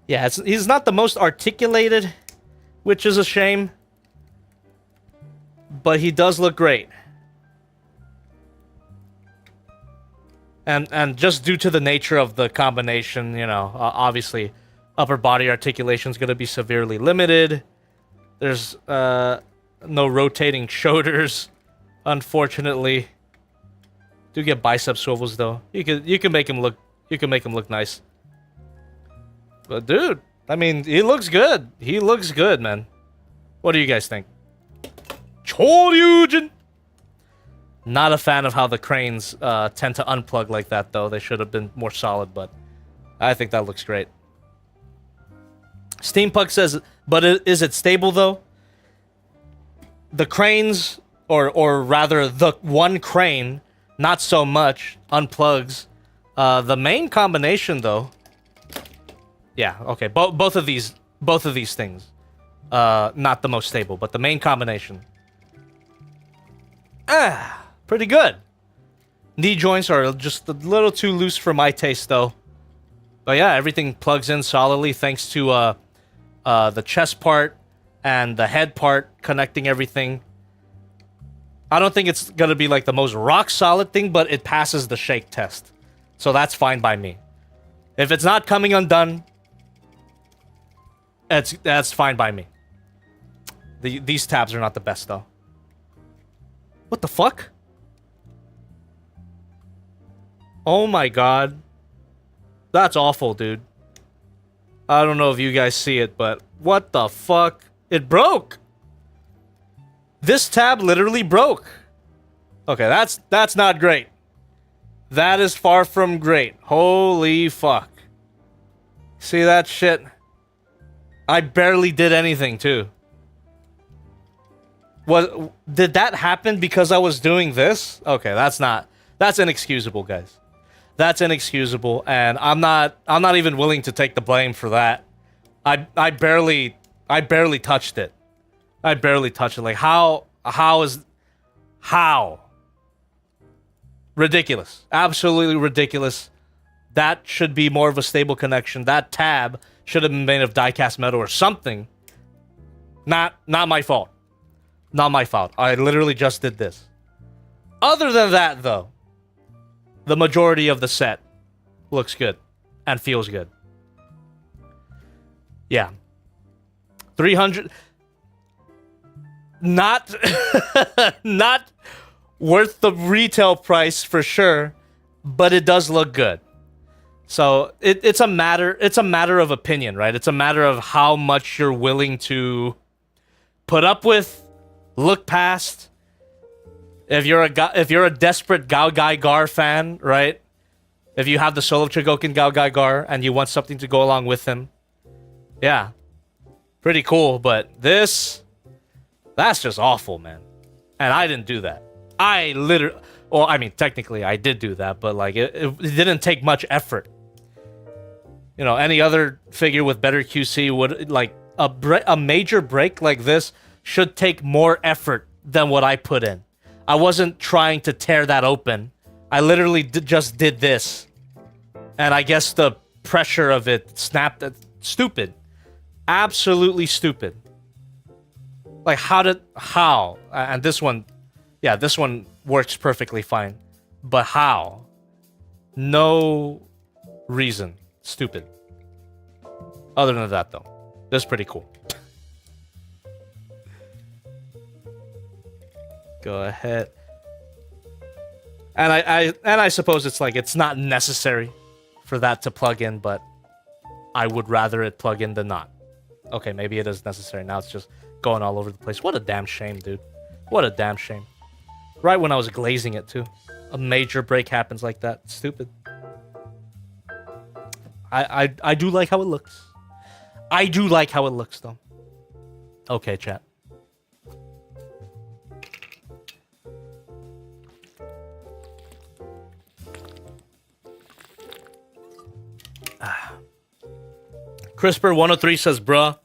Yeah, he's not the most articulated, which is a shame. But he does look great. And just due to the nature of the combination, you know, obviously upper body articulation is going to be severely limited. There's no rotating shoulders, unfortunately. Do get bicep swivels though. You can make him look nice. But dude, I mean, he looks good. He looks good, man. What do you guys think? CHORYUJIN. Not a fan of how the cranes tend to unplug like that, though. They should have been more solid, but I think that looks great. Steampunk says, but is it stable, though? The cranes, or rather, the one crane, not so much, unplugs. The main combination, though... Yeah, okay, both of these things. Not the most stable, but the main combination. Pretty good. Knee joints are just a little too loose for my taste, though. But yeah, everything plugs in solidly thanks to the chest part and the head part connecting everything. I don't think it's gonna be like the most rock solid thing, but it passes the shake test. So that's fine by me. If it's not coming undone, that's fine by me. These tabs are not the best, though. What the fuck? Oh my god. That's awful, dude. I don't know if you guys see it, but what the fuck? It broke! This tab literally broke. Okay, that's not great. That is far from great. Holy fuck. See that shit? I barely did anything, too. Did that happen because I was doing this? Okay, that's inexcusable, guys. That's inexcusable, and I'm not even willing to take the blame for that. I barely touched it. I barely touched it. Like, how How? Ridiculous. Absolutely ridiculous. That should be more of a stable connection. That tab should have been made of die-cast metal or something. Not my fault. Not my fault. I literally just did this. Other than that, though, the majority of the set looks good and feels good. Yeah. 300... Not... not worth the retail price for sure, but it does look good. So it's a matter of opinion, right? It's a matter of how much you're willing to put up with, look past. If you're a desperate GaoGaiGar fan, right? If you have the solo Chogokin GaoGaiGar and you want something to go along with him, yeah, pretty cool. But that's just awful, man. And I didn't do that. I literally, well, I mean, technically I did do that, but like it didn't take much effort. You know, any other figure with better QC would, like, a major break like this should take more effort than what I put in. I wasn't trying to tear that open. I literally just did this. And I guess the pressure of it snapped. Stupid. Absolutely stupid. Like, how? And this one, yeah, this one works perfectly fine. But how? No reason. Stupid. Other than that, though, this is pretty cool. Go ahead. And I suppose it's like it's not necessary for that to plug in, but I would rather it plug in than not. Okay, maybe it is necessary. Now it's just going all over the place. What a damn shame, dude. What a damn shame. Right when I was glazing it, too. A major break happens like that. Stupid. I do like how it looks. I do like how it looks, though. Okay, chat. CRISPR103 says, bruh,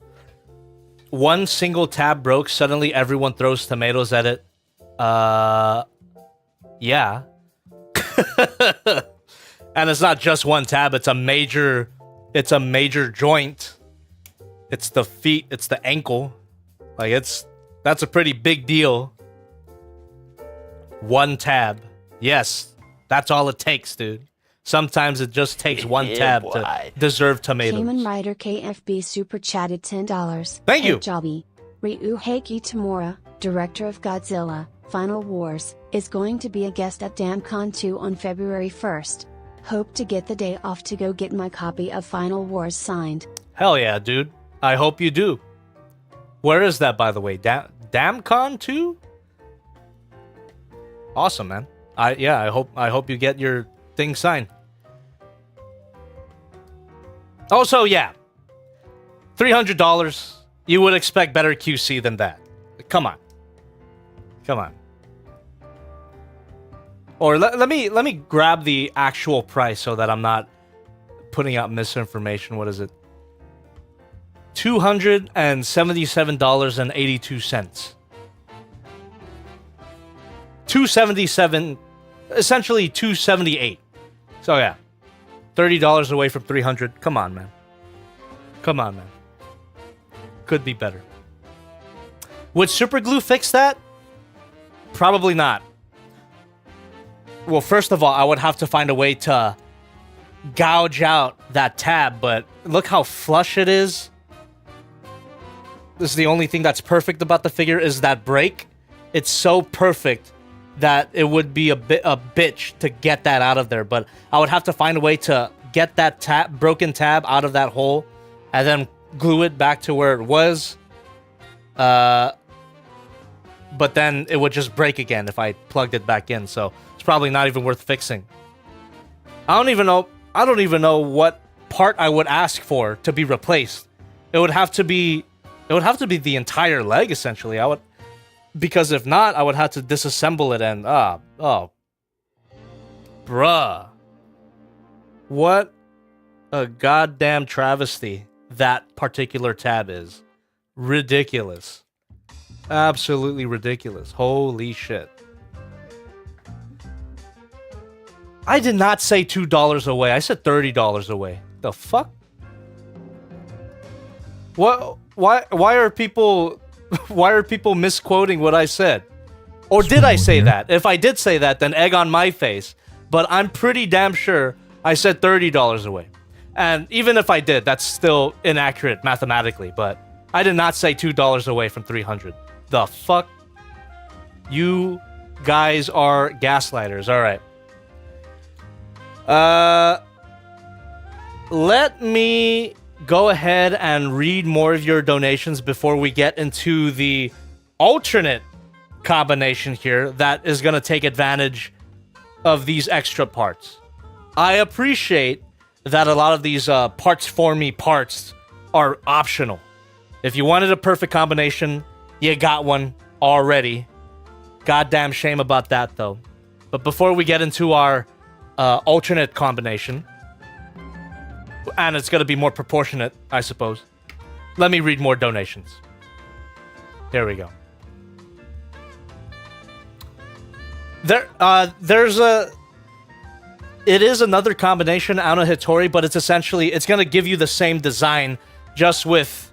one single tab broke, suddenly everyone throws tomatoes at it. Yeah. And it's not just one tab, it's a major joint. It's the feet, it's the ankle. Like, that's a pretty big deal. One tab. Yes, that's all it takes, dude. Sometimes it just takes one tab to deserve tomatoes. Kamen Rider KFB super chatted $10. Thank you. Jobby. Ryuheki Tamura, director of Godzilla, Final Wars, is going to be a guest at DamCon 2 on February 1st. Hope to get the day off to go get my copy of Final Wars signed. Hell yeah, dude. I hope you do. Where is that, by the way? DamCon 2? Awesome, man. I hope you get your thing signed. Also, yeah. $300. You would expect better QC than that. Come on. Come on. Or let me grab the actual price so that I'm not putting out misinformation. What is it? $277.82. $277, essentially $278. So yeah, $30 away from $300. Come on, man. Come on, man. Could be better. Would super glue fix that? Probably not. Well, first of all, I would have to find a way to gouge out that tab, but look how flush it is. This is the only thing that's perfect about the figure is that break. It's so perfect that it would be a bitch to get that out of there, but I would have to find a way to get that broken tab out of that hole and then glue it back to where it was. But then it would just break again if I plugged it back in, so it's probably not even worth fixing. I don't even know what part I would ask for to be replaced. It would have to be the entire leg, essentially. Because if not, I would have to disassemble it and bruh. What a goddamn travesty that particular tab is. Ridiculous. Absolutely ridiculous. Holy shit. I did not say $2 away. I said $30 away. The fuck? What? Why are people misquoting what I said? Or did I say that? If I did say that, then egg on my face. But I'm pretty damn sure I said $30 away. And even if I did, that's still inaccurate mathematically. But I did not say $2 away from 300. The fuck? You guys are gaslighters. All right. Let me go ahead and read more of your donations before we get into the alternate combination here that is going to take advantage of these extra parts. I appreciate that a lot of these parts for me parts are optional. If you wanted a perfect combination, you got one already. Goddamn shame about that, though. But before we get into our alternate combination, and it's going to be more proportionate, I suppose, let me read more donations. Here we go. It is another combination, Ano Hitori, but it's essentially, it's going to give you the same design, just with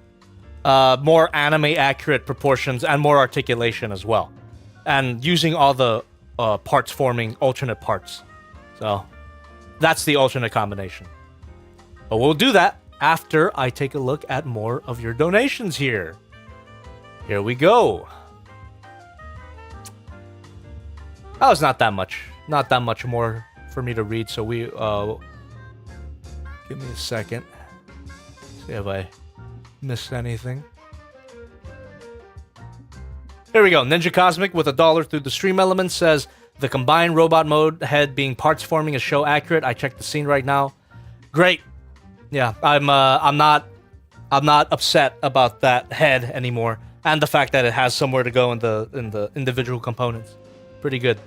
more anime-accurate proportions and more articulation as well. And using all the parts forming alternate parts. So, that's the alternate combination. But we'll do that after I take a look at more of your donations here. Here we go. Oh, it's not that much. Not that much more for me to read, so we... give me a second. See if I missed anything. Here we go. Ninja Cosmic with $1 through the stream element says, the combined robot mode head being parts forming is show accurate. I checked the scene right now. Great. Yeah, I'm not upset about that head anymore, and the fact that it has somewhere to go in the individual components. Pretty good.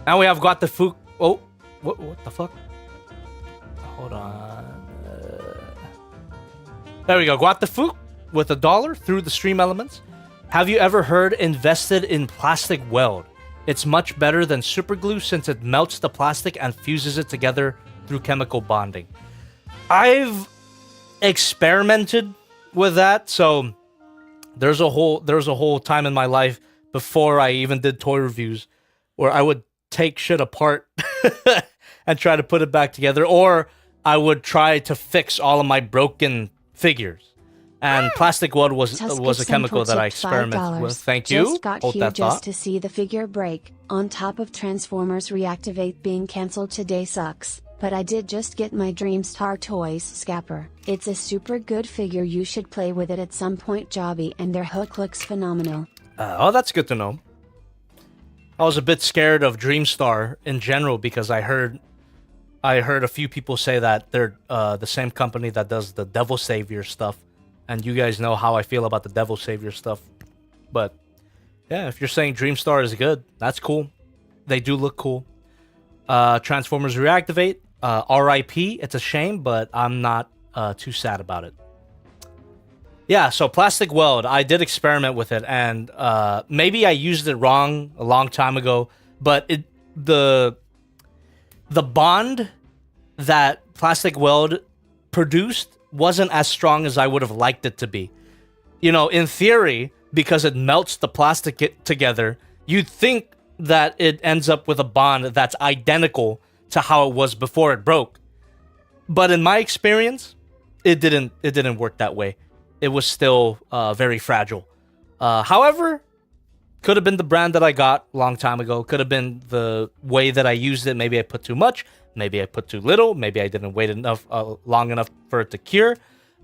Now we have got the Fu. Oh, what the fuck? Hold on. There we go. Got the Fu with $1 through the stream elements. Have you ever heard invested in plastic weld? It's much better than super glue since it melts the plastic and fuses it together through chemical bonding. I've experimented with that, so there's a whole time in my life before I even did toy reviews where I would take shit apart and try to put it back together, or I would try to fix all of my broken figures. And plastic weld was a chemical that I experimented with. Thank you. Just got here just to see the figure break. On top of Transformers Reactivate being cancelled today sucks. But I did just get my Dreamstar Toys Scapper. It's a super good figure, you should play with it at some point, Jobby, and their hook looks phenomenal. Oh, that's good to know. I was a bit scared of Dreamstar in general because I heard a few people say that they're the same company that does the Devil Savior stuff. And you guys know how I feel about the Devil Savior stuff. But, yeah, if you're saying Dreamstar is good, that's cool. They do look cool. Transformers Reactivate. R.I.P. It's a shame, but I'm not too sad about it. Yeah, so plastic weld. I did experiment with it, and maybe I used it wrong a long time ago, but the bond that plastic weld produced wasn't as strong as I would have liked it to be. You know, in theory, because it melts the plastic together, you'd think that it ends up with a bond that's identical to how it was before it broke. But in my experience, it didn't work that way. It was still very fragile. However, could have been the brand that I got a long time ago. Could have been the way that I used it. Maybe I put too much. Maybe I put too little. Maybe I didn't wait long enough for it to cure.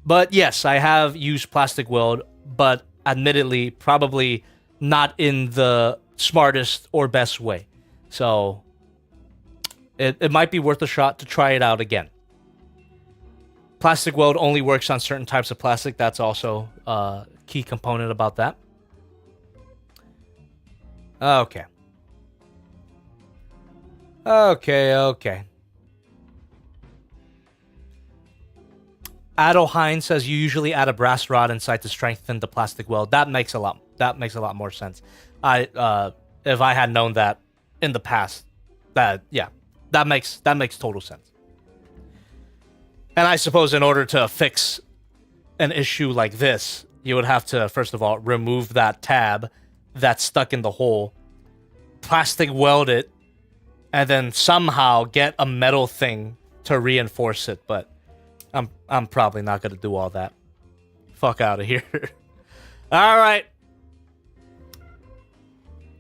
But yes, I have used plastic weld, but admittedly, probably not in the smartest or best way. So it might be worth a shot to try it out again. Plastic weld only works on certain types of plastic. That's also a key component about that. Okay. Ado Hines says you usually add a brass rod inside to strengthen the plastic weld. That makes a lot more sense. If I had known that in the past, that makes total sense. And I suppose in order to fix an issue like this, you would have to, first of all, remove that tab that's stuck in the hole, plastic weld it, and then somehow get a metal thing to reinforce it. But I'm probably not gonna do all that. Fuck out of here. All right.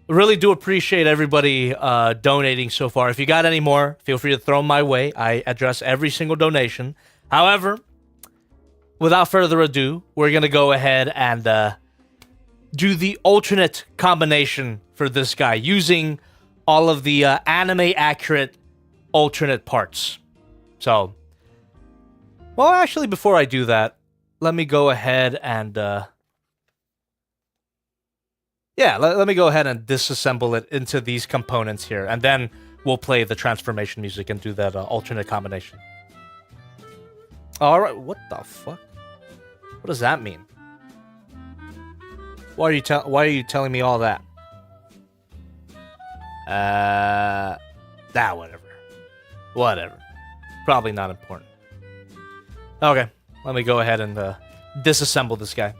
Really do appreciate everybody donating so far. If you got any more, feel free to throw them my way. I address every single donation. However, without further ado, we're going to go ahead and do the alternate combination for this guy using all of the anime-accurate alternate parts. So, well, actually, before I do that, let me go ahead and... let me go ahead and disassemble it into these components here, and then we'll play the transformation music and do that alternate combination. All right, what the fuck? What does that mean? Why are you telling me all that? Whatever. Probably not important. Okay, let me go ahead and disassemble this guy.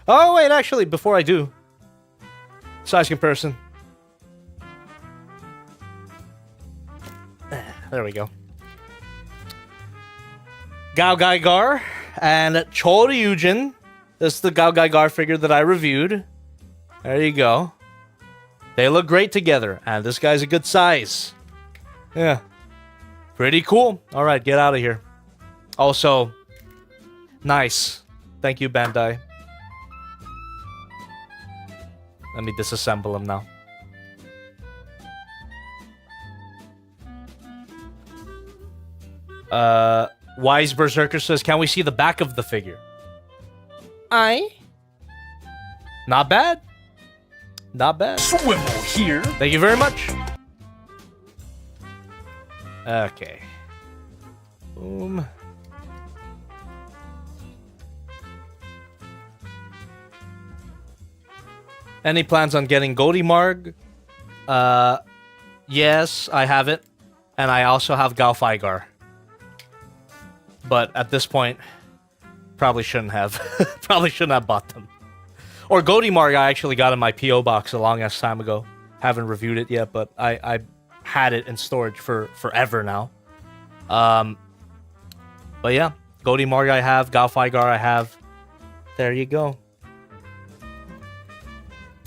Oh wait, actually, before I do. Size comparison. There we go. GaoGaiGar and CHORYUJIN. This is the GaoGaiGar figure that I reviewed. There you go. They look great together, and this guy's a good size. Yeah. Pretty cool. Alright, get out of here. Also, nice. Thank you, Bandai. Let me disassemble him now. Wise Berserker says, can we see the back of the figure? Not bad. Not bad. Swivel here. Thank you very much. Okay. Boom. Any plans on getting Goldie Marg? Yes, I have it. And I also have GaoGaiGar. But at this point, probably shouldn't have. Probably shouldn't have bought them. Or Goldie Marg I actually got in my P.O. box a long ass time ago. Haven't reviewed it yet, but I had it in storage for forever now. But yeah, Goldie Marg I have, GaoGaiGar I have. There you go.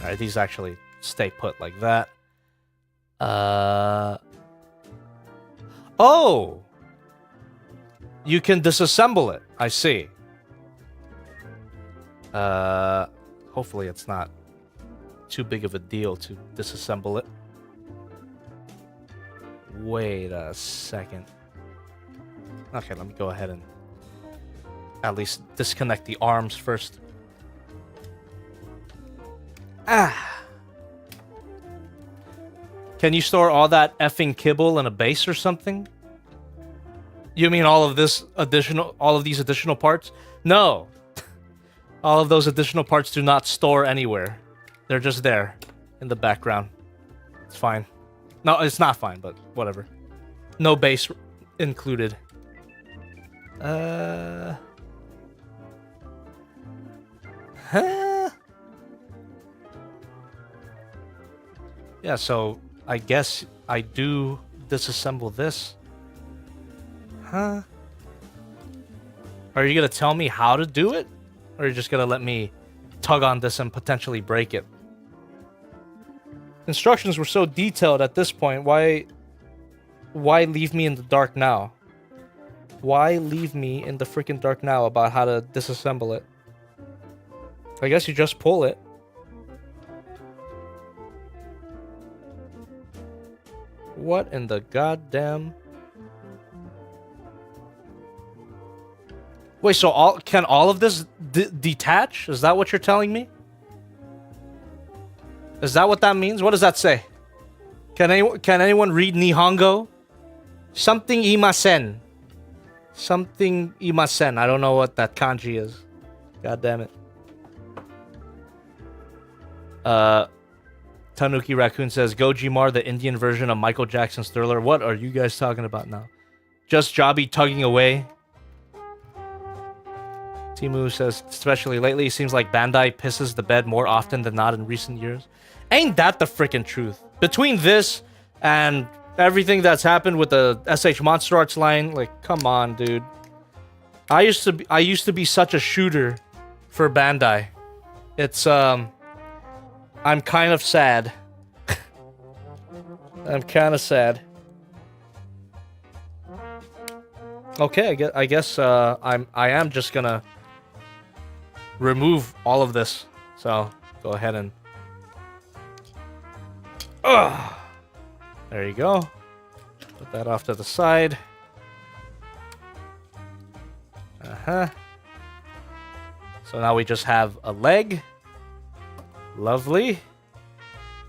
Alright, these actually stay put like that. Oh! You can disassemble it. I see. Hopefully it's not too big of a deal to disassemble it. Wait a second. Okay, let me go ahead and at least disconnect the arms first. Can you store all that effing kibble in a base or something? You mean all of these additional parts? No. All of those additional parts do not store anywhere. They're just there in the background. It's fine. No, it's not fine, but whatever. No base included. Huh? Yeah, so I guess I do disassemble this. Huh? Are you gonna tell me how to do it? Or are you just gonna let me tug on this and potentially break it? Instructions were so detailed at this point. Why leave me in the dark now? Why leave me in the freaking dark now about how to disassemble it? I guess you just pull it. What in the goddamn... Wait, so can all of this detach? Is that what you're telling me? Is that what that means? What does that say? Can anyone read Nihongo? Something imasen. Something imasen. I don't know what that kanji is. God damn it. Tanuki Raccoon says, Gojimar, the Indian version of Michael Jackson's Thriller. What are you guys talking about now? Just Jobby tugging away. Timu says, especially lately, it seems like Bandai pisses the bed more often than not in recent years. Ain't that the freaking truth? Between this and everything that's happened with the SH Monster Arts line, like, come on, dude. I used to be such a shooter for Bandai. It's I'm kind of sad. I'm kind of sad. Okay, I guess I am just gonna remove all of this. So go ahead and there you go. Put that off to the side. So now we just have a leg. Lovely.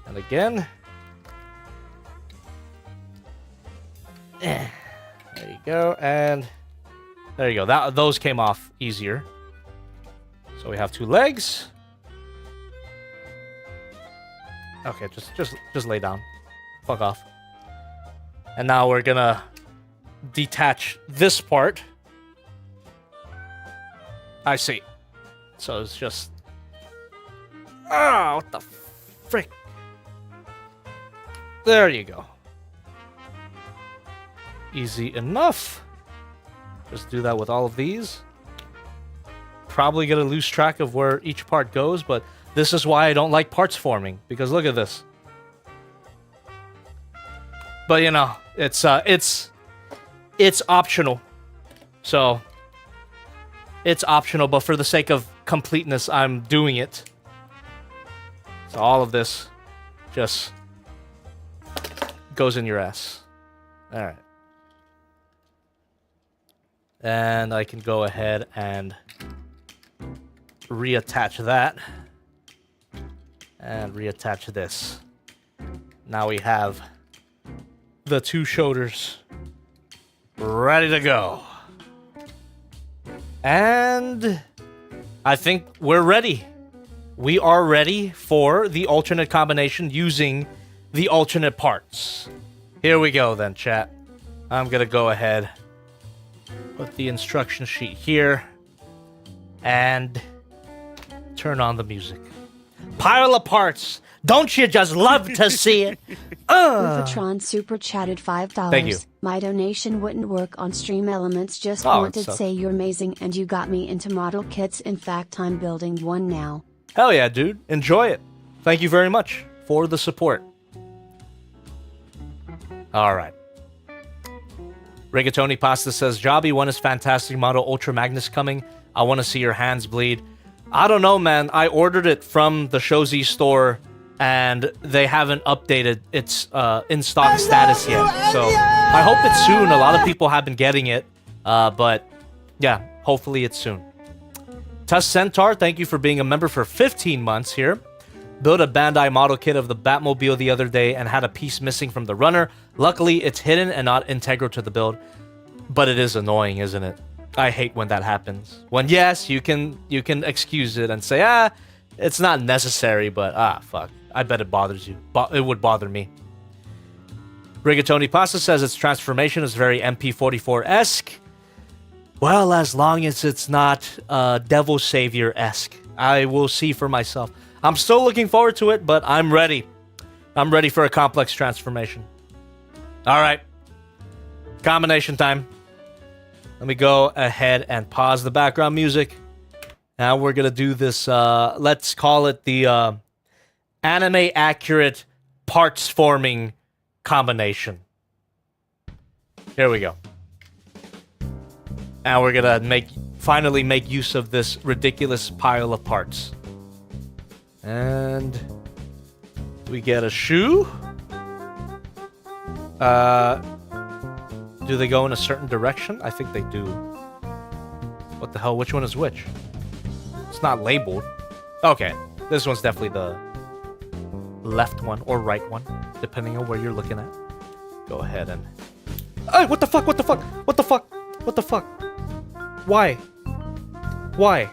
And again. There you go. And there you go. Those came off easier. So we have 2 legs. Okay, just lay down. Fuck off. And now we're gonna detach this part. I see. So it's just... Ah, what the frick? There you go. Easy enough. Just do that with all of these. Probably gonna lose track of where each part goes, but this is why I don't like parts forming, because look at this. But you know, it's optional. So it's optional, but for the sake of completeness, I'm doing it. So all of this just goes in your ass. Alright. And I can go ahead and reattach that. And reattach this. Now we have the 2 shoulders ready to go. And I think we're ready. We are ready for the alternate combination using the alternate parts. Here we go then, chat. I'm gonna go ahead, put the instruction sheet here, and turn on the music. Pile of parts. Don't you just love to see it? Ufatron super chatted $5. Thank you. My donation wouldn't work on Stream Elements. Just Oh, wanted it to sucks. say you're amazing and you got me into model kits. In fact, I'm building one now. Hell yeah, dude. Enjoy it. Thank you very much for the support. Alright. Rigatoni Pasta says, Jobby, when is Fantastic Model Ultra Magnus coming? I want to see your hands bleed. I don't know, man. I ordered it from the Shozi store, and they haven't updated its in-stock status yet. So I hope it's soon. A lot of people have been getting it. But yeah, hopefully it's soon. Tuss Centaur, thank you for being a member for 15 months here. Built a Bandai model kit of the Batmobile the other day and had a piece missing from the runner. Luckily, it's hidden and not integral to the build. But it is annoying, isn't it? I hate when that happens. When, yes, you can excuse it and say, it's not necessary, but, fuck. I bet it bothers you. It would bother me. Rigatoni Pasta says its transformation is very MP44-esque. Well, as long as it's not Devil Savior-esque. I will see for myself. I'm still looking forward to it, but I'm ready. I'm ready for a complex transformation. All right. Combination time. Let me go ahead and pause the background music. Now we're going to do this, let's call it the anime-accurate parts-forming combination. Here we go. Now we're going to finally make use of this ridiculous pile of parts. And we get a shoe. Do they go in a certain direction? I think they do. What the hell? Which one is which? It's not labeled. Okay. This one's definitely the left one or right one, depending on where you're looking at. Go ahead and... Hey, what the fuck? What the fuck? What the fuck? What the fuck? Why? Why?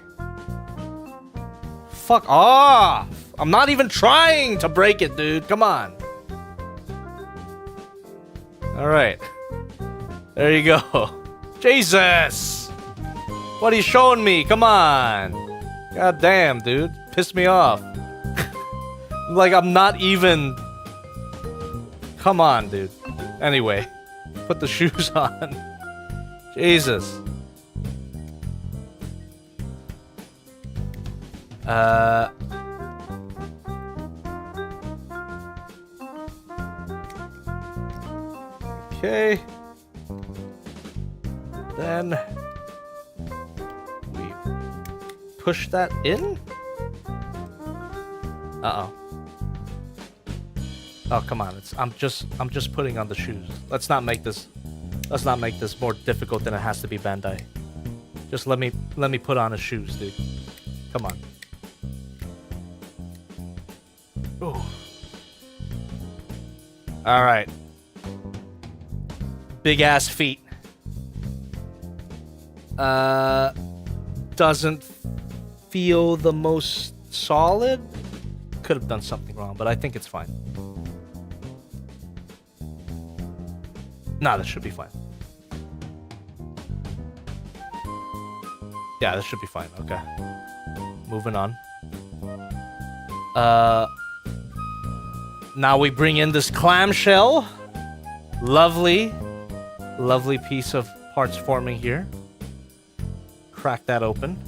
Fuck off! I'm not even trying to break it, dude. Come on. Alright. There you go. Jesus! What are you showing me? Come on. God damn, dude. Pissed me off. Like, I'm not even... Come on, dude. Anyway. Put the shoes on. Jesus. Okay. Then we push that in. Uh-oh. Oh, come on. I'm just putting on the shoes. Let's not make this more difficult than it has to be, Bandai. Just let me put on his shoes, dude. Come on. Ooh. All right. Big ass feet. Doesn't feel the most solid. Could have done something wrong, but I think it's fine. Nah, this should be fine. Yeah, this should be fine. Okay. Moving on. Now we bring in this clamshell. Lovely piece of parts forming here. Crack that open.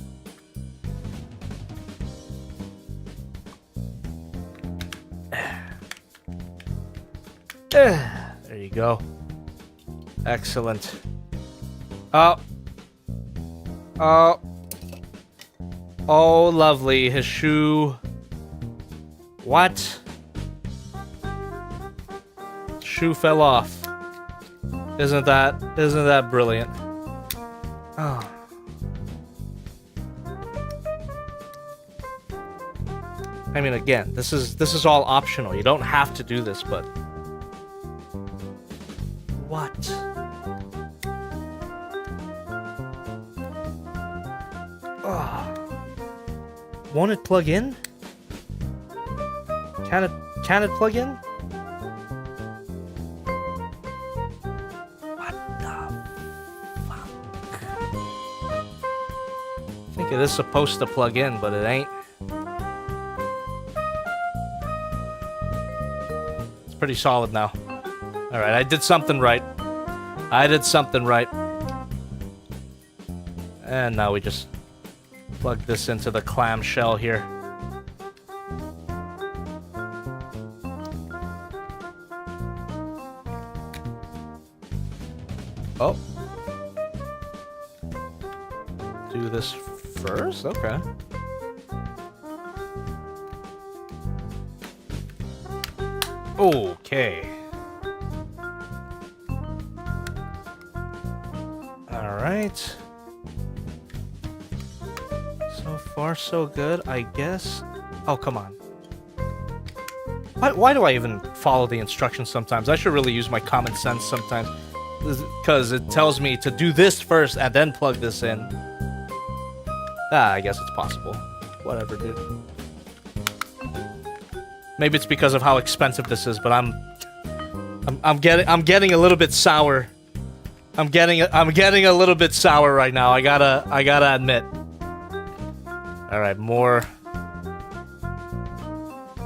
There you go. Excellent. Oh, lovely. His shoe. What? Shoe fell off. Isn't that brilliant? Oh. I mean, again, this is all optional. You don't have to do this, but what? Oh. Won't it plug in? Can it plug in? What the fuck? I think it is supposed to plug in, but it ain't. It's pretty solid now. Alright, I did something right. And now we just plug this into the clamshell here. Oh. Do this first? Okay. Okay. Alright. So far, so good, I guess. Oh, come on. Why do I even follow the instructions sometimes? I should really use my common sense sometimes. Because it tells me to do this first and then plug this in. Ah, I guess it's possible. Whatever, dude. Maybe it's because of how expensive this is, but I'm getting a little bit sour. I'm getting a little bit sour right now. I gotta admit. All right, more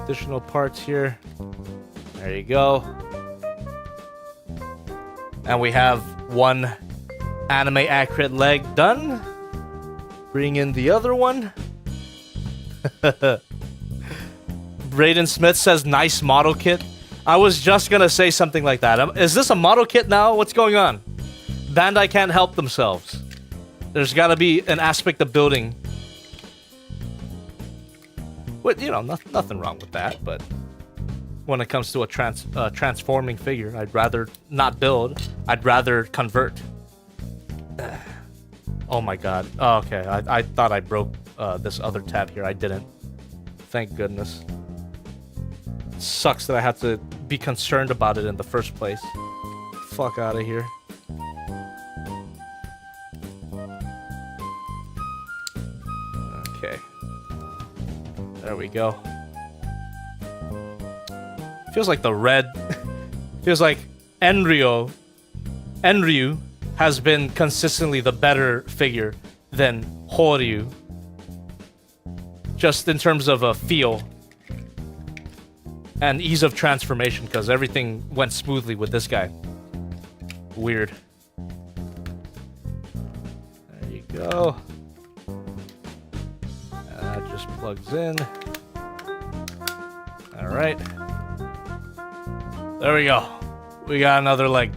additional parts here. There you go. And we have one anime accurate leg done. Bring in the other one. Braden Smith says, nice model kit. I was just gonna say something like that. Is this a model kit now? What's going on? Bandai can't help themselves. There's gotta be an aspect of building. Well, you know, nothing wrong with that, but when it comes to a transforming figure, I'd rather not build. I'd rather convert. Oh my god. Oh, okay, I thought I broke this other tab here. I didn't. Thank goodness. Sucks that I have to be concerned about it in the first place. Fuck out of here. There we go. Feels like the red... feels like Enryu has been consistently the better figure than Choryu. Just in terms of a feel. And ease of transformation, because everything went smoothly with this guy. Weird. There you go. And that just plugs in. Alright. There we go. We got another leg.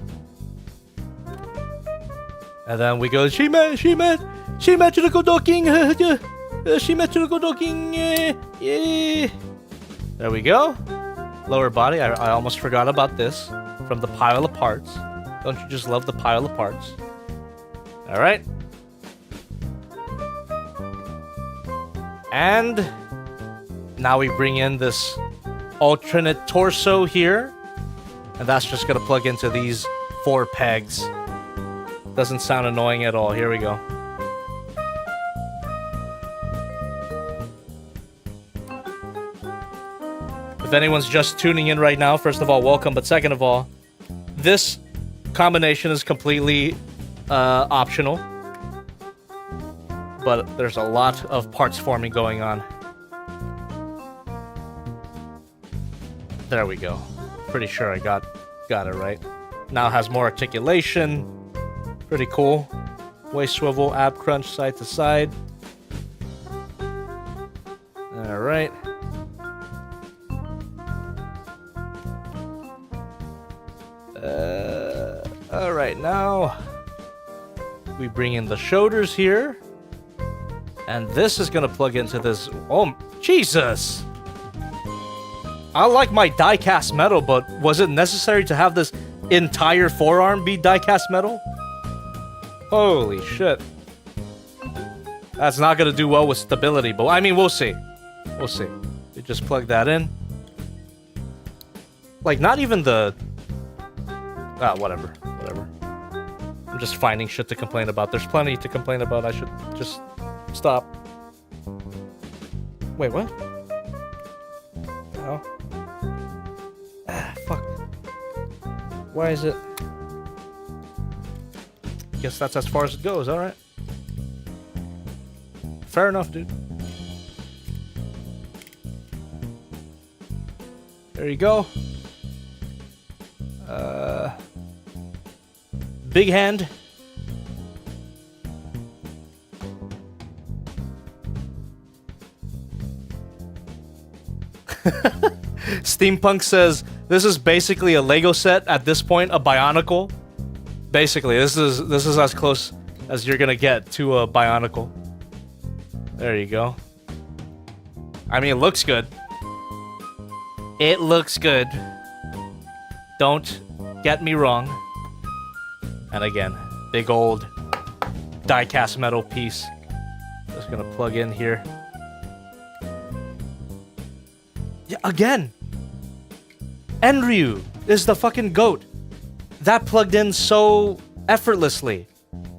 And then we go symmetrical docking. Symmetrical docking. Yeah. There we go. Lower body. I almost forgot about this from the pile of parts. Don't you just love the pile of parts? All right. And now we bring in this alternate torso here. And that's just going to plug into these 4 pegs. Doesn't sound annoying at all. Here we go. If anyone's just tuning in right now, first of all, welcome. But second of all, this combination is completely optional. But there's a lot of parts forming going on. There we go. Pretty sure I got it right. Now it has more articulation. Pretty cool. Waist swivel, ab crunch, side to side. All right. All right, now we bring in the shoulders here. And this is gonna plug into this. Oh, Jesus! I like my die-cast metal, but was it necessary to have this entire forearm be die-cast metal? Holy shit. That's not gonna do well with stability, but I mean, we'll see. We'll see. You just plug that in. Like, not even the... Ah, whatever. Whatever. I'm just finding shit to complain about. There's plenty to complain about. I should just stop. Wait, what? Oh. Ah, fuck. Why is it... Guess that's as far as it goes, alright. Fair enough, dude. There you go. Big hand. Steampunk says, this is basically a Lego set at this point, a Bionicle. Basically, this is as close as you're gonna get to a Bionicle. There you go. I mean, it looks good. It looks good. Don't get me wrong. And again, big old die-cast metal piece. Just gonna plug in here. Yeah, again! Enryu is the fucking GOAT. That plugged in so effortlessly.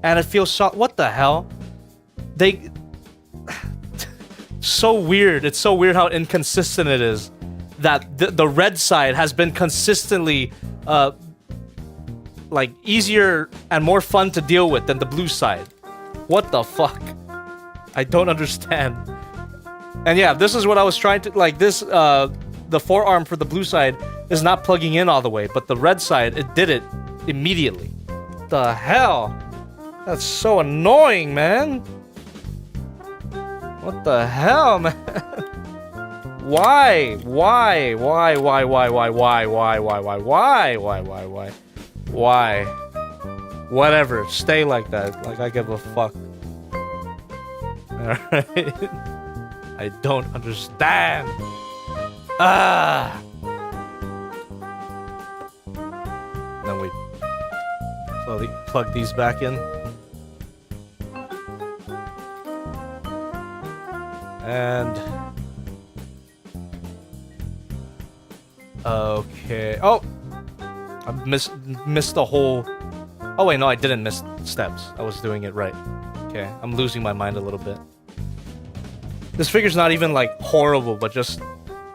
And it feels so... What the hell? They... So weird. It's so weird how inconsistent it is. That the red side has been consistently... like, easier and more fun to deal with than the blue side. What the fuck? I don't understand. And yeah, this is what I was trying to... Like, this, the forearm for the blue side is not plugging in all the way, but the red side, it did it immediately. The hell? That's so annoying, man. What the hell, man? Why? Why? Why? Whatever. Stay like that. Like, I give a fuck. Alright? I don't understand. Ah! Then we slowly plug these back in. And... Okay. Oh! I missed the whole... Oh wait, no, I didn't miss steps. I was doing it right. Okay, I'm losing my mind a little bit. This figure's not even like horrible, but just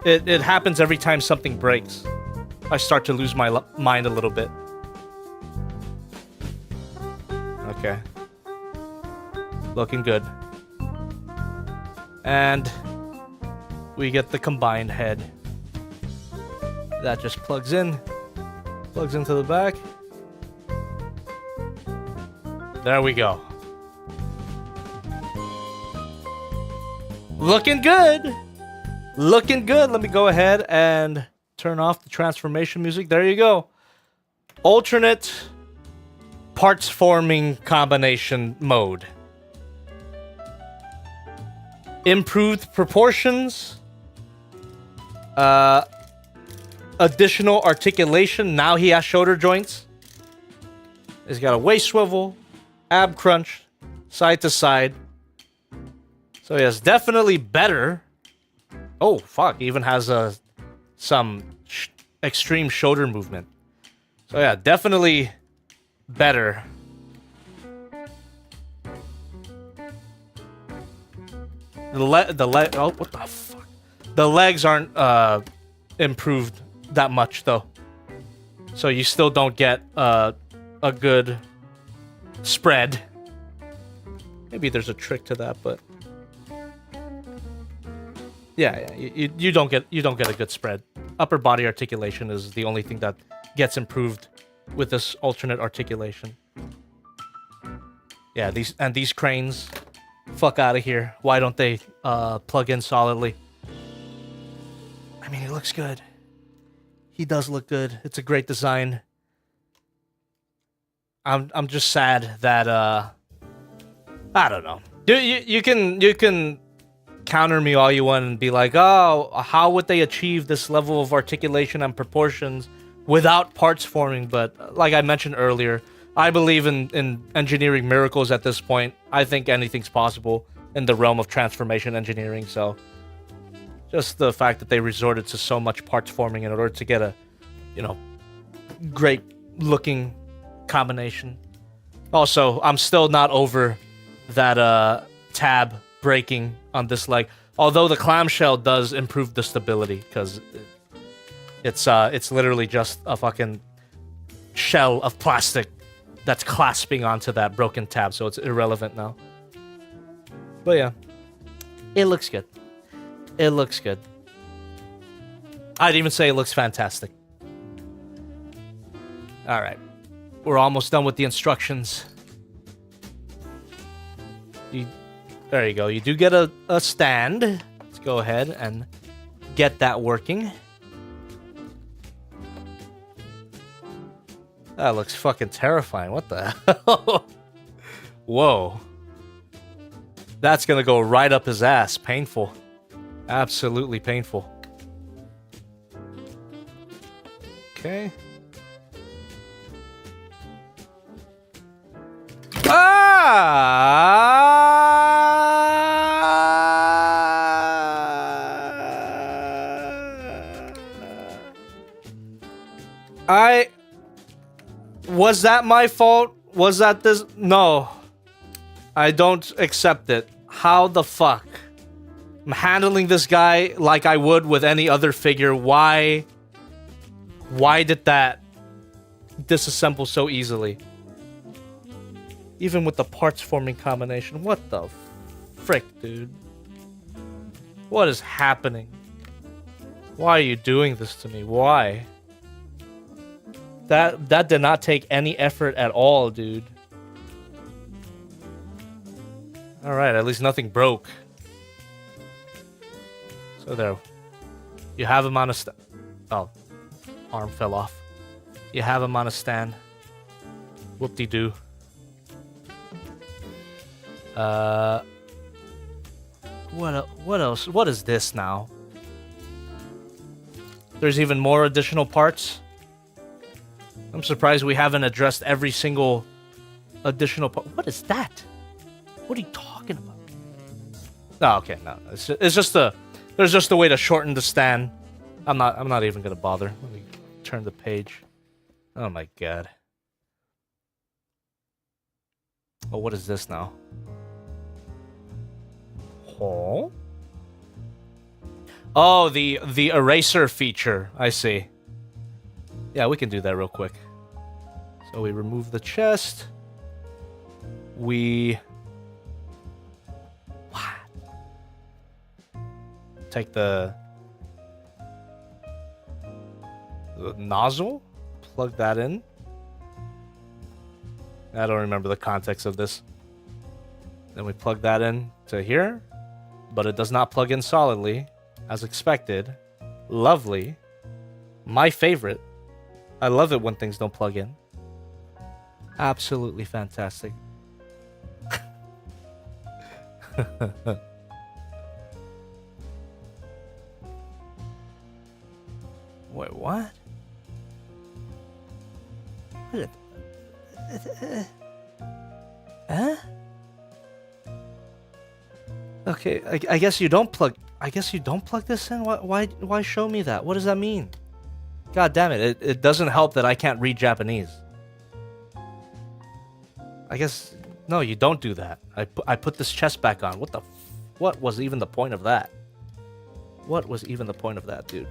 it happens every time something breaks. I start to lose my mind a little bit. Okay. Looking good. And we get the combined head. That just plugs into the back. There we go. Looking good. Looking good. Let me go ahead and turn off the transformation music. There you go. Alternate parts forming combination mode. Improved proportions. Additional articulation. Now he has shoulder joints. He's got a waist swivel, ab crunch, side to side. So yes, definitely better. Oh fuck, he even has some extreme shoulder movement. So yeah, definitely better. Oh, what the fuck? The legs aren't improved that much though. So you still don't get a good spread. Maybe there's a trick to that, but yeah, you don't get a good spread. Upper body articulation is the only thing that gets improved with this alternate articulation. Yeah, these cranes, fuck out of here. Why don't they plug in solidly? I mean, he looks good. He does look good. It's a great design. I'm just sad that I don't know. You can counter me all you want and be like, oh, how would they achieve this level of articulation and proportions without parts forming? But like I mentioned earlier, I believe in engineering miracles at this point. I think anything's possible in the realm of transformation engineering. So just the fact that they resorted to so much parts forming in order to get a, great looking combination. Also, I'm still not over that tab breaking on this leg. Although the clamshell does improve the stability because it's literally just a fucking shell of plastic that's clasping onto that broken tab, so it's irrelevant now. But yeah, it looks good. It looks good. I'd even say it looks fantastic. All right, we're almost done with the instructions. There you go. You do get a stand. Let's go ahead and get that working. That looks fucking terrifying. What the hell? Whoa. That's gonna go right up his ass. Painful. Absolutely painful. Okay. Was that my fault? Was that this? No. I don't accept it. How the fuck? I'm handling this guy like I would with any other figure. Why did that disassemble so easily? Even with the parts forming combination. What the frick, dude? What is happening? Why are you doing this to me? Why? That did not take any effort at all, dude. Alright, at least nothing broke. So there. You have him on a stand. Oh. Arm fell off. You have him on a stand. Whoop-de-doo. What else? What is this now? There's even more additional parts. I'm surprised we haven't addressed every single additional part. What is that? What are you talking about? Oh, okay, no. It's just there's just a way to shorten the stand. I'm not even gonna bother. Let me turn the page. Oh my god. Oh, what is this now? Oh? Oh, the eraser feature. I see. Yeah, we can do that real quick. So we remove the chest. We take the nozzle, plug that in. I don't remember the context of this. Then we plug that in to here, but it does not plug in solidly, as expected. Lovely. My favorite. I love it when things don't plug in. Absolutely fantastic. Wait, what? Huh? Okay, I guess you don't plug. I guess you don't plug this in. Why show me that? What does that mean? God damn it! It doesn't help that I can't read Japanese. I guess no, you don't do that. I put this chest back on. What was even the point of that? What was even the point of that, dude?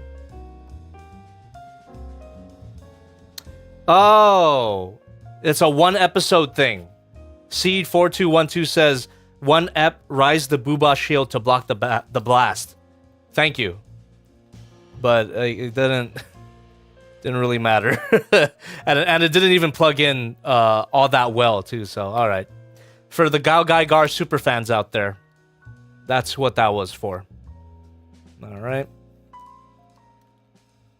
Oh, it's a 1 episode thing. Seed4212 says 1 ep rise the booba shield to block the blast. Thank you, but it didn't really matter, and it didn't even plug in all that well too. So all right, for the GaoGaiGar super fans out there, that's what that was for. All right.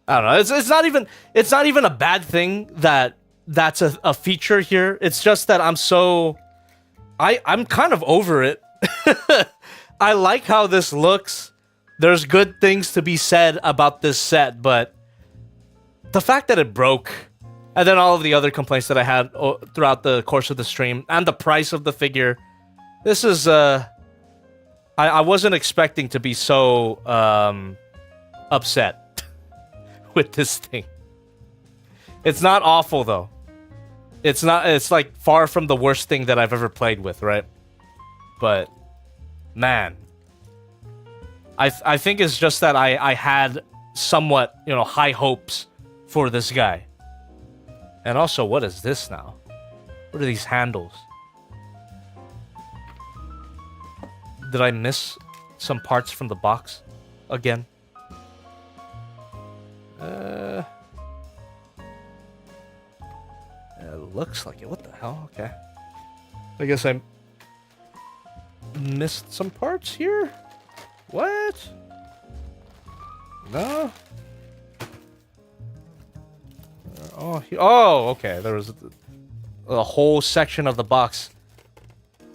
I don't know. It's not even a bad thing that that's a feature here. It's just that I'm kind of over it. I like how this looks. There's good things to be said about this set, but the fact that it broke, and then all of the other complaints that I had throughout the course of the stream, and the price of the figure, this is I wasn't expecting to be so upset with this thing. It's not awful though. It's like far from the worst thing that I've ever played with, right? But man, I think it's just that I had somewhat, high hopes for this guy. And also, what is this now? What are these handles? Did I miss some parts from the box again? It looks like it. What the hell? Okay. I guess I missed some parts here? What? No? Oh, okay. There was a whole section of the box.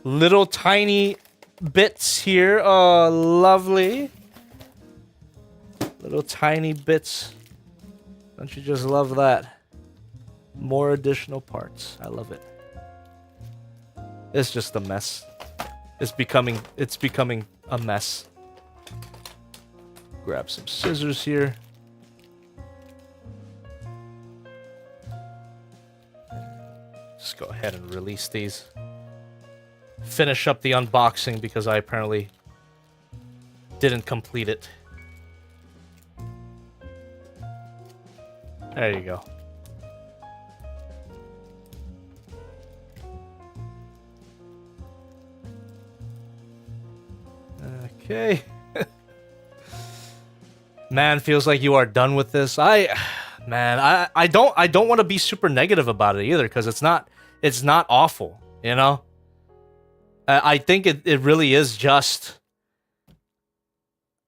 Little tiny bits here. Oh, lovely. Little tiny bits. Don't you just love that? More additional parts. I love it. It's just a mess. It's becoming a mess. Grab some scissors here. Just go ahead and release these. Finish up the unboxing because I apparently didn't complete it. There you go. Okay. Man, feels like you are done with this. I don't want to be super negative about it either, because it's not awful, I think it really is just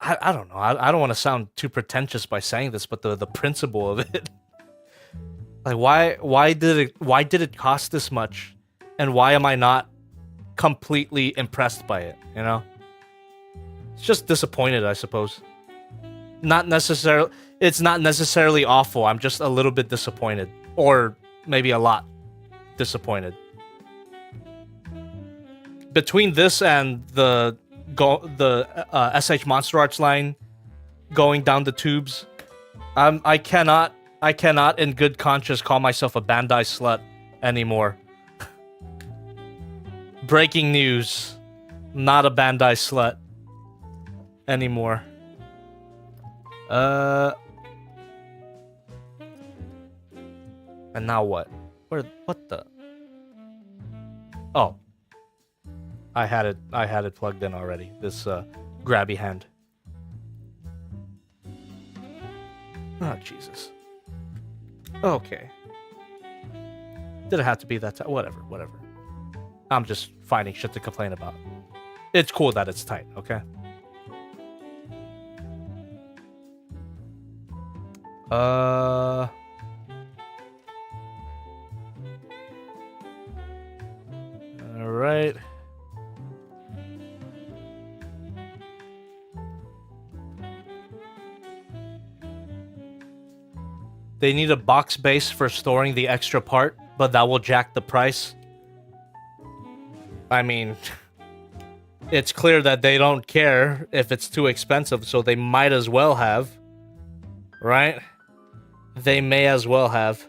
I don't know. I don't want to sound too pretentious by saying this, but the principle of it. Like why did it cost this much, and why am I not completely impressed by it, It's just disappointed, I suppose. It's not necessarily awful. I'm just a little bit disappointed, or maybe a lot disappointed. Between this and the SH Monster Arts line going down the tubes, I cannot in good conscience call myself a Bandai slut anymore. Breaking news. Not a Bandai slut anymore. And now what? What the? Oh. I had it plugged in already. This grabby hand. Oh, Jesus. Okay. Did it have to be that tight? Whatever. I'm just finding shit to complain about. It's cool that it's tight, okay? Alright. They need a box base for storing the extra part, but that will jack the price. I mean, it's clear that they don't care if it's too expensive, so they might as well have. Right? They may as well have.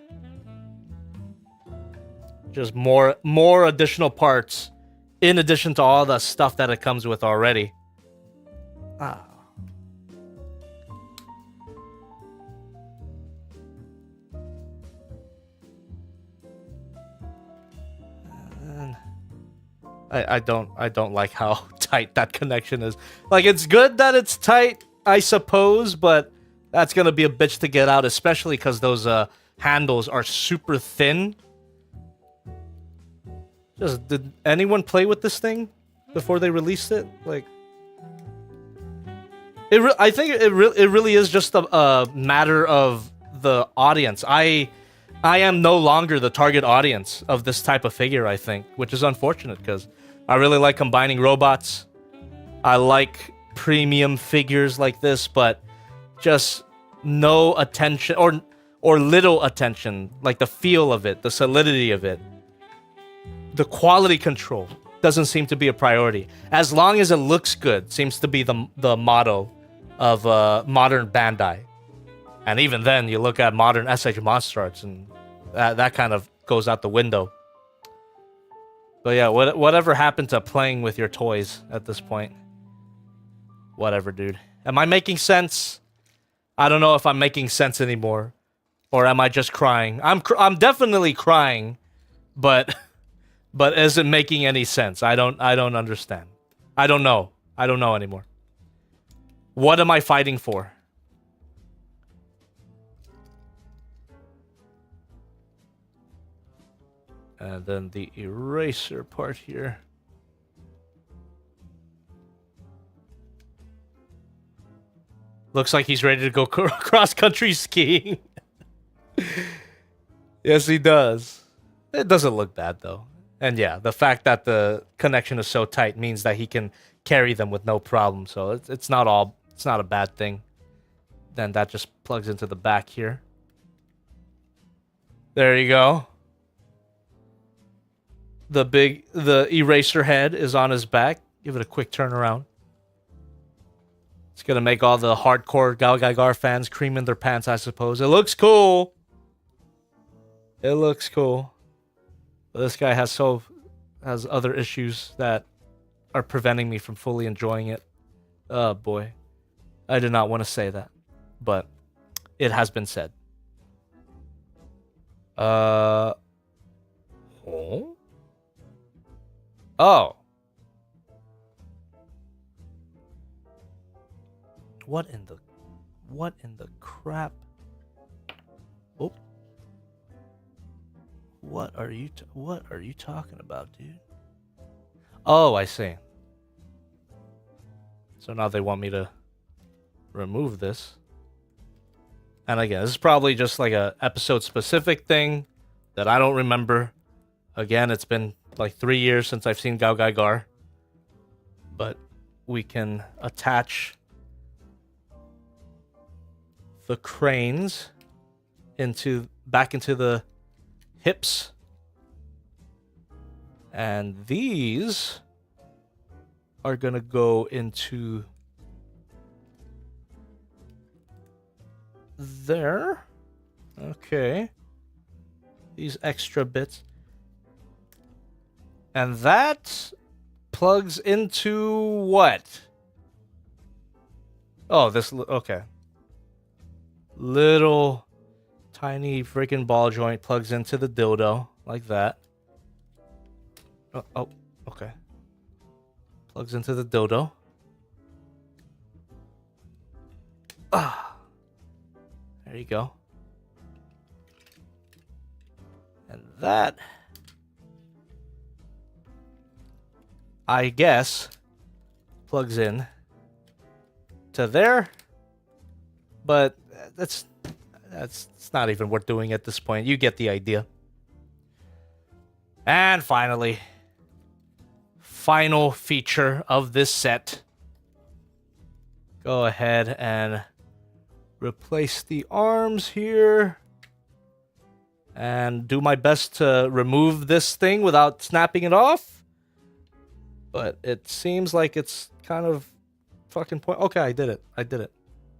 Just more additional parts in addition to all the stuff that it comes with already. Ah. I don't like how tight that connection is. Like, it's good that it's tight, I suppose, but that's gonna be a bitch to get out, especially because those handles are super thin. Did anyone play with this thing before they released it? Like, I think it really is just a matter of the audience. I am no longer the target audience of this type of figure, I think, which is unfortunate because I really like combining robots. I like premium figures like this, but just no attention or little attention, like the feel of it, the solidity of it. The quality control doesn't seem to be a priority. As long as it looks good, seems to be the motto of modern Bandai. And even then, you look at modern SH Monster Arts, and that kind of goes out the window. But yeah, whatever happened to playing with your toys at this point? Whatever, dude. Am I making sense? I don't know if I'm making sense anymore, or am I just crying? I'm definitely crying, but is it making any sense? I don't understand. I don't know. I don't know anymore. What am I fighting for? And then the eraser part here. Looks like he's ready to go cross-country skiing. Yes, he does. It doesn't look bad, though. And yeah, the fact that the connection is so tight means that he can carry them with no problem. So it's not a bad thing. Then that just plugs into the back here. There you go. The eraser head is on his back. Give it a quick turn around. It's gonna make all the hardcore GaoGaiGar fans cream in their pants, I suppose. It looks cool. It looks cool. But this guy has other issues that are preventing me from fully enjoying it. Oh boy. I did not want to say that, but it has been said. Oh. Oh. What in the crap? Oh. What are you talking about, dude? Oh, I see. So now they want me to remove this. And again, this is probably just like a episode specific thing that I don't remember. Again, it's been like 3 years since I've seen GaoGaiGar. But we can attach the cranes back into the hips. And these are gonna go into there. Okay. These extra bits. And that plugs into what? Oh, this, okay. little tiny freaking ball joint plugs into the dildo like that. Oh, okay. Plugs into the dildo. Ah, there you go. And that, I guess, plugs in to there. But that's it's not even worth doing at this point. You get the idea. And finally, final feature of this set. Go ahead and replace the arms here. And do my best to remove this thing without snapping it off. But it seems like it's kind of fucking point. Okay, I did it. I did it.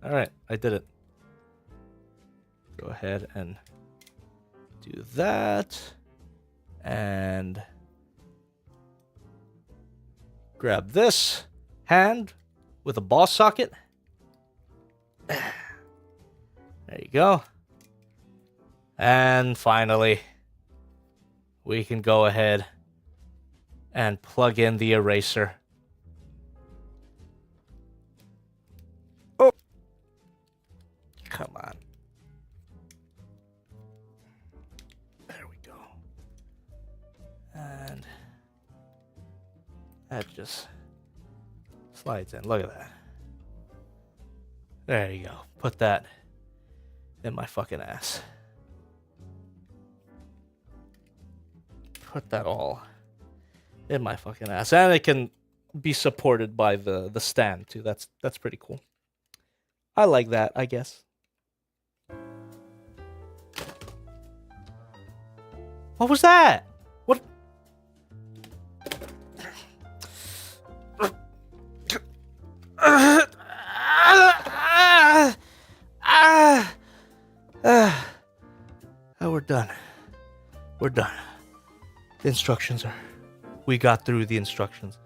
All right, I did it. Go ahead and do that. And grab this hand with a ball socket. There you go. And finally, we can go ahead and plug in the eraser. Oh, come on. There we go. And that just slides in. Look at that. There you go. Put that in my fucking ass. Put that all in my fucking ass. And it can be supported by the stand too. That's pretty cool. I like that, I guess. What was that? What? Oh, we're done. We're done. The instructions are... We got through the instructions.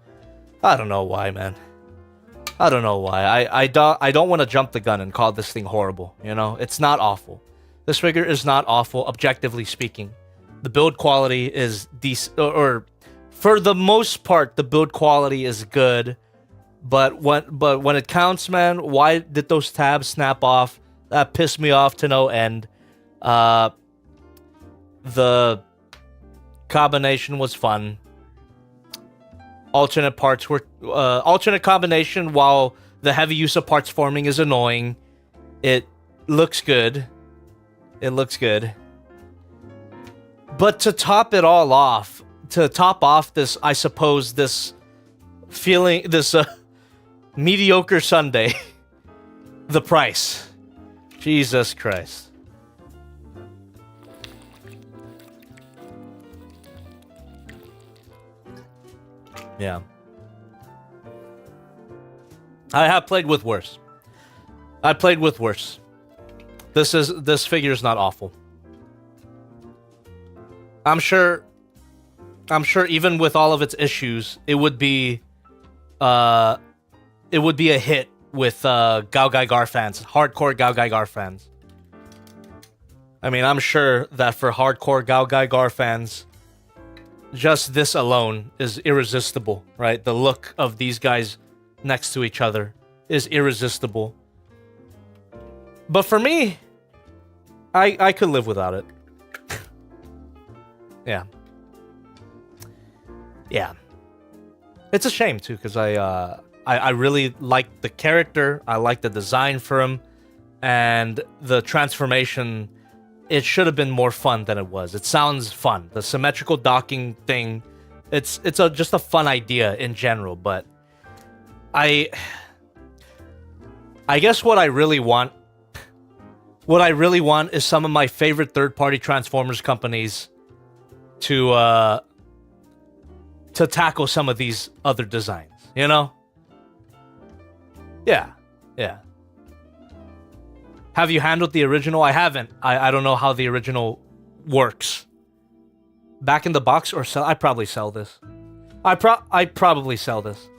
I don't know why, man. I don't know why. I don't want to jump the gun and call this thing horrible, you know? It's not awful. This figure is not awful, objectively speaking. The build quality is decent, or for the most part, the build quality is good. But when it counts, man, why did those tabs snap off? That pissed me off to no end. The combination was fun. Alternate parts were alternate combination. While the heavy use of parts forming is annoying, it looks good. It looks good. But to top it all off, to top off this, I suppose, this feeling, this mediocre Sunday, the price. Jesus Christ. Yeah. I have played with worse. I played with worse. This figure is not awful. I'm sure even with all of its issues, it would be a hit with GaoGaiGar fans, hardcore GaoGaiGar fans. I mean, I'm sure that for hardcore GaoGaiGar fans, just this alone is irresistible, right? The look of these guys next to each other is irresistible. But for me, I could live without it. Yeah. Yeah. It's a shame too, because I really like the character, I like the design for him, and the transformation. It should have been more fun than it was. It sounds fun. The symmetrical docking thing, it's just a fun idea in general, but I guess what I really want is some of my favorite third-party Transformers companies to tackle some of these other designs, you know? Yeah. Yeah. Have you handled the original? I haven't. I don't know how the original works. Back in the box or sell? I probably sell this. I probably sell this.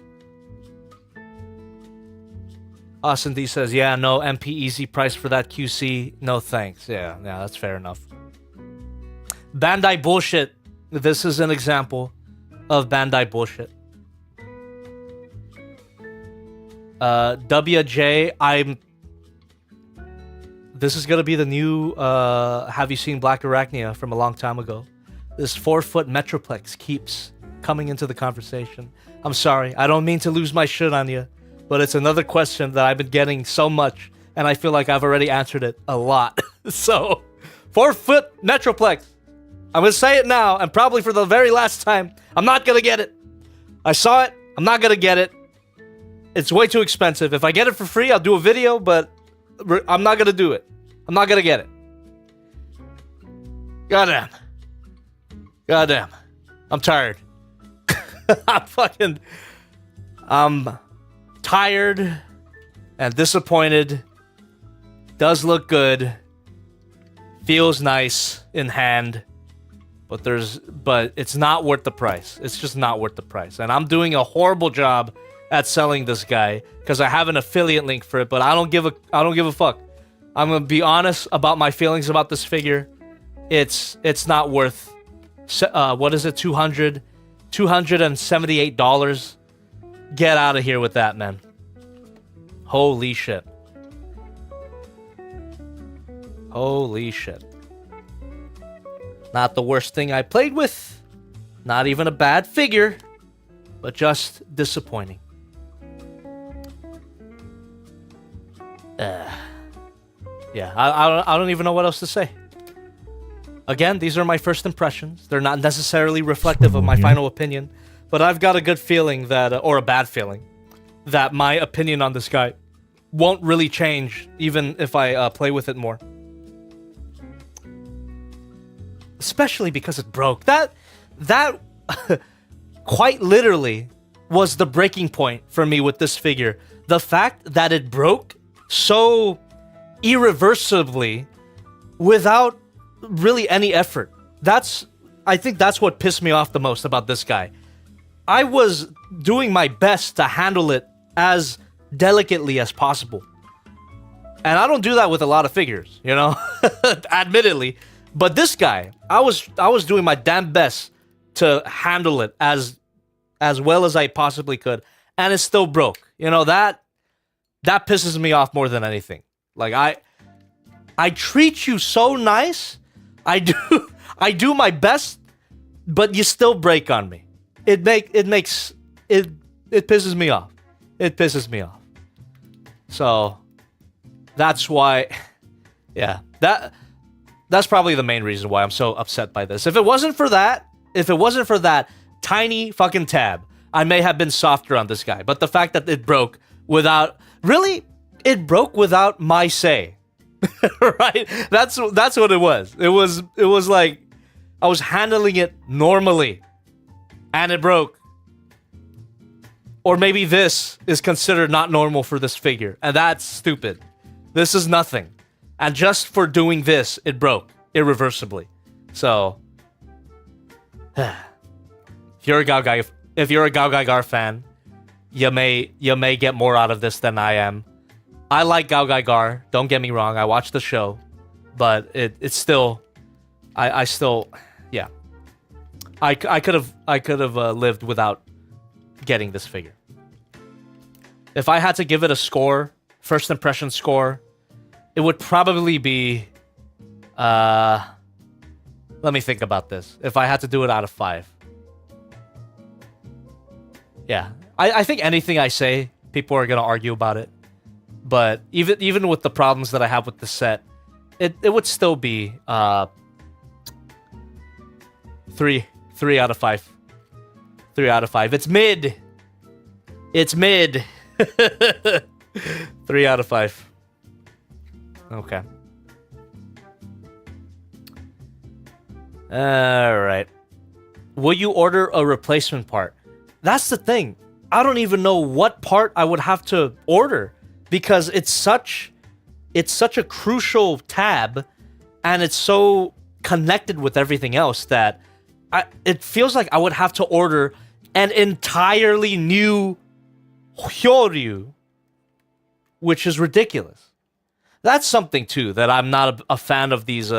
Austin D says, yeah, no MP easy price for that QC. No thanks. Yeah, that's fair enough. Bandai bullshit. This is an example of Bandai bullshit. WJ, this is gonna be the new have you seen Black Arachnia from a long time ago? This 4-foot Metroplex keeps coming into the conversation. I'm sorry, I don't mean to lose my shit on you, but it's another question that I've been getting so much, and I feel like I've already answered it a lot. So, 4-foot Metroplex. I'm gonna say it now, and probably for the very last time, I'm not gonna get it. I saw it, I'm not gonna get it. It's way too expensive. If I get it for free, I'll do a video, but I'm not gonna do it. I'm not gonna get it. Goddamn. I'm tired. I'm tired and disappointed. Does look good. Feels nice in hand. But it's not worth the price. It's just not worth the price. And I'm doing a horrible job at selling this guy because I have an affiliate link for it, but I don't give a fuck. I'm gonna be honest about my feelings about this figure. It's not worth what is it, $278. Get out of here with that, man. Holy shit. Holy shit. Not the worst thing I played with. Not even a bad figure, but just disappointing. Yeah, I don't even know what else to say. Again, these are my first impressions. They're not necessarily reflective of my final opinion, but I've got a good feeling that, or a bad feeling, that my opinion on this guy won't really change even if I play with it more. Especially because it broke. That quite literally was the breaking point for me with this figure. The fact that it broke so irreversibly without really any effort. I think that's what pissed me off the most about this guy. I was doing my best to handle it as delicately as possible. And I don't do that with a lot of figures, you know? Admittedly. But this guy, I was doing my damn best to handle it as well as I possibly could, and it still broke. You know, that pisses me off more than anything. Like I treat you so nice. I do my best, but you still break on me. It pisses me off. It pisses me off. So that's why, yeah, that's probably the main reason why I'm so upset by this. If it wasn't for that tiny fucking tab, I may have been softer on this guy. But the fact that it broke without my say. Right? That's what it was. It was like I was handling it normally and it broke. Or maybe this is considered not normal for this figure, and that's stupid. This is nothing. And just for doing this, it broke irreversibly. So, if you're a GaoGaiGar fan, you may get more out of this than I am. I like GaoGaiGar. Don't get me wrong. I watched the show, but it's still, I still, yeah. I could have lived without getting this figure. If I had to give it a score, first impression score, it would probably be, let me think about this. If I had to do it out of 5. Yeah, I think anything I say, people are going to argue about it. But even with the problems that I have with the set, it would still be 3 out of 5. 3 out of 5. It's mid. It's mid. 3 out of 5. Okay. Alright. Will you order a replacement part? That's the thing. I don't even know what part I would have to order because it's such a crucial tab and it's so connected with everything else that it feels like I would have to order an entirely new Choryu which is ridiculous. That's something too that I'm not a fan of these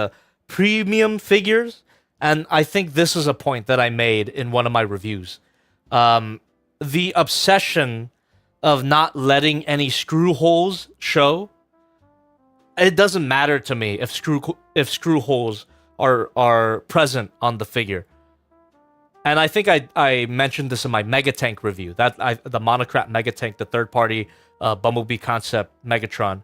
premium figures, and I think this is a point that I made in one of my reviews. The obsession of not letting any screw holes show. It doesn't matter to me if screw holes are present on the figure. And I think I mentioned this in my Mega Tank review. The Monocrat Mega Tank, the third-party Bumblebee concept Megatron.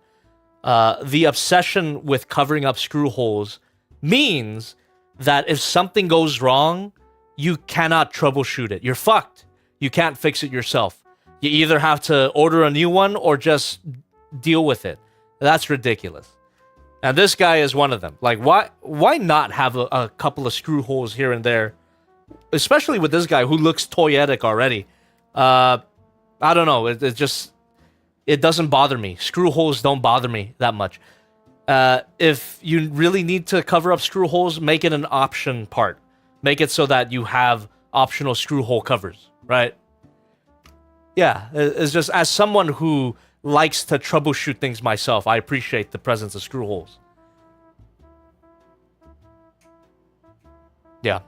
The obsession with covering up screw holes means that if something goes wrong, you cannot troubleshoot it. You're fucked. You can't fix it yourself. You either have to order a new one or just deal with it. That's ridiculous. And this guy is one of them. Like, why not have a couple of screw holes here and there? Especially with this guy who looks toyetic already. I don't know. It doesn't bother me. Screw holes don't bother me that much. If you really need to cover up screw holes, make it an option part. Make it so that you have optional screw hole covers, right? Yeah, it's just as someone who likes to troubleshoot things myself, I appreciate the presence of screw holes. Yeah.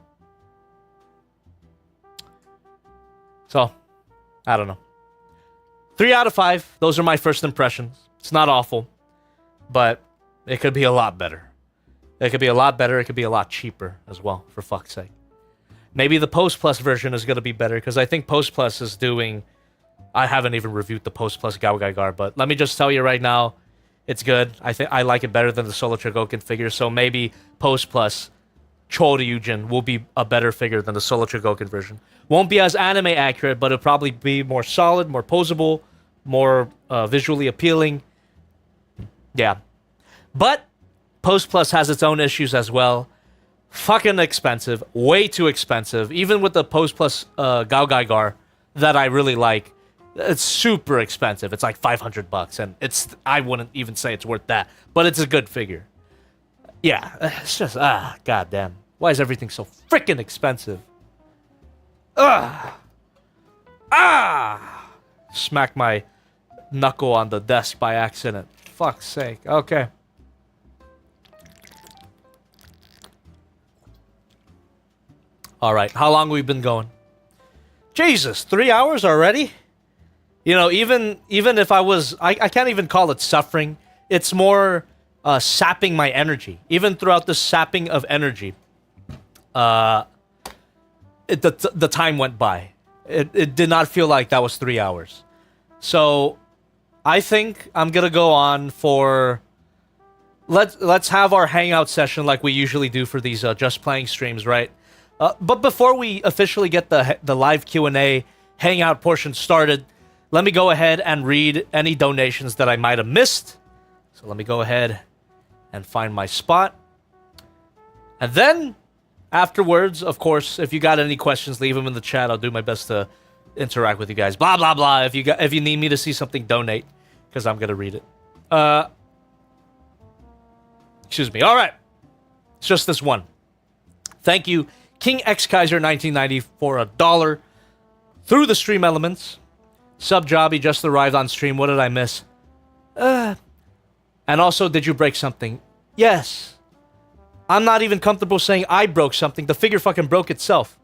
So, I don't know. 3 out of 5. Those are my first impressions. It's not awful, but it could be a lot better. It could be a lot better. It could be a lot cheaper as well, for fuck's sake. Maybe the Post Plus version is going to be better, because I think Post Plus is doing... I haven't even reviewed the Post Plus GaoGaiGar, but let me just tell you right now, it's good. I think I like it better than the Solo Chogokin figure, so maybe Post Plus CHORYUJIN will be a better figure than the Solo Chogokin version. Won't be as anime accurate, but it'll probably be more solid, more posable, more visually appealing. Yeah. But Post Plus has its own issues as well. Fucking expensive. Way too expensive. Even with the Post Plus GaoGaiGar that I really like, it's super expensive. It's like $500, and I wouldn't even say it's worth that, but it's a good figure. Yeah, it's just goddamn. Why is everything so freaking expensive? Smack my knuckle on the desk by accident. Fuck's sake. Okay. All right. How long have we been going? Jesus, 3 hours already? You know, even if I can't even call it suffering. It's more sapping my energy. Even throughout the sapping of energy, the time went by. It did not feel like that was 3 hours. So I think I'm gonna go on for... Let's have our hangout session like we usually do for these Just Playing streams, right? But before we officially get the live Q&A hangout portion started, let me go ahead and read any donations that I might have missed. So let me go ahead and find my spot. And then, afterwards, of course, if you got any questions, leave them in the chat. I'll do my best to interact with you guys. Blah, blah, blah. If you need me to see something, donate, because I'm going to read it. Excuse me. All right. It's just this one. Thank you, King X Kaiser 1990, for $1 through the stream elements. Sub Jobby just arrived on stream. What did I miss? And also, did you break something? Yes. I'm not even comfortable saying I broke something. The figure fucking broke itself.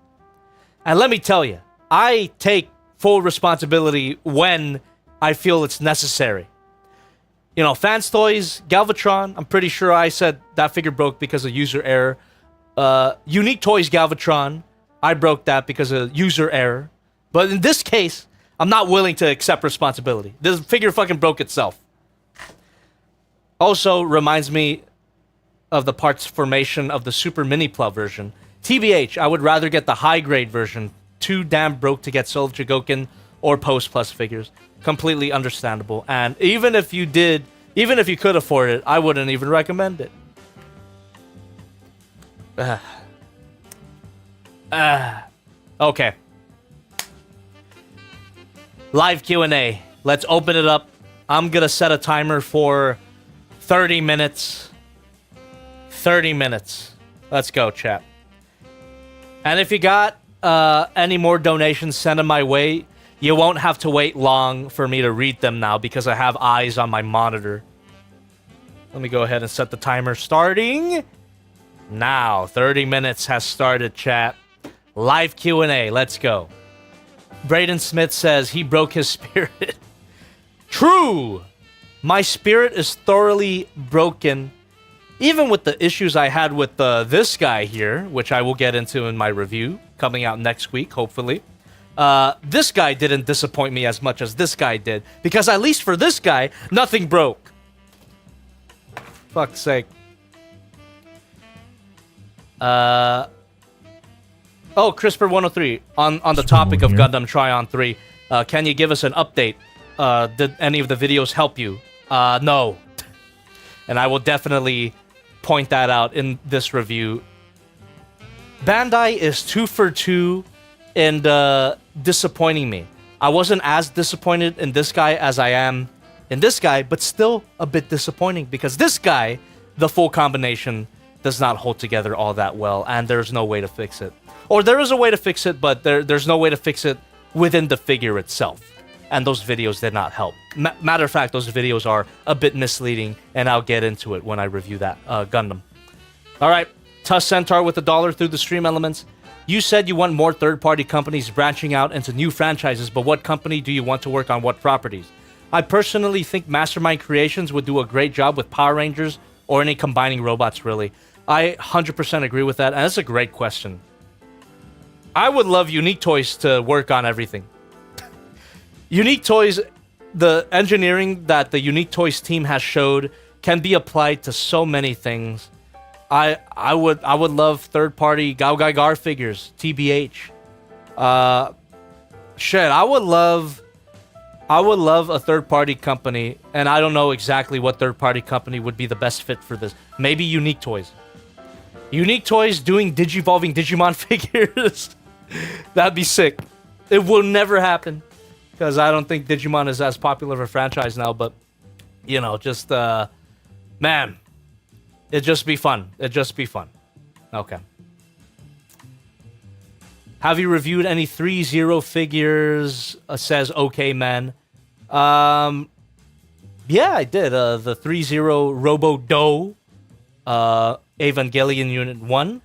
And let me tell you, I take full responsibility when I feel it's necessary. You know, Fans Toys, Galvatron, I'm pretty sure I said that figure broke because of user error. Unique Toys Galvatron, I broke that because of user error. But in this case, I'm not willing to accept responsibility. This figure fucking broke itself. Also, reminds me of the parts formation of the Super Mini Plow version. TBH, I would rather get the high-grade version. Too damn broke to get Solo Chogokin or Post Plus figures. Completely understandable. And even if you could afford it, I wouldn't even recommend it. Okay. Live Q&A. Let's open it up. I'm going to set a timer for 30 minutes. 30 minutes. Let's go, chat. And if you got any more donations, send them my way. You won't have to wait long for me to read them now because I have eyes on my monitor. Let me go ahead and set the timer starting now. 30 minutes has started, chat. Live Q&A, let's go. Braden Smith says he broke his spirit. True! My spirit is thoroughly broken. Even with the issues I had with this guy here, which I will get into in my review, coming out next week, hopefully. This guy didn't disappoint me as much as this guy did. Because at least for this guy, nothing broke. Fuck's sake. Oh, CRISPR103, on the topic of Gundam Tryon 3, can you give us an update? Did any of the videos help you? No. And I will definitely point that out in this review. Bandai is 2 for 2 in disappointing me. I wasn't as disappointed in this guy as I am in this guy, but still a bit disappointing because this guy, the full combination, does not hold together all that well, and there's no way to fix it. Or there is a way to fix it, but there's no way to fix it within the figure itself. And those videos did not help. Matter of fact, those videos are a bit misleading, and I'll get into it when I review that Gundam. All right, Tuss Centaur with $1 through the stream elements. You said you want more third-party companies branching out into new franchises, but what company do you want to work on what properties? I personally think Mastermind Creations would do a great job with Power Rangers or any combining robots, really. I 100% agree with that, and that's a great question. I would love Unique Toys to work on everything. Unique Toys, the engineering that the Unique Toys team has showed can be applied to so many things. I would love third-party GaoGaiGar figures, TBH. Shit, I would love a third-party company, and I don't know exactly what third-party company would be the best fit for this. Maybe Unique Toys. Unique Toys doing Digivolving Digimon figures. That'd be sick. It will never happen. Because I don't think Digimon is as popular of a franchise now, but, you know, just, man, it'd just be fun. It'd just be fun. Okay. Have you reviewed any 3-0 figures? Says okay, man. Yeah, I did. The 3-0 Robo Do, Evangelion Unit 1,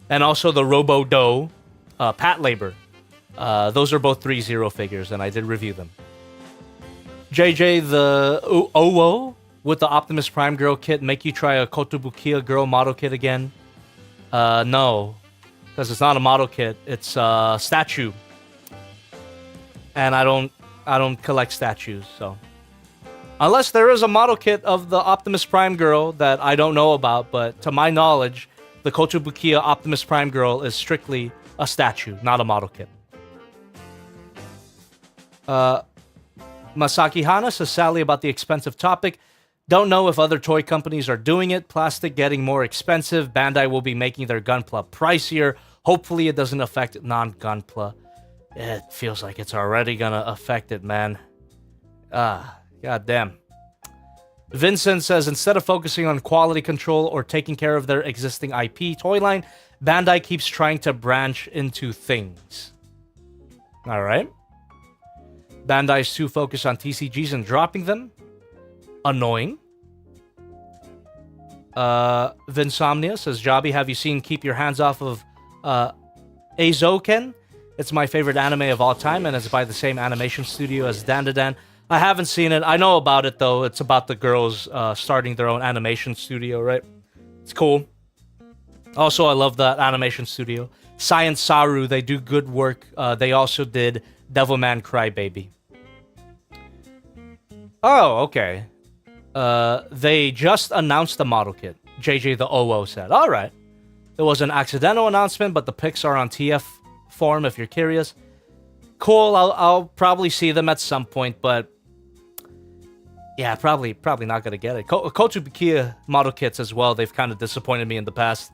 and also the Robo Do, Pat Labor. Those are both 3-0 figures, and I did review them. JJ, the Owo with the Optimus Prime girl kit, make you try a Kotobukiya girl model kit again? No, because it's not a model kit. It's a statue, and I don't collect statues. So, unless there is a model kit of the Optimus Prime girl that I don't know about, but to my knowledge, the Kotobukiya Optimus Prime girl is strictly a statue, not a model kit. Masaki Hana says sadly about the expensive topic. Don't know if other toy companies are doing it. Plastic getting more expensive. Bandai will be making their Gunpla pricier. Hopefully it doesn't affect non-Gunpla. It feels like it's already gonna affect it, man. Goddamn. Vincent says instead of focusing on quality control or taking care of their existing IP toy line, Bandai keeps trying to branch into things. Alright. Bandai's too focused on TCGs and dropping them. Annoying. Vinsomnia says, Jobby, have you seen Keep Your Hands Off of Eizouken? It's my favorite anime of all time, and it's by the same animation studio as Dandadan. I haven't seen it. I know about it, though. It's about the girls starting their own animation studio, right? It's cool. Also, I love that animation studio. Science Saru, they do good work. They also did Devilman Crybaby. Oh, okay. They just announced the model kit. JJ the OO said. Alright. It was an accidental announcement, but the pics are on TF form if you're curious. Cool, I'll probably see them at some point, but yeah, probably not gonna get it. Kotobukiya model kits as well, they've kind of disappointed me in the past.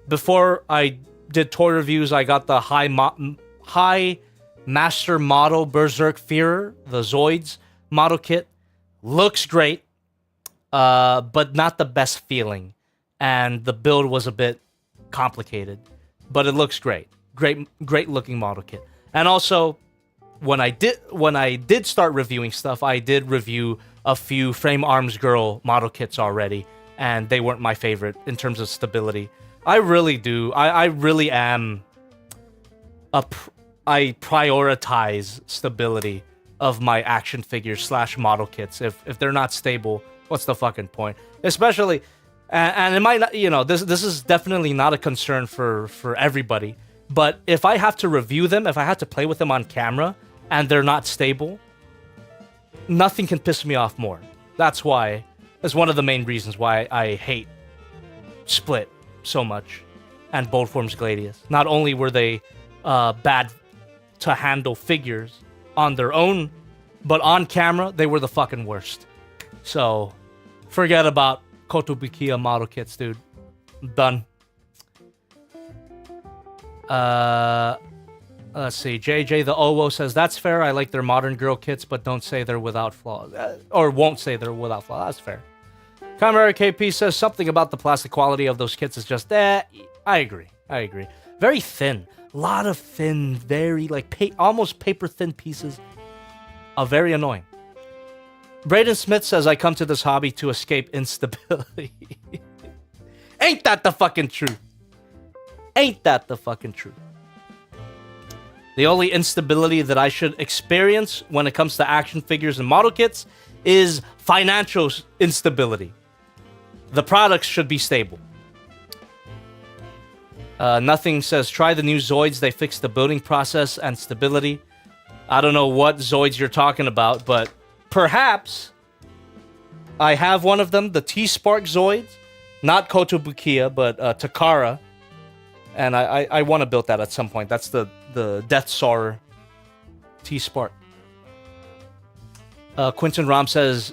Before I did toy reviews, I got the high master model Berserk Führer, the Zoids model kit. Looks great, but not the best feeling. And the build was a bit complicated, but it looks great. Great looking model kit. And also, when I did start reviewing stuff, I did review a few Frame Arms Girl model kits already, and they weren't my favorite in terms of stability. I really do. I really am. I prioritize stability of my action figures / model kits. If they're not stable, what's the fucking point? Especially, and it might not, you know, this is definitely not a concern for everybody. But if I have to review them, if I have to play with them on camera, and they're not stable, nothing can piss me off more. That's one of the main reasons why I hate Split so much and Bold Forms Gladius. Not only were they bad to handle figures on their own, but on camera, they were the fucking worst. So, forget about Kotobukiya model kits, dude. I'm done. Let's see. JJ the Owo says, that's fair. I like their modern girl kits, but don't say they're without flaws. Or won't say they're without flaws. That's fair. Chimera KP says, something about the plastic quality of those kits is just, I agree. Very thin. A lot of thin, very, like, almost paper-thin pieces. Very annoying. Braden Smith says, I come to this hobby to escape instability. Ain't that the fucking truth? Ain't that the fucking truth? The only instability that I should experience when it comes to action figures and model kits is financial instability. The products should be stable. Nothing says, try the new Zoids. They fixed the building process and stability. I don't know what Zoids you're talking about, but perhaps I have one of them, the T-Spark Zoids. Not Kotobukiya, but Takara. And I want to build that at some point. That's the Death Star T-Spark. Quentin Rom says,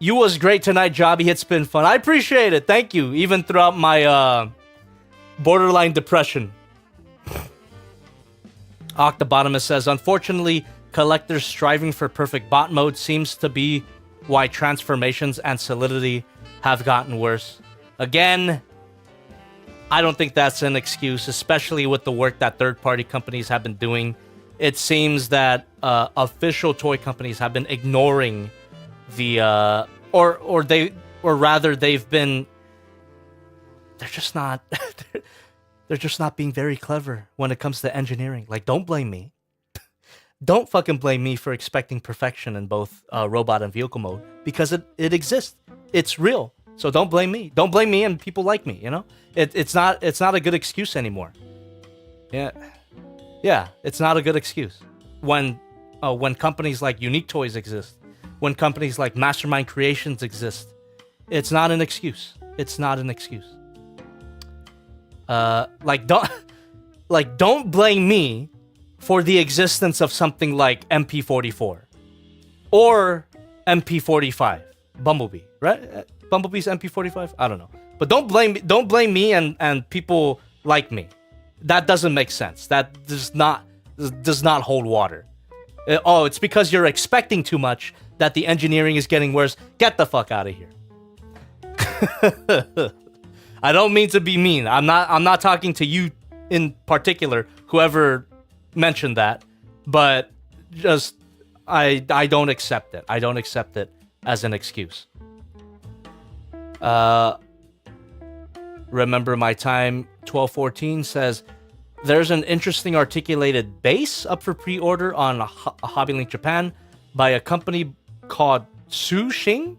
you was great tonight, Jobby. It's been fun. I appreciate it. Thank you. Even throughout my borderline depression. Octobotomist says, unfortunately, collectors striving for perfect bot mode seems to be why transformations and solidity have gotten worse. Again, I don't think that's an excuse, especially with the work that third-party companies have been doing. It seems that official toy companies have been ignoring the they're just not being very clever when it comes to engineering. Like, don't blame me. Don't fucking blame me for expecting perfection in both robot and vehicle mode, because it exists. It's real. So don't blame me. Don't blame me and people like me, you know? It's not a good excuse anymore. Yeah, it's not a good excuse. When companies like Unique Toys exist, when companies like Mastermind Creations exist, it's not an excuse. It's not an excuse. Don't blame me for the existence of something like MP44 or MP45, Bumblebee, right? Bumblebee's MP45? I don't know. But don't blame me and people like me. That doesn't make sense. That does not hold water. It's because you're expecting too much that the engineering is getting worse. Get the fuck out of here. I don't mean to be mean. I'm not talking to you in particular, whoever mentioned that, but just I don't accept it. I don't accept it as an excuse. Remember My Time 1214 says, there's an interesting articulated base up for pre-order on HOBBYLINK Japan by a company called Sushing.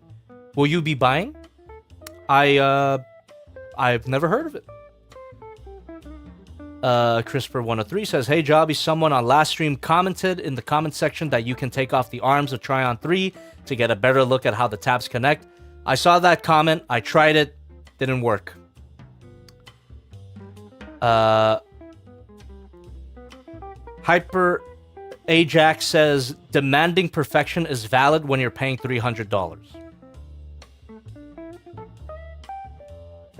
Will you be buying? I've never heard of it. CRISPR103 says, hey Jobby, someone on last stream commented in the comment section that you can take off the arms of Tryon 3 to get a better look at how the tabs connect. I saw that comment. I tried it. Didn't work. Hyper Ajax says, demanding perfection is valid when you're paying $300.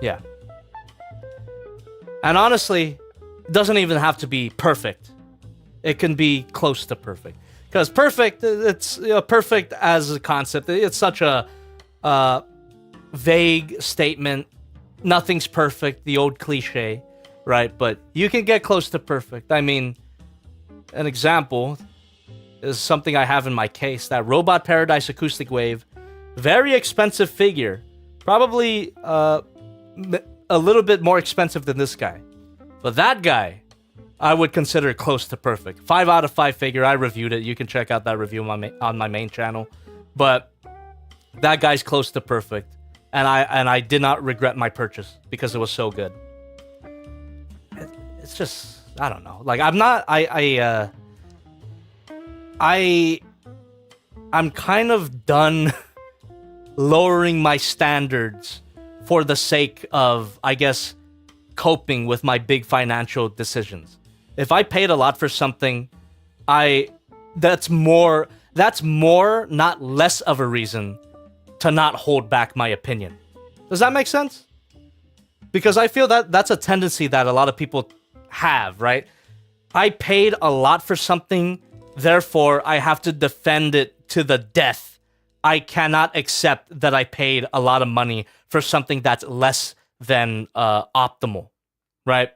Yeah. And honestly, it doesn't even have to be perfect. It can be close to perfect. Because perfect, it's perfect as a concept. It's such a vague statement. Nothing's perfect, the old cliche, right? But you can get close to perfect. I mean, an example is something I have in my case. That Robot Paradise Acoustic Wave, very expensive figure. Probably a little bit more expensive than this guy. But that guy, I would consider close to perfect. 5 out of 5 figure. I reviewed it. You can check out that review on my main channel. But that guy's close to perfect. And I did not regret my purchase because it was so good. It's just, I don't know. Like, I'm not, I'm kind of done lowering my standards for the sake of, I guess, coping with my big financial decisions. If I paid a lot for something, that's more, not less of a reason to not hold back my opinion. Does that make sense? Because I feel that that's a tendency that a lot of people have, right? I paid a lot for something, therefore I have to defend it to the death. I cannot accept that I paid a lot of money for something that's less than optimal, right?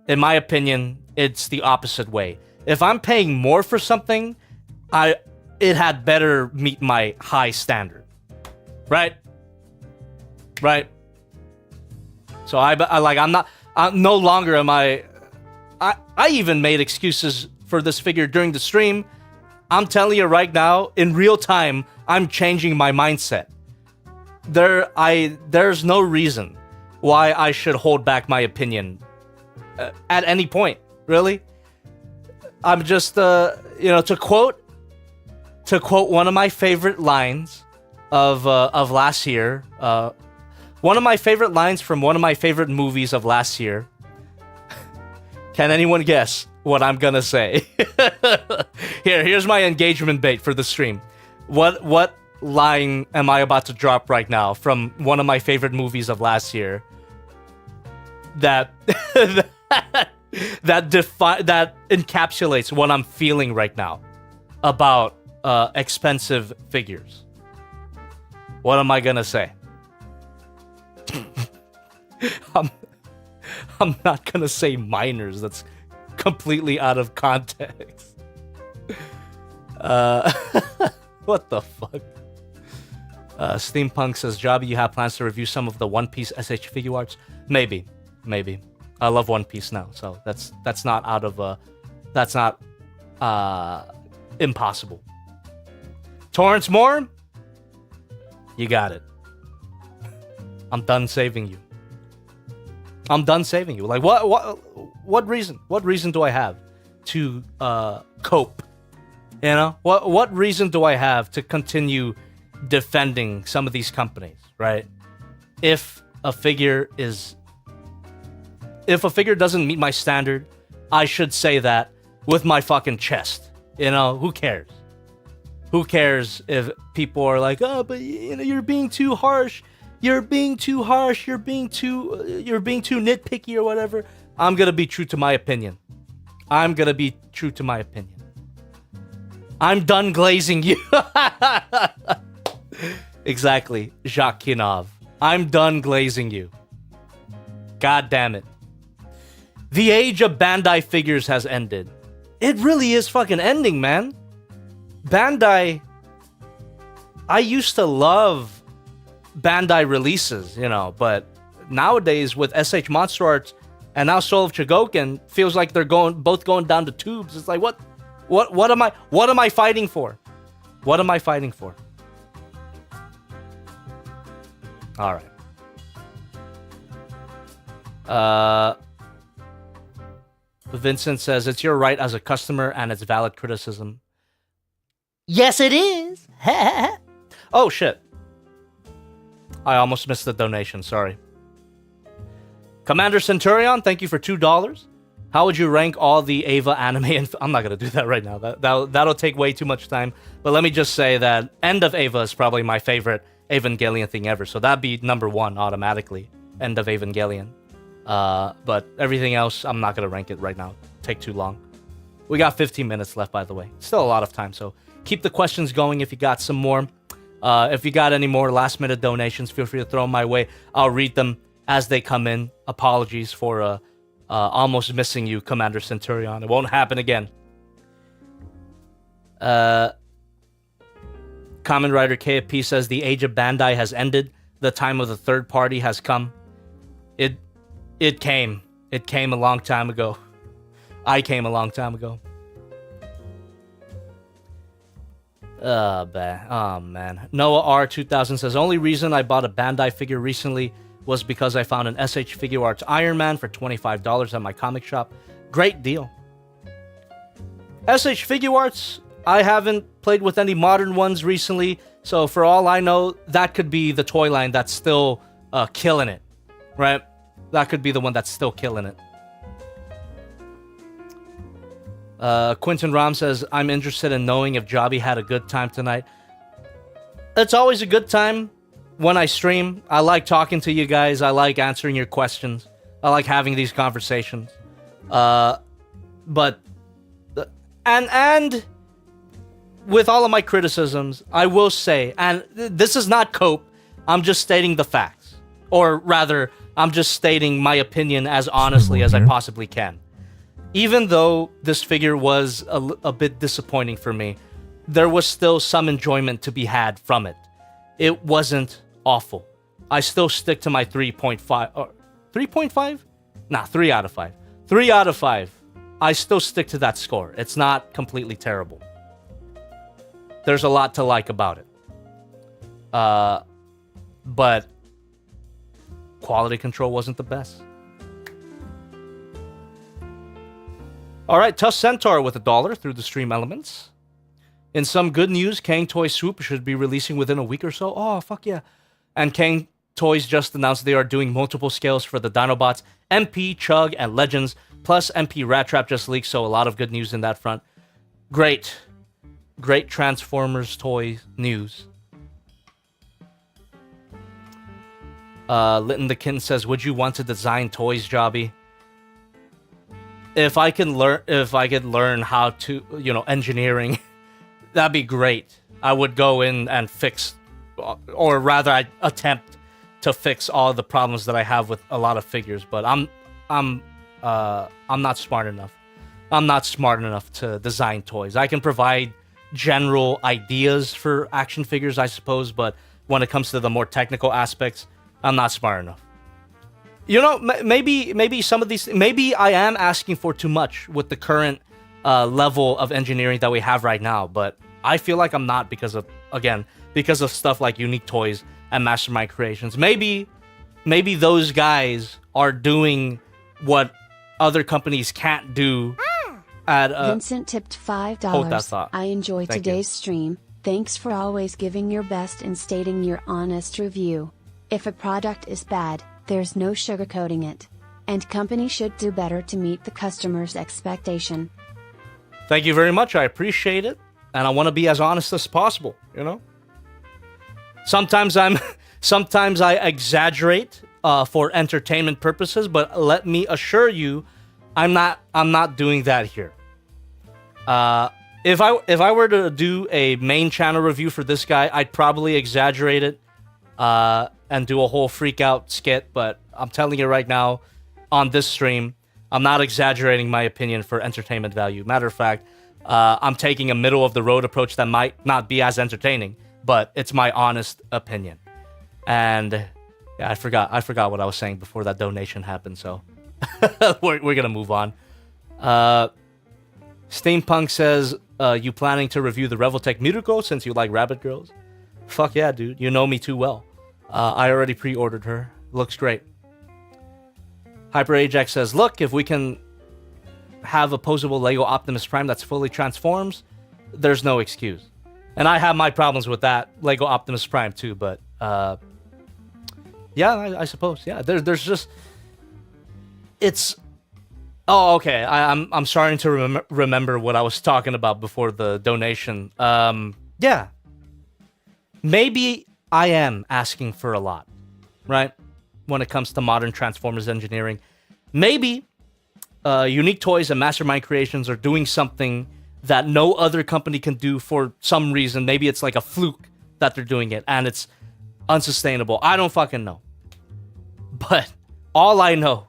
In my opinion, it's the opposite way. If I'm paying more for something, it had better meet my high standard, right? Right. So no longer am I even made excuses for this figure during the stream. I'm telling you right now, in real time, I'm changing my mindset. There's no reason why I should hold back my opinion at any point, really. I'm just, to quote one of my favorite lines of last year, one of my favorite lines from one of my favorite movies of last year. Can anyone guess what I'm gonna say? Here's my engagement bait for the stream. What line am I about to drop right now from one of my favorite movies of last year? That that encapsulates what I'm feeling right now about expensive figures. What am I gonna say? I'm not gonna say minors. That's completely out of context. What the fuck? Steampunk says, Jobby, you have plans to review some of the One Piece SH figure arts? Maybe. I love One Piece now, so that's not out of that's not impossible. Torrance Moore, you got it. I'm done saving you. Like, what reason? What reason do I have to cope? You know, what reason do I have to continue defending some of these companies, right? If a figure doesn't meet my standard, I should say that with my fucking chest. You know, who cares? Who cares if people are like, oh, but you're being too harsh. You're being too nitpicky or whatever. I'm gonna be true to my opinion. I'm done glazing you. Exactly, Jacques Kinov. I'm done glazing you. God damn it. The age of Bandai figures has ended. It really is fucking ending, man. Bandai... I used to love Bandai releases, but nowadays with SH Monster Arts and now Soul of Chogokin, feels like they're both going down the tubes. It's like, what am I fighting for? What am I fighting for? All right. Vincent says, it's your right as a customer and it's valid criticism. Yes, it is. Oh, shit. I almost missed the donation, sorry. Commander Centurion, thank you for $2. How would you rank all the Eva anime? And I'm not going to do that right now. That'll take way too much time. But let me just say that End of Eva is probably my favorite Evangelion thing ever. So that'd be number 1 automatically. End of Evangelion. But everything else, I'm not going to rank it right now. Take too long. We got 15 minutes left, by the way. Still a lot of time, so keep the questions going if you got some more. If you got any more last-minute donations, feel free to throw them my way. I'll read them as they come in. Apologies for Almost missing you, Commander Centurion. It won't happen again. Kamen Rider KFP says the age of Bandai has ended. The time of the third party has come. It came. It came a long time ago. I came a long time ago. Oh man. Noah R2000 says, only reason I bought a Bandai figure recently was because I found an SH Figure Arts Iron Man for $25 at my comic shop. Great deal. SH Figure Arts, I haven't played with any modern ones recently, so for all I know, that could be the toy line that's still killing it, right? That could be the one that's still killing it. Quentin Rom says, I'm interested in knowing if Jobby had a good time tonight. It's always a good time when I stream. I like talking to you guys. I like answering your questions. I like having these conversations. But with all of my criticisms, I will say, and this is not cope, I'm just stating the facts. Or rather, I'm just stating my opinion as honestly as I possibly can. Even though this figure was a bit disappointing for me, there was still some enjoyment to be had from it. It wasn't awful. I still stick to my 3.5. Or 3.5? Nah, 3 out of 5. 3 out of 5. I still stick to that score. It's not completely terrible. There's a lot to like about it. But quality control wasn't the best. Alright, Tuss Centaur with $1 through the stream elements. In some good news, Kang Toy Swoop should be releasing within a week or so. Oh, fuck yeah. And Kang Toys just announced they are doing multiple scales for the Dinobots, MP, Chug, and Legends, plus MP Rat Trap just leaked, so a lot of good news in that front. Great. Great Transformers toy news. Litton the Kitten says, would you want to design toys, Jobby? If I could learn how to, engineering, that'd be great. I would go in and fix, or rather, I'd attempt to fix all the problems that I have with a lot of figures. But I'm not smart enough. I'm not smart enough to design toys. I can provide general ideas for action figures, I suppose, but when it comes to the more technical aspects, I'm not smart enough. Maybe some of these, maybe I am asking for too much with the current level of engineering that we have right now, but I feel like I'm not because of stuff like Unique Toys and Mastermind Creations. Maybe those guys are doing what other companies can't do. Vincent tipped $5. Hold that thought. I enjoy Thank today's you. stream. Thanks for always giving your best and stating your honest review. If a product is bad, there's no sugarcoating it. And companies should do better to meet the customer's expectation. Thank you very much. I appreciate it. And I want to be as honest as possible, Sometimes I exaggerate for entertainment purposes, but let me assure you, I'm not doing that here. If I were to do a main channel review for this guy, I'd probably exaggerate it and do a whole freak out skit, but I'm telling you right now, on this stream, I'm not exaggerating my opinion for entertainment value. Matter of fact, I'm taking a middle of the road approach that might not be as entertaining, but it's my honest opinion. And yeah, I forgot what I was saying before that donation happened, so we're gonna move on. Steampunk says, you planning to review the Revoltech Mutiko since you like rabbit girls? Fuck yeah, dude. You know me too well. I already pre-ordered her. Looks great. Hyper Ajax says, look, if we can have a posable Lego Optimus Prime that's fully transforms, there's no excuse. And I have my problems with that Lego Optimus Prime too, but yeah, I suppose. Yeah, there's just... It's... Oh, okay. I'm starting to remember what I was talking about before the donation. Yeah. Maybe I am asking for a lot, right? When it comes to modern Transformers engineering. Maybe Unique Toys and Mastermind Creations are doing something that no other company can do for some reason. Maybe it's like a fluke that they're doing it, and it's unsustainable. I don't fucking know. But all I know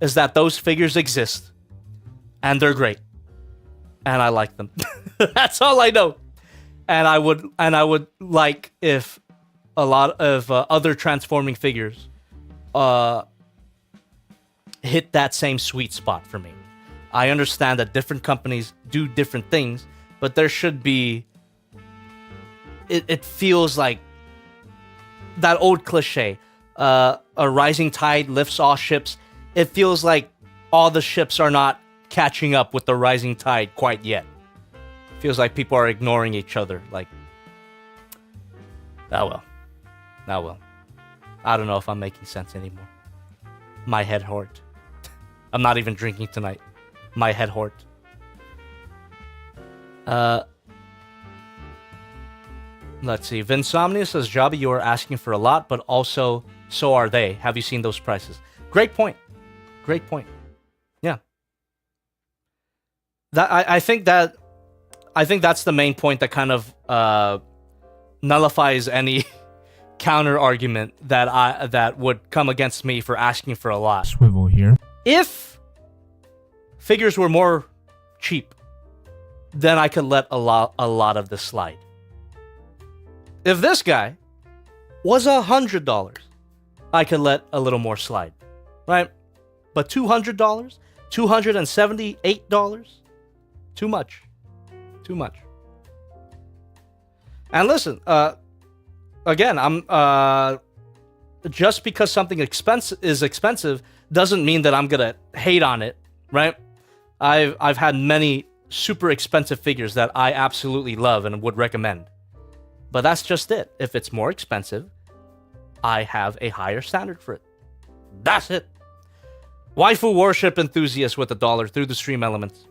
is that those figures exist, and they're great, and I like them. That's all I know. And I would like if a lot of other transforming figures hit that same sweet spot for me. I understand that different companies do different things, but there should be... It feels like that old cliche, a rising tide lifts all ships. It feels like all the ships are not catching up with the rising tide quite yet. Feels like people are ignoring each other. Like, oh well. I don't know if I'm making sense anymore. My head hurt. I'm not even drinking tonight. My head hurt. Let's see. Vinsomnia says, Jobby, you are asking for a lot, but also so are they. Have you seen those prices? Great point. Great point. Yeah. I think that's the main point that kind of nullifies any counter argument that would come against me for asking for a lot. Swivel here. If figures were more cheap, then I could let a lot of this slide. If this guy was $100, I could let a little more slide, right? But $200, $278, too much. Too much. And listen, again, I'm just because something is expensive doesn't mean that I'm gonna hate on it, right? I've had many super expensive figures that I absolutely love and would recommend. But that's just it. If it's more expensive, I have a higher standard for it. That's it. Waifu Warship Enthusiast with $1 through the stream elements.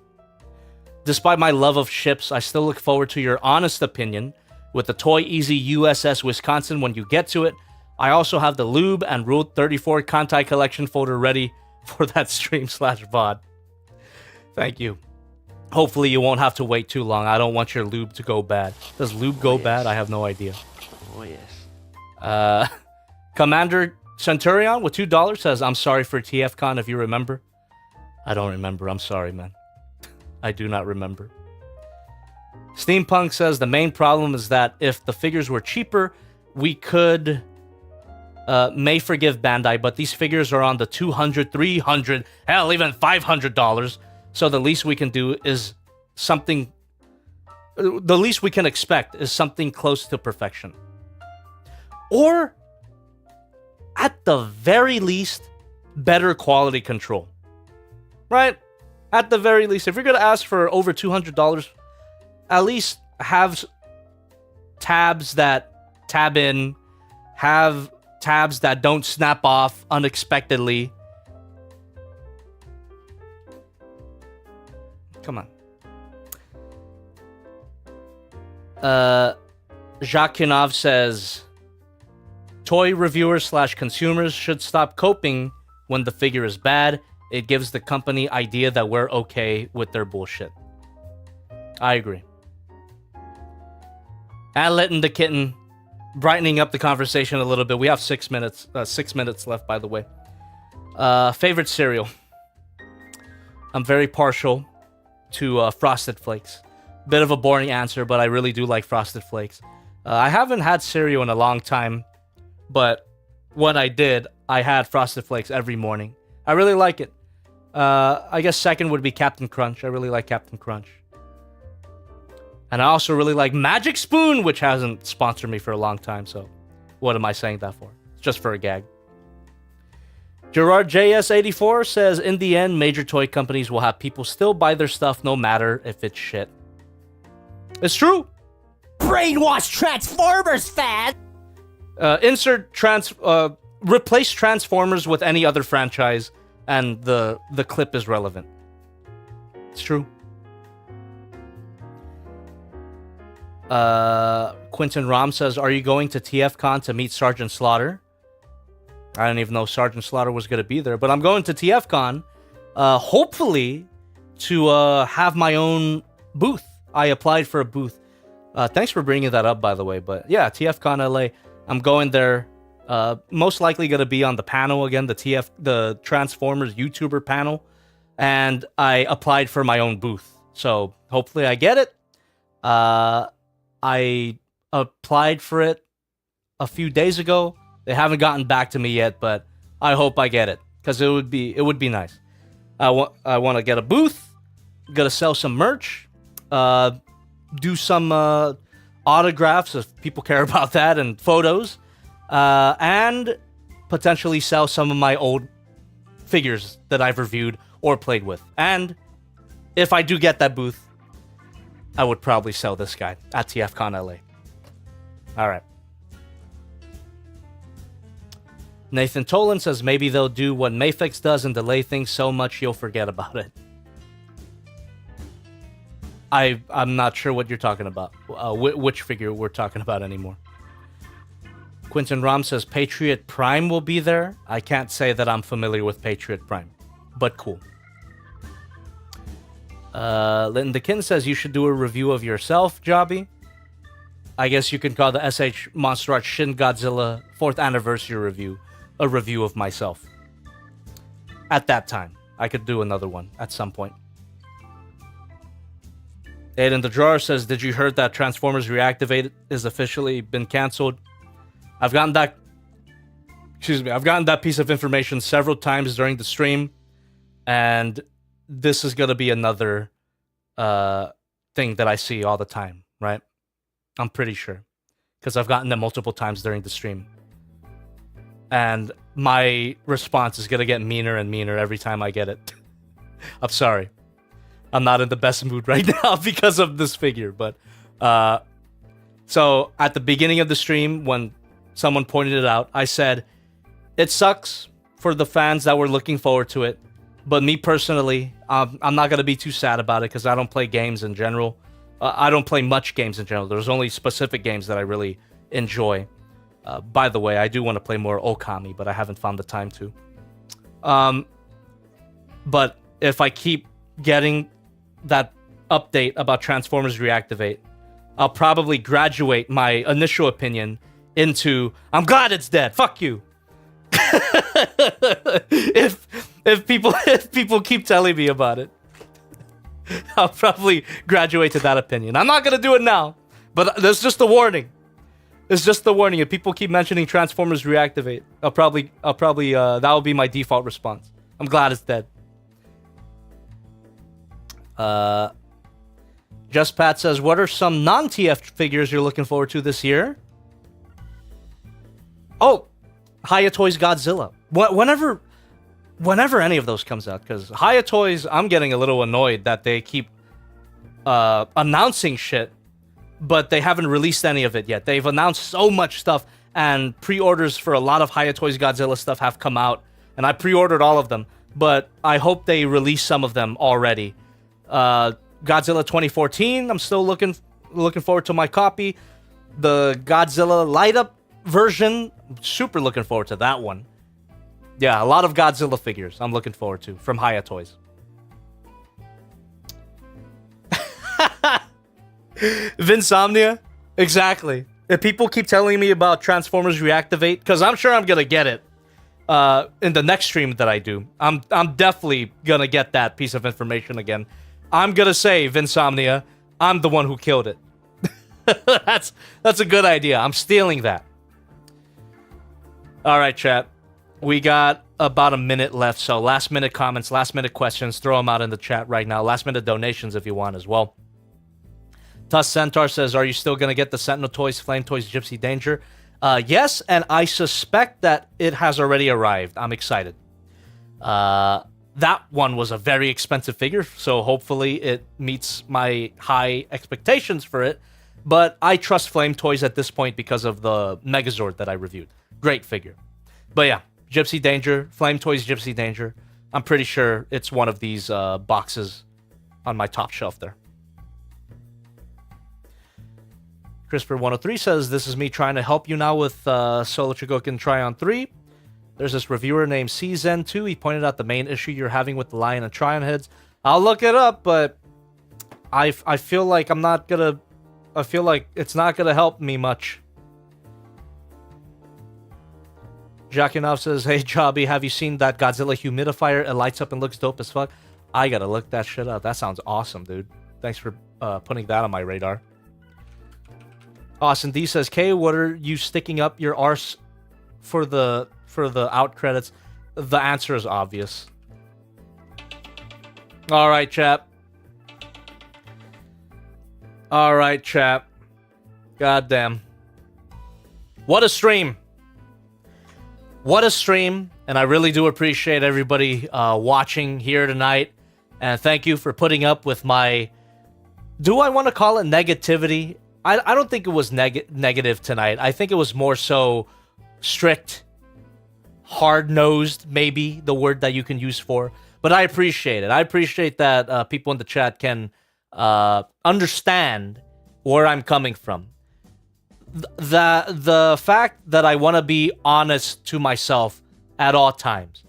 Despite my love of ships, I still look forward to your honest opinion with the Toy Easy USS Wisconsin when you get to it. I also have the Lube and Rule 34 Kantai collection folder ready for that stream/VOD. Thank you. Hopefully you won't have to wait too long. I don't want your lube to go bad. Does lube go bad? I have no idea. Oh, yes. Commander Centurion with $2 says, I'm sorry for TFCon if you remember. I don't remember. I'm sorry, man. I do not remember. Steampunk says, the main problem is that if the figures were cheaper, we could may forgive Bandai, but these figures are on the $200, $300, hell, even $500. So the least we can do is something... The least we can expect is something close to perfection. Or, at the very least, better quality control. Right? At the very least, if you're going to ask for over $200, at least have tabs that tab in, have tabs that don't snap off unexpectedly. Come on. Jacques Kinov says, toy reviewers / consumers should stop coping when the figure is bad. It gives the company idea that we're okay with their bullshit. I agree. And letting the kitten, brightening up the conversation a little bit. We have 6 minutes. 6 minutes left, by the way. Favorite cereal. I'm very partial to Frosted Flakes. Bit of a boring answer, but I really do like Frosted Flakes. I haven't had cereal in a long time, but when I did, I had Frosted Flakes every morning. I really like it. I guess second would be Captain Crunch. I really like Captain Crunch. And I also really like Magic Spoon, which hasn't sponsored me for a long time, so what am I saying that for? It's just for a gag. Gerard JS84 says, in the end, major toy companies will have people still buy their stuff no matter if it's shit. It's true. Brainwash Transformers fan! Replace Transformers with any other franchise, and the clip is relevant. It's true. Quentin Rom says, are you going to TFCon to meet Sergeant Slaughter? I didn't even know Sergeant Slaughter was going to be there, but I'm going to TFCon, hopefully, to have my own booth. I applied for a booth. Thanks for bringing that up, by the way. But yeah, TFCon LA. I'm going there Most likely going to be on the panel again, the Transformers YouTuber panel. And I applied for my own booth. So hopefully I get it. I applied for it a few days ago. They haven't gotten back to me yet, but I hope I get it because it would be nice. I want to get a booth. Gonna sell some merch. Do some autographs if people care about that, and photos. And potentially sell some of my old figures that I've reviewed or played with. And if I do get that booth, I would probably sell this guy at TFCon LA. Alright. Nathan Tolan says maybe they'll do what Mayfix does and delay things so much you'll forget about it. I'm not sure what you're talking about. Which figure we're talking about anymore. Quentin Rom says Patriot Prime will be there. I can't say that I'm familiar with Patriot Prime, but cool. Linton DeKin says you should do a review of yourself, Jobby. I guess you can call the SH Monster Arts Shin Godzilla 4th Anniversary review a review of myself. At that time. I could do another one at some point. Aiden the Drawer says, did you heard that Transformers Reactivated is officially been cancelled? I've gotten that piece of information several times during the stream, and this is gonna be another thing that I see all the time, right? I'm pretty sure, because I've gotten them multiple times during the stream, and my response is gonna get meaner and meaner every time I get it. I'm sorry, I'm not in the best mood right now because of this figure, but so at the beginning of the stream when someone pointed it out, I said, it sucks for the fans that were looking forward to it. But me personally, I'm not going to be too sad about it because I don't play games in general. I don't play much games in general. There's only specific games that I really enjoy. By the way, I do want to play more Okami, but I haven't found the time to. But if I keep getting that update about Transformers Reactivate, I'll probably graduate my initial opinion into I'm glad it's dead. Fuck you. if people keep telling me about it, I'll probably graduate to that opinion. I'm not gonna do it now, but there's just a warning. It's just the warning. If people keep mentioning Transformers Reactivate, I'll probably that will be my default response. I'm glad it's dead. Just Pat says, what are some non-TF figures you're looking forward to this year? Oh, Hayatoy's Godzilla. Whenever any of those comes out, because Hayatoy's, I'm getting a little annoyed that they keep announcing shit, but they haven't released any of it yet. They've announced so much stuff, and pre-orders for a lot of Hayatoy's Godzilla stuff have come out, and I pre-ordered all of them, but I hope they release some of them already. Godzilla 2014, I'm still looking forward to my copy. The Godzilla light-up version, super looking forward to that one. Yeah, a lot of Godzilla figures I'm looking forward to from Hayatoys. Vinsomnia? Exactly. If people keep telling me about Transformers Reactivate, because I'm sure I'm gonna get it in the next stream that I do. I'm definitely gonna get that piece of information again. I'm gonna say, Vinsomnia, I'm the one who killed it. That's a good idea. I'm stealing that. All right, chat. We got about a minute left, so last minute comments, last minute questions, throw them out in the chat right now. Last minute donations if you want as well. Tuss Centaur says, are you still going to get the Sentinel Toys, Flame Toys, Gypsy Danger? Yes, and I suspect that it has already arrived. I'm excited. That one was a very expensive figure, so hopefully it meets my high expectations for it. But I trust Flame Toys at this point because of the Megazord that I reviewed. Great figure. But yeah, Gypsy Danger, Flame Toys Gypsy Danger. I'm pretty sure it's one of these boxes on my top shelf there. CRISPR103 says, this is me trying to help you now with Solo Chogokin Tryon 3. There's this reviewer named CZen2. He pointed out the main issue you're having with the Lion and Tryon heads. I'll look it up, but I feel like I'm not gonna... I feel like it's not gonna help me much. Jakinov says, hey, Jobby, have you seen that Godzilla humidifier? It lights up and looks dope as fuck. I gotta look that shit up. That sounds awesome, dude. Thanks for putting that on my radar. Austin D says, Kay, what are you sticking up your arse for the out credits? The answer is obvious. All right, chap. All right, chap. Goddamn. What a stream. What a stream. And I really do appreciate everybody watching here tonight. And thank you for putting up with my... Do I want to call it negativity? I don't think it was negative tonight. I think it was more so strict, hard-nosed, maybe the word that you can use for. But I appreciate it. I appreciate that people in the chat can understand where I'm coming from. The fact that I want to be honest to myself at all times,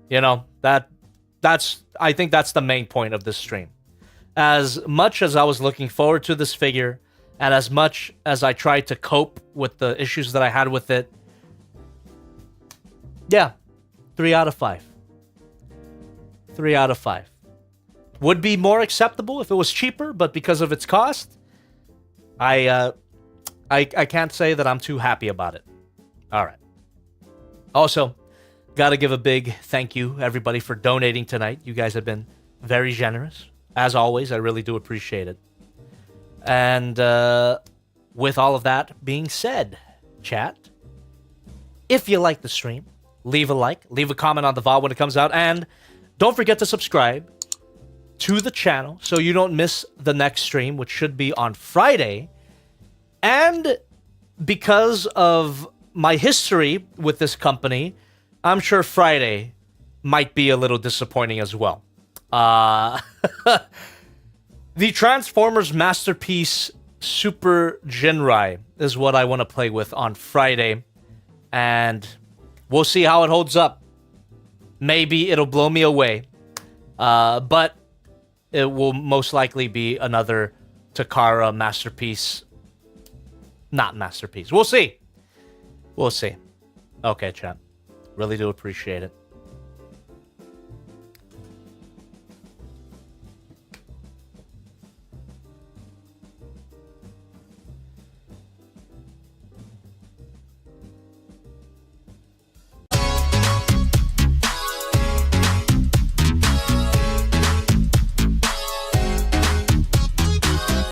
you know, that's I think that's the main point of this stream. As much as I was looking forward to this figure, and as much as I tried to cope with the issues that I had with it, yeah, 3 out of 5. 3 out of 5. Would be more acceptable if it was cheaper, but because of its cost, I can't say that I'm too happy about it. All right. Also, got to give a big thank you, everybody, for donating tonight. You guys have been very generous. As always, I really do appreciate it. And with all of that being said, chat, if you like the stream, leave a like, leave a comment on the VOD when it comes out, and don't forget to subscribe to the channel so you don't miss the next stream, which should be on Friday. And because of my history with this company, I'm sure Friday might be a little disappointing as well. The Transformers Masterpiece Super Jinrai is what I want to play with on Friday. And we'll see how it holds up. Maybe it'll blow me away. But it will most likely be another Takara Masterpiece. Not Masterpiece. We'll see. We'll see. Okay, chat. Really do appreciate it.